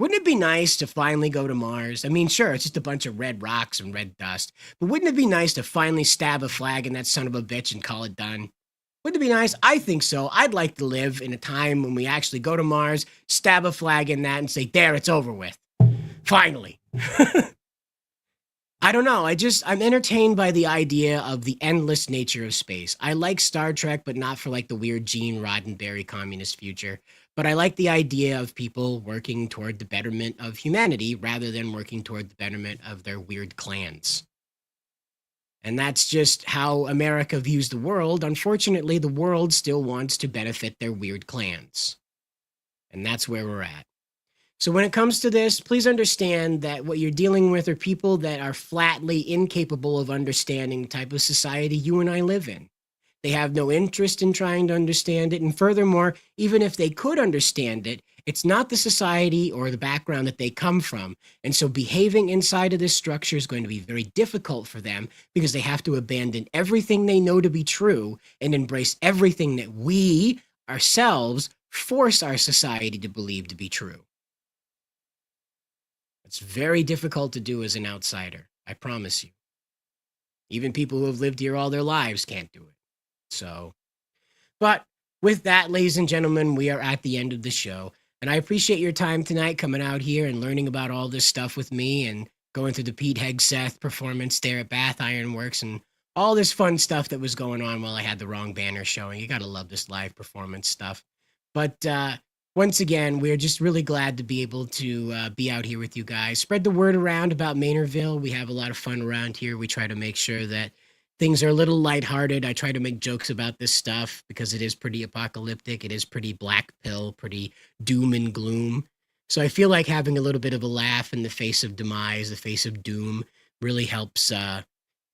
B: Wouldn't it be nice to finally go to Mars? I mean, sure, it's just a bunch of red rocks and red dust, but wouldn't it be nice to finally stab a flag in that son of a bitch and call it done? Wouldn't it be nice? I think so. I'd like to live in a time when we actually go to Mars, stab a flag in that and say, there, it's over with. Finally. I don't know. I'm entertained by the idea of the endless nature of space. I like Star Trek, but not for like the weird Gene Roddenberry communist future. But I like the idea of people working toward the betterment of humanity rather than working toward the betterment of their weird clans. And that's just how America views the world. Unfortunately, the world still wants to benefit their weird clans. And that's where we're at. So when it comes to this, please understand that what you're dealing with are people that are flatly incapable of understanding the type of society you and I live in. They have no interest in trying to understand it. And furthermore, even if they could understand it, it's not the society or the background that they come from. And so behaving inside of this structure is going to be very difficult for them because they have to abandon everything they know to be true and embrace everything that we ourselves force our society to believe to be true. It's very difficult to do as an outsider, I promise you. Even people who have lived here all their lives can't do it. So, but with that, ladies and gentlemen, we are at the end of the show. And I appreciate your time tonight coming out here and learning about all this stuff with me and going through the Pete Hegseth performance there at Bath Iron Works and all this fun stuff that was going on while I had the wrong banner showing. You got to love this live performance stuff. But once again, we're just really glad to be able to be out here with you guys. Spread the word around about Maynardville. We have a lot of fun around here. We try to make sure that things are a little lighthearted. I try to make jokes about this stuff because it is pretty apocalyptic. It is pretty black pill, pretty doom and gloom. So I feel like having a little bit of a laugh in the face of demise, the face of doom, really helps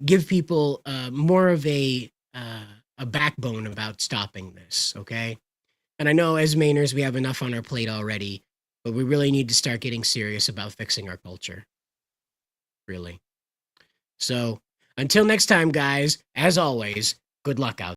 B: give people more of a backbone about stopping this, okay? And I know as Mainers, we have enough on our plate already, but we really need to start getting serious about fixing our culture. Really. So until next time, guys, as always, good luck out